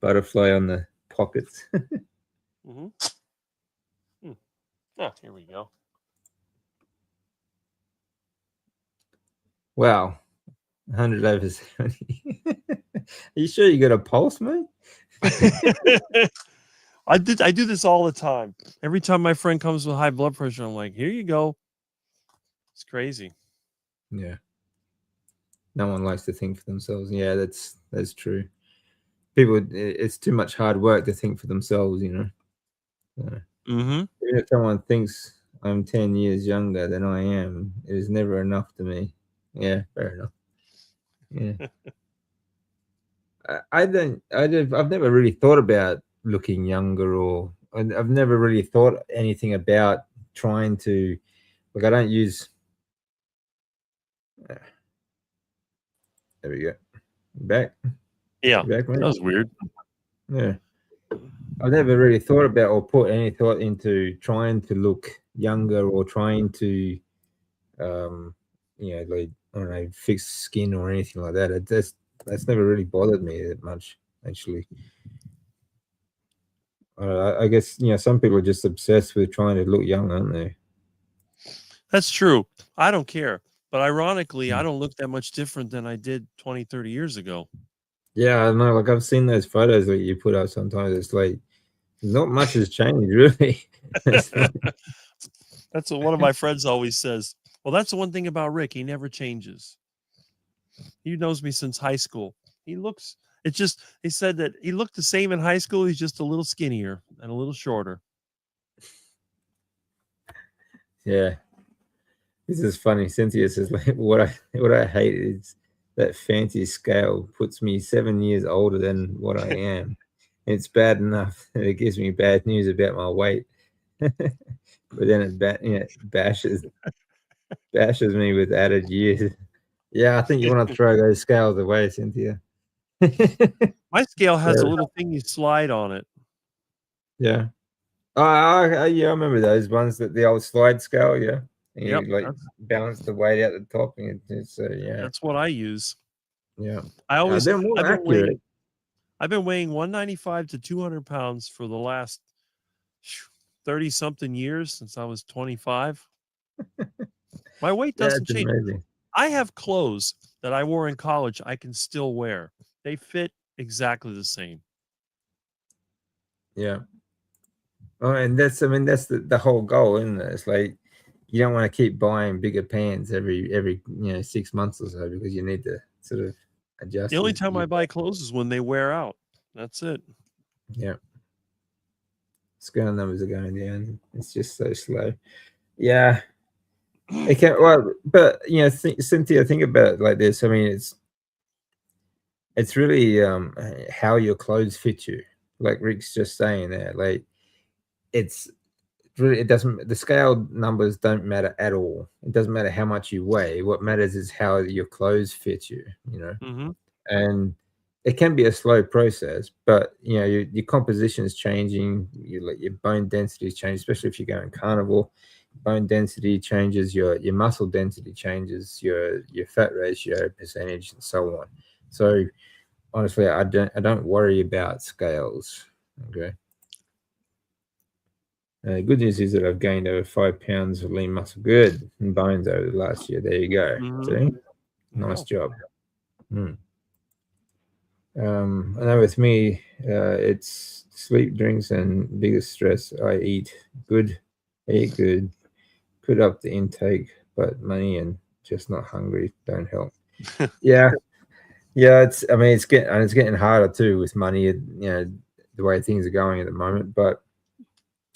butterfly on the pockets. Mm-hmm. Ah, here we go. Wow, 100 over 70. Are you sure you got a pulse, mate? I do this all the time. Every time my friend comes with high blood pressure, I'm like, here you go. It's crazy. Yeah. No one likes to think for themselves. Yeah, that's true. People, it's too much hard work to think for themselves, you know. Mm-hmm. Even if someone thinks I'm 10 years younger than I am, it is never enough to me. Yeah, fair enough. Yeah. I've never really thought about looking younger, or I've never really thought anything about trying to, like, I don't use, there we go. Back. Yeah, Back, mate. that was weird. Yeah. I've never really thought about or put any thought into trying to look younger or trying to, like, I don't know, fix skin or anything like that. That's never really bothered me that much, actually. I guess some people are just obsessed with trying to look young, aren't they? That's true. I don't care. But ironically, I don't look that much different than I did 20, 30 years ago. Yeah, I know. Like, I've seen those photos that you put up. Sometimes it's like not much has changed, really. It's like, That's what one of my friends always says. Well, that's the one thing about Rick. He never changes. He knows me since high school. He said that he looked the same in high school. He's just a little skinnier and a little shorter. yeah, this is funny. Cynthia says, like, what I hate is that fancy scale puts me 7 years older than what I am. It's bad enough that it gives me bad news about my weight, but then it bashes me with added years. Yeah, I think you want to throw those scales away, Cynthia. My scale has a Yeah. little thing you slide on it. Yeah. Yeah, I remember those ones, that the old slide scale, yeah. And Yep, you like balance the weight out the top, and it's yeah, that's what I use. yeah. They're I've more been accurate. I've been weighing 195 to 200 pounds for the last 30 something years since I was 25. My weight Yeah, doesn't it's change. amazing. I have clothes that I wore in college I can still wear. They fit exactly the same. Yeah. Oh, and that's the whole goal, isn't it? It's like you don't want to keep buying bigger pants every 6 months or so, because you need to sort of adjust The only your, time I buy clothes is when they wear out. That's it. yeah. Scale numbers are going down. It's just so slow. Yeah. It can, well, but Cynthia, think about it like this. I mean, it's really how your clothes fit you. Like Rick's just saying there, like it's really, it doesn't, the scale numbers don't matter at all. It doesn't matter how much you weigh. What matters is how your clothes fit you. Mm-hmm. And it can be a slow process, but your composition is changing. Your bone density is changing, especially if you're going carnivore. Bone density changes, your muscle density changes, your fat ratio percentage, and so on. So honestly, I don't worry about scales. Okay. Good news is that I've gained over 5 pounds of lean muscle, good, and bones over the last year. There you go. Mm-hmm. See, nice Yeah. job. I know with me, it's sleep, drinks, and biggest stress. I eat good, put up the intake, but money and just not hungry don't help. Yeah, yeah. I mean, it's getting harder too with money. The way things are going at the moment, but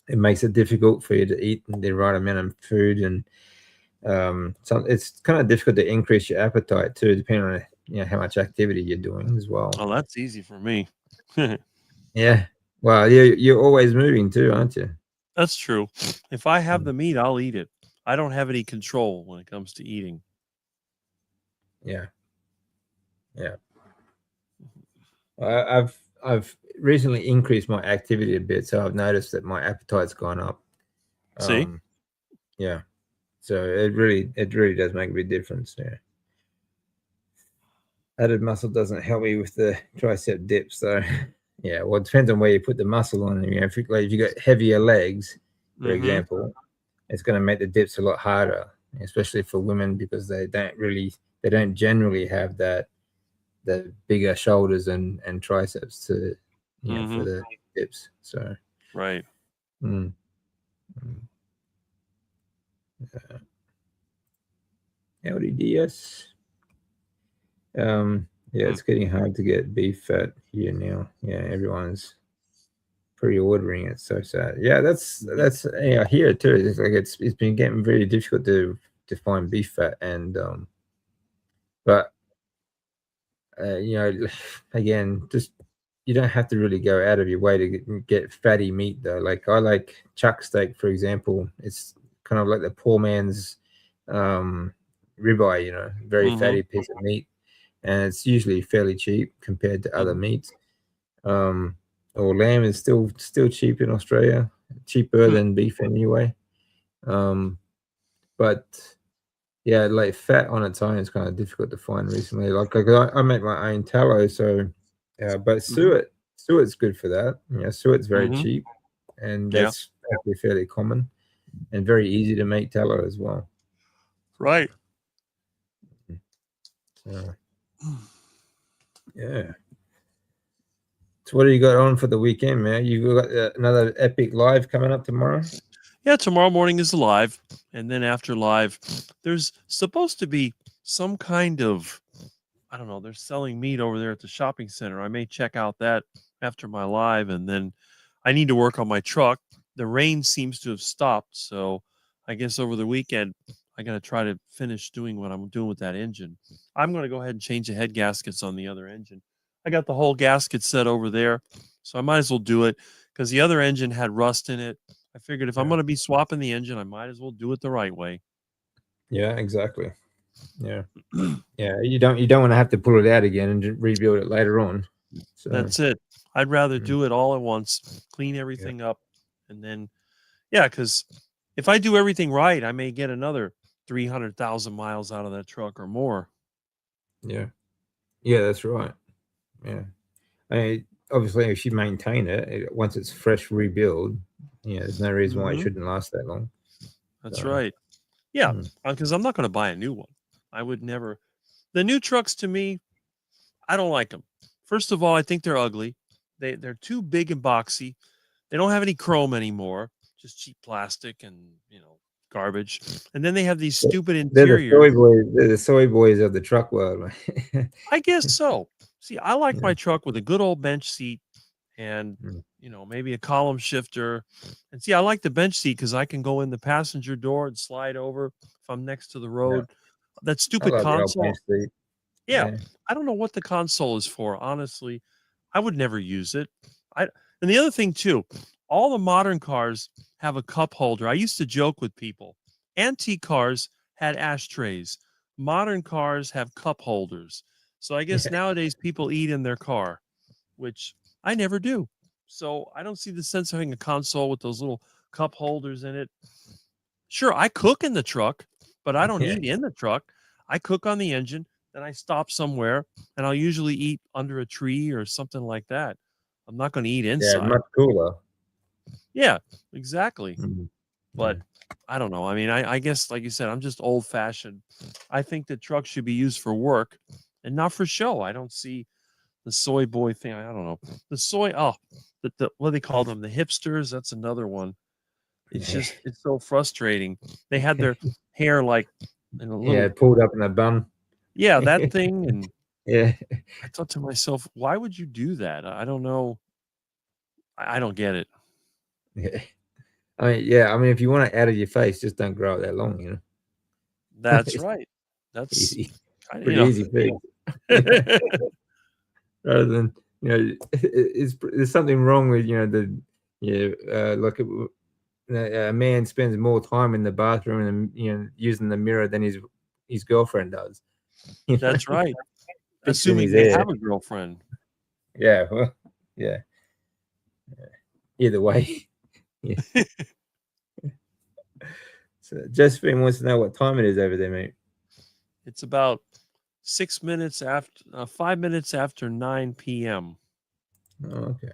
it makes it difficult for you to eat the right amount of food, and so it's kind of difficult to increase your appetite too, depending on how much activity you're doing as well. Oh, that's easy for me. Yeah. Well, you're always moving too, aren't you? That's true. If I have the meat, I'll eat it. I don't have any control when it comes to eating. Yeah. Yeah. I've recently increased my activity a bit, so I've noticed that my appetite's gone up. See? Yeah, so it really does make a big difference. Yeah, added muscle doesn't help me with the tricep dips, though. Yeah, well, it depends on where you put the muscle on. You know, if you got heavier legs, for Mm-hmm. example, it's going to make the dips a lot harder, especially for women because they don't generally have the bigger shoulders and triceps to for Mm-hmm. the dips. So Right. mm, mm, LDDS. Yeah, Hmm. it's getting hard to get beef fat here now. Yeah, everyone's pre-ordering it. So sad. Yeah, that's yeah here too. It's like it's been getting very difficult to find beef fat, and but you know, again, just you don't have to really go out of your way to get fatty meat though. Like I like chuck steak, for example. It's kind of like the poor man's um, ribeye. You know, very Mm-hmm. fatty piece of meat, and it's usually fairly cheap compared to other Mm-hmm. meats. Um, or lamb is still cheap in Australia, cheaper Hmm. than beef anyway. Um, but yeah, like fat on its own is kind of difficult to find recently. Like I make my own tallow, so but Mm-hmm. suet's good for that. You know, suet's very Mm-hmm. cheap, and Yeah. that's actually fairly common and very easy to make tallow as well. Right. So yeah. So what do you got on for the weekend, man? You got another epic live coming up tomorrow? Yeah, tomorrow morning is live. And then after live, there's supposed to be some kind of, I don't know, they're selling meat over there at the shopping center. I may check out that after my live. And then I need to work on my truck. The rain seems to have stopped. So I guess over the weekend, I got to try to finish doing what I'm doing with that engine. I'm going to go ahead and change the head gaskets on the other engine. I got the whole gasket set over there. So I might as well do it because the other engine had rust in it. I figured if I'm Yeah. going to be swapping the engine, I might as well do it the right way. Yeah, exactly. Yeah. Yeah, you don't want to have to pull it out again and rebuild it later on. So That's it. I'd rather mm, do it all at once, clean yeah, everything up, and then, yeah, because if I do everything right, I may get another 300,000 miles out of that truck or more. yeah, yeah, that's right. Yeah, I mean, obviously, if you maintain once it's fresh rebuild, there's no reason why it Hmm. shouldn't last that long. That's So right. Yeah, mm, because I'm not going to buy a new one. I would never. The new trucks to me, I don't like them. First of all, I think they're ugly. They're too big and boxy. They don't have any chrome anymore, just cheap plastic and, garbage. And then they have these stupid they're the interiors. soy boys. They're the soy boys of the truck world. I guess so. See, I like Yeah. my truck with a good old bench seat and, Mm, maybe a column shifter. And see, I like the bench seat because I can go in the passenger door and slide over if I'm next to the yeah, road. That I stupid love the old console. bench seat. Yeah, Yeah, I don't know what the console is for, honestly. I would never use it. I and the other thing too, all the modern cars have a cup holder. I used to joke with people. Antique cars had ashtrays. Modern cars have cup holders. So I guess yeah, nowadays people eat in their car, which I never do. So I don't see the sense of having a console with those little cup holders in it. Sure, I cook in the truck, but I don't yeah, eat in the truck. I cook on the engine, then I stop somewhere, and I'll usually eat under a tree or something like that. I'm not going to eat yeah. inside. Much cooler. Yeah, exactly. Mm, But yeah, I don't know. I mean, I guess, like you said, I'm just old fashioned. I think that trucks should be used for work and not for show. I don't see the soy boy thing. I don't know. The soy, oh, what do they call them? The hipsters. That's another one. It's so frustrating. They had their hair like in a yeah. little, Pulled up in a bun. yeah, that thing. And Yeah. I thought to myself, why would you do that? I don't know. I don't get it. Yeah. I mean, yeah. I mean, if you want it out of your face, just don't grow it that long. That's It's right. That's, easy, I- you pretty know, easy fix. Yeah. Rather than there's something wrong with the like a man spends more time in the bathroom and using the mirror than his girlfriend does. that's right. Fixing Assuming his they hair. have a girlfriend. Yeah, well, yeah. Either way. Yeah. So Josephine wants to know what time it is over there, mate. It's about 6 minutes after, 5 minutes after 9 p.m. Oh, okay.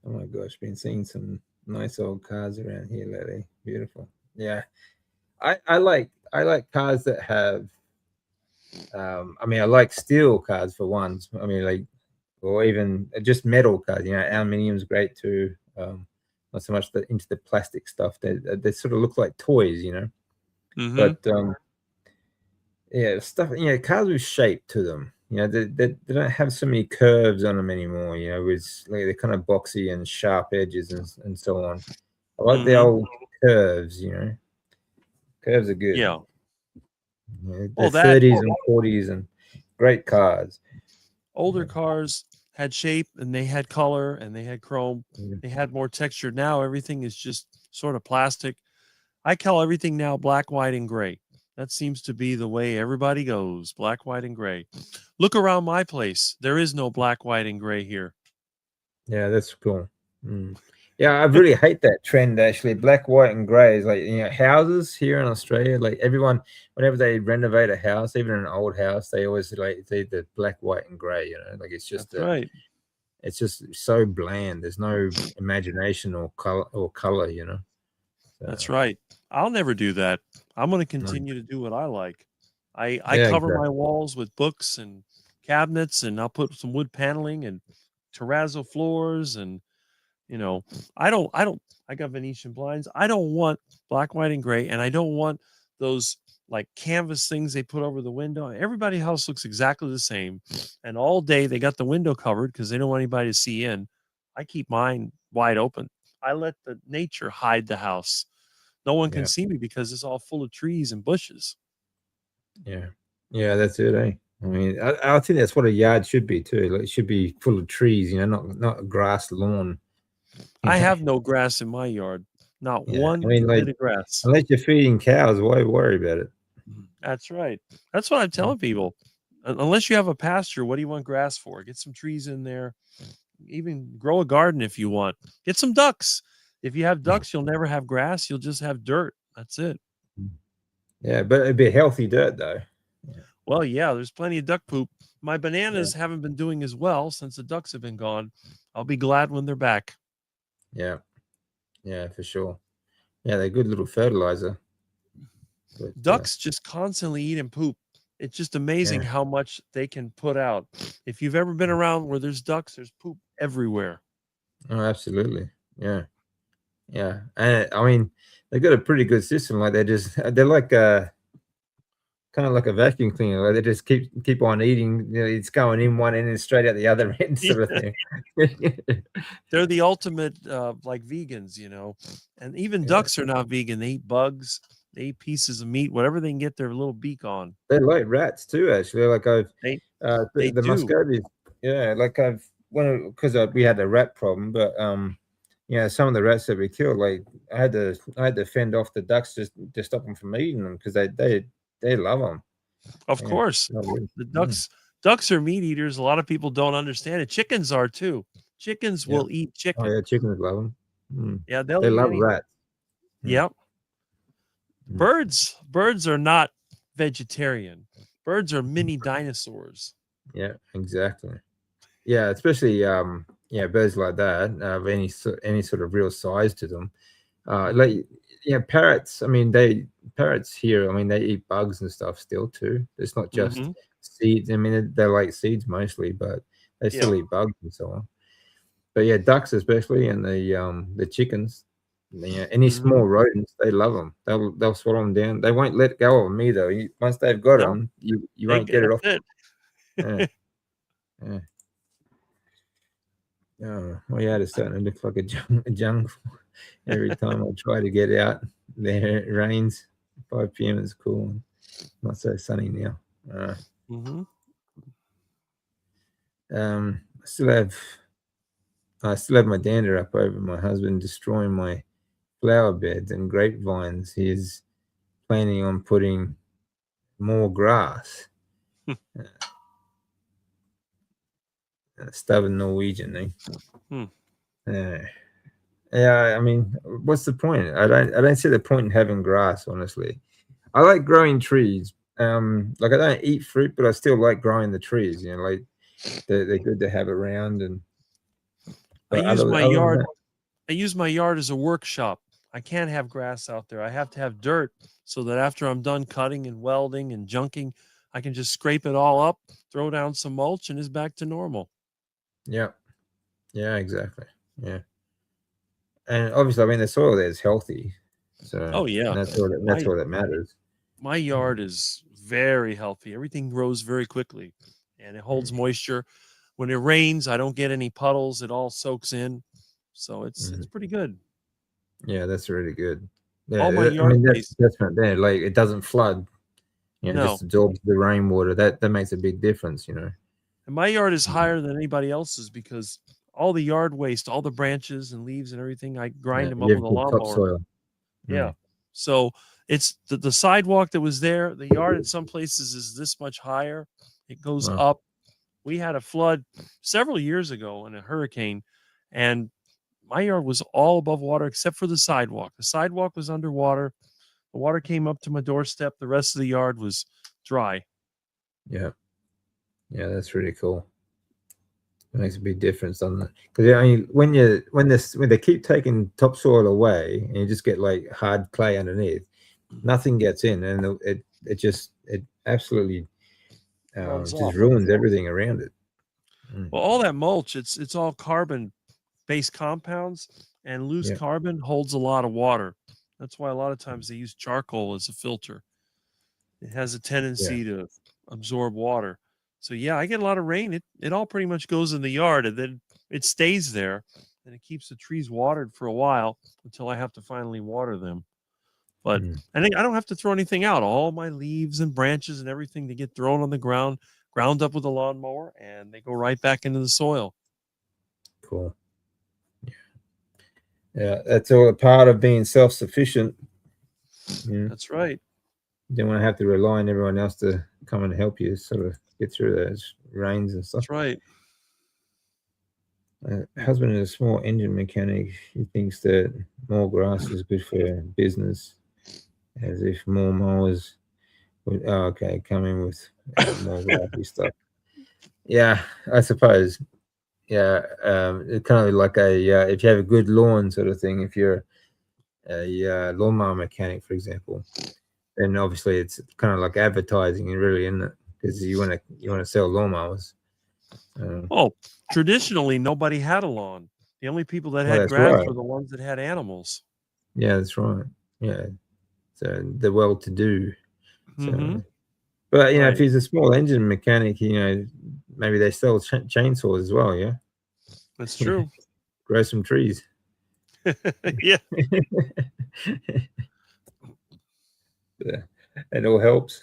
Oh my gosh, been seeing some nice old cars around here lately. Beautiful. Yeah. I like cars that have I mean I like steel cars for ones. I mean like or even just metal cars, aluminium's great too. Not so much into the plastic stuff. They sort of look like toys. Mm-hmm. But yeah, stuff. Cars with shape to them. They don't have so many curves on them anymore. With like they're kind of boxy and sharp edges and so on. I like the Mm-hmm. old curves. Curves are good. Yeah. The Well, that 30s and 40s and great cars. older cars had shape and they had color and they had chrome. Yeah, They had more texture. Now everything is just sort of plastic. I call everything now black, white, and gray. That seems to be the way everybody goes, black, white, and gray. Look around my place. There is no black, white, and gray here. yeah, that's cool. Mm. Yeah, I really hate that trend actually. Black, white, and grey is like houses here in Australia. Like everyone, whenever they renovate a house, even an old house, they always like it's either black, white, and grey. Like That's right. it's just so bland. There's no imagination or color. So, That's right. I'll never do that. I'm going to mm, continue to do what I like. I yeah, cover exactly. my walls with books and cabinets, and I'll put some wood paneling and terrazzo floors, and you know, I don't I got Venetian blinds. I don't want black, white, and gray, and I don't want those like canvas things they put over the window. Everybody else looks exactly the same. And all day they got the window covered because they don't want anybody to see in. I keep mine wide open. I let the nature hide the house. No one can Yeah, see me because it's all full of trees and bushes. yeah, yeah. That's it, eh? I mean, I think that's what a yard should be too. Like it should be full of trees. Not a grass lawn. You I know? have no grass in my yard. Not Yeah. I one mean, like bit of grass. unless you're feeding cows, why worry about it? That's right. That's what I'm Mm, telling people. Unless you have a pasture, what do you want grass for? Get some trees in there. Even grow a garden if you want. Get some ducks. If you have mm, ducks, you'll never have grass. You'll just have dirt. That's it. mm. Yeah, but it'd be healthy dirt though. Yeah, Well, yeah, there's plenty of duck poop. My yeah, bananas haven't been doing as well since the ducks have been gone. I'll be glad when they're back. yeah, yeah, for sure. Yeah, they're good little fertilizer. But Ducks just constantly eat and poop. It's just amazing yeah, how much they can put out. If you've ever been mm. around where there's ducks, there's poop everywhere. Oh, absolutely. Yeah, yeah. And I mean, they got a pretty good system. Like they're like kind of like a vacuum cleaner. Like they just keep on eating. It's going in one end and straight out the other end, sort of thing. They're the ultimate like vegans, and even Yeah, ducks are not vegan. They eat bugs, they eat pieces of meat, whatever they can get their little beak on. they like rats too. Actually, like I've They the, they the do. Muscovies. Yeah, like I've because we had a rat problem, but some of the rats that we killed, like I had to fend off the ducks just to stop them from eating them because they love them. Of Yeah, course, no worries. the Mm, ducks are meat eaters. A lot of people don't understand it. Chickens are too. Chickens yeah. will eat Oh chicken. yeah, chickens love them. Mm. Yeah, they'll They eat love anything. rats. Mm, Yep. mm. Birds are not vegetarian. Birds are mini dinosaurs. Yeah, exactly. Yeah, especially birds like that of any sort of real size to them. Hmm. Like parrots. I mean, parrots here. I mean, they eat bugs and stuff still too. It's not just Hmm. seeds. I mean, they're like seeds mostly, but they Yeah. still eat bugs and so on. But yeah, ducks especially, and the chickens. Any Hmm. small rodents, they love them. They'll swallow them down. They won't let go of them either. Once they've got No, them, you won't get it that's off. it. Yeah, yeah. Oh, well, yeah, it's starting to look like a jungle. Every time I try to get out, there it rains. 5 p.m. is cool. Not so sunny now. Uh, Hmm. I still have my dander up over my husband destroying my flower beds and grapevines. He's planning on putting more grass. Stubborn Norwegian, eh? Hmm. Yeah. Yeah, I mean, what's the point? I don't see the point in having grass, honestly. I like growing trees. Like I don't eat fruit, but I still like growing the trees. You know, like they're good to have around. And I but use my other than yard. that, I use my yard as a workshop. I can't have grass out there. I have to have dirt so that after I'm done cutting and welding and junking, I can just scrape it all up, throw down some mulch, and it's back to normal. yeah, yeah, exactly, yeah. And obviously, I mean, the soil there is healthy, so Oh yeah, that's my all that matters. my yard is very healthy. Everything grows very quickly, and it holds Mm, moisture. When it rains, I don't get any puddles. It all soaks in, so it's mm. pretty good. Yeah, that's really good. All my Yeah, I yard mean waste. that's not there. Like it doesn't flood. You know, No, just absorbs the rainwater. That makes a big difference. You know. and my yard is Mm. higher than anybody else's because all the yard waste, all the branches and leaves and everything, I grind Yeah, them up you with have a good lawnmower. topsoil. Yeah. Mm. So it's the sidewalk that was there. The yard in some places is this much higher. It goes Well, up. We had a flood several years ago in a hurricane, and my yard was all above water except for the sidewalk. The sidewalk was underwater. The water came up to my doorstep. The rest of the yard was dry. yeah, yeah, that's really cool. It makes a big difference, doesn't it? Because I mean, when they keep taking topsoil away, and you just get like hard clay underneath, nothing gets in, and it absolutely Runs just off. ruins everything around it. Mm. Well, all that mulch, it's all carbon based compounds, and loose Yeah, carbon holds a lot of water. That's why a lot of times they use charcoal as a filter. It has a yeah, tendency to absorb water. So yeah, I get a lot of rain. It all pretty much goes in the yard and then it stays there and it keeps the trees watered for a while until I have to finally water them. But mm. I don't have to throw anything out. All my leaves and branches and everything they get thrown on the ground, ground up with a lawnmower, and they go right back into the soil. Cool. Yeah, that's all a part of being self-sufficient. You That's right. don't want to have to rely on everyone else to come and help you sort of get through those rains and stuff. That's right. Husband is a small engine mechanic. He thinks that more grass is good for business, as if more mowers would. Oh, okay, come in with more grassy stuff. Yeah, I suppose. Yeah, it's kind of like if you have a good lawn sort of thing. If you're a lawnmower mechanic, for example, then obviously it's kind of like advertising, really, isn't it? Because you want to sell lawnmowers. Oh, traditionally nobody had a lawn. The only people that Well, had that's grass right. were the ones that had animals. Yeah, that's right. Yeah, so the well-to-do. Mm-hmm. So, but if Right. he's a small engine mechanic, maybe they sell chainsaws as well. Yeah, That's true. grow some trees. Yeah, Yeah, it all helps.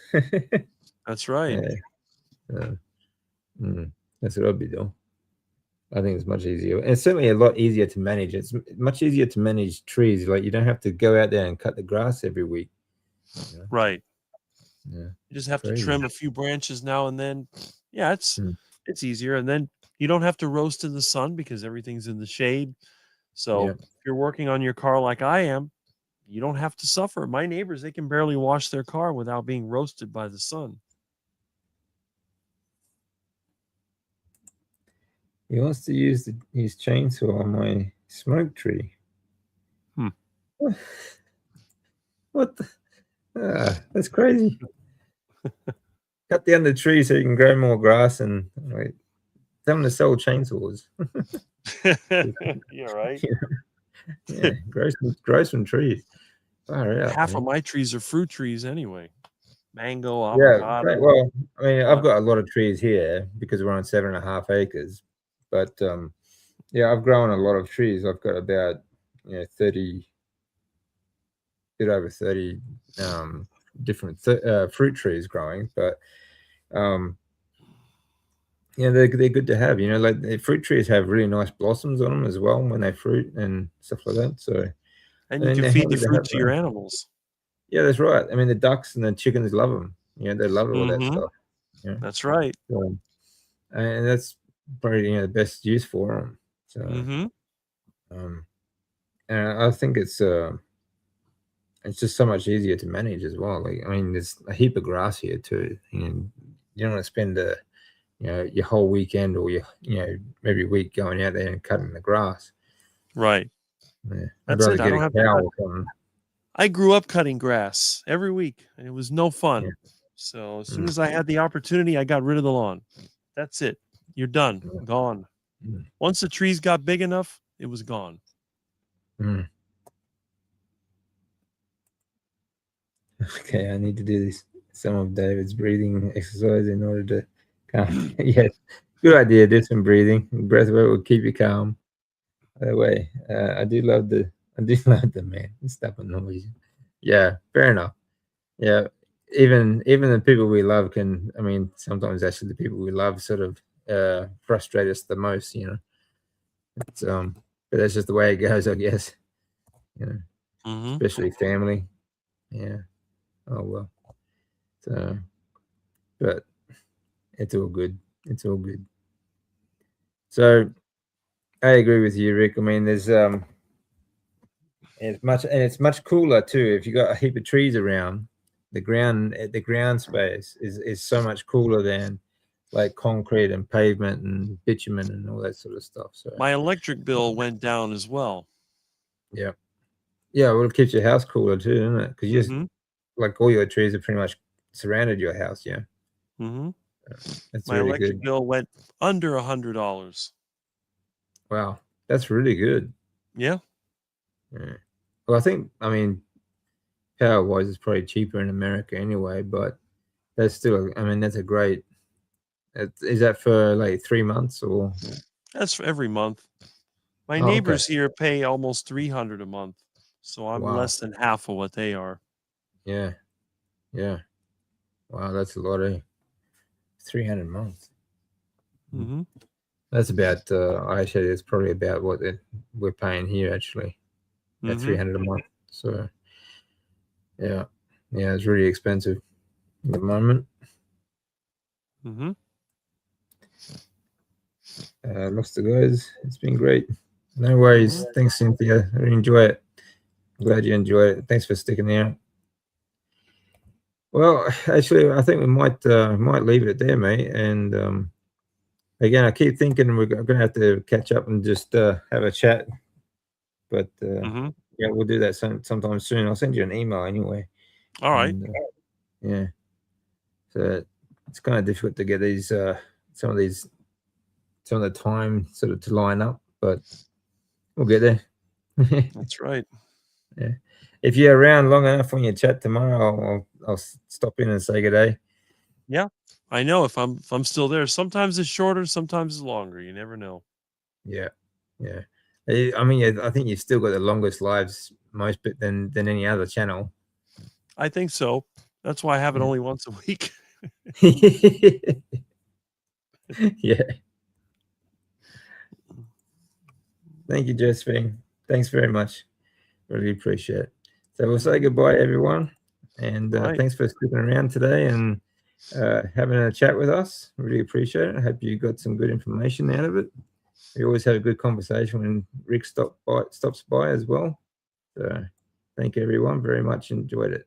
that's right. Yeah, uh, mm, that's what I'd be doing. I think it's much easier. And it's certainly a lot easier to manage. It's much easier to manage trees. Like you don't have to go out there and cut the grass every week. You know? Right. Yeah, You just have to crazy. trim a few branches now and then. Yeah, Mm, it's easier. And then you don't have to roast in the sun because everything's in the shade. So yeah. if you're working on your car like I am, you don't have to suffer. My neighbors, they can barely wash their car without being roasted by the sun. He wants to use his chainsaw on my smoke tree. Hmm. What? That's crazy. Cut down the tree so you can grow more grass and like tell them to sell chainsaws. Yeah, right. Yeah, grow some trees. Far out, Half of man. my trees are fruit trees anyway. Mango, Yeah, great. avocado. Well, I mean, I've Uh, got a lot of trees here because we're on 7.5 acres. But yeah, I've grown a lot of trees. I've got about 30, bit over 30 different fruit trees growing. But um, yeah, they're good to have. Like the fruit trees have really nice blossoms on them as well when they fruit and stuff like that. So and I you mean, can they're feed the handy to fruit have to your around. animals. Yeah, that's right. I mean, the ducks and the chickens love them. They love all that Hmm. stuff. Yeah. That's right. So, and that's probably the best use for them. So, Mm-hmm. and I think it's just so much easier to manage as well. Like, I mean, there's a heap of grass here too. And you don't want to spend your whole weekend or maybe week going out there and cutting the grass. Right. Yeah. I'd That's rather it. I get don't a have to cow cut. or something. I grew up cutting grass every week, and it was no Yeah. fun. So as soon Mm. as I had the opportunity, I got rid of the lawn. That's it. You're done. Yeah. Gone. Mm. Once the trees got big enough, it was gone. Mm. Okay, I need to do some of David's breathing exercise in order to calm. Yes, good idea. Do some breathing. Breathwork will keep you calm. By the way, I do love the man. Stop annoying. Yeah, fair enough. Yeah, even the people we love can. I mean, sometimes actually the people we love sort of frustrate us the most. It's but that's just the way it goes, I guess. You know, Mm-hmm. especially family. Yeah. Oh well. So, but it's all good. It's all good. So I agree with you, Rick. I mean, there's it's much cooler too if you got a heap of trees around. The ground space is so much cooler than like concrete and pavement and bitumen and all that sort of stuff. So My electric bill went down as well. yeah, yeah. Well, it keeps your house cooler too, doesn't it? Because you just Mm-hmm. like all your trees are pretty much surrounded your house. Yeah, Mm-hmm. that's My really electric good. bill went under $100. Wow, that's really good. Yeah. Yeah. Well, I mean, power wise, it's probably cheaper in America anyway, but that's still, I mean, that's a great. Is that for like 3 months or? That's for every month. My Oh, okay. neighbors here pay almost 300 a month. So I'm Wow. less than half of what they are. Yeah. Yeah. Wow. That's a lot of 300 months. Mm-hmm. That's about, actually, it's probably about what we're paying here actually at Mm-hmm. 300 a month. So, yeah. Yeah. It's really expensive at the moment. Mm-hmm. Lots to guys. It's been great. No worries. Mm-hmm. Thanks, Cynthia. I really enjoy it. Glad you enjoy it. Thanks for sticking there. Well, actually, I think we might leave it there, mate. And again, I keep thinking we're going to have to catch up and just have a chat. But Mm-hmm. yeah, we'll do that sometime soon. I'll send you an email anyway. All right. And yeah, so it's kind of difficult to get these some of these some of the time sort of to line up, but we'll get there. That's right. Yeah. If you're around long enough when you chat tomorrow, I'll stop in and say good day. Yeah. I know if I'm still there. Sometimes it's shorter, sometimes it's longer. You never know. Yeah, yeah. I mean, yeah, I think you've still got the longest lives most bit than any other channel. I think so. That's why I have it only once a week. Yeah. Thank you, Josephine. Thanks very much. Really appreciate it. So we'll say goodbye, everyone, and All right. thanks for sticking around today and having a chat with us. Really appreciate it. I hope you got some good information out of it. We always have a good conversation when Rick stops by as well. So thank everyone very much. Enjoyed it.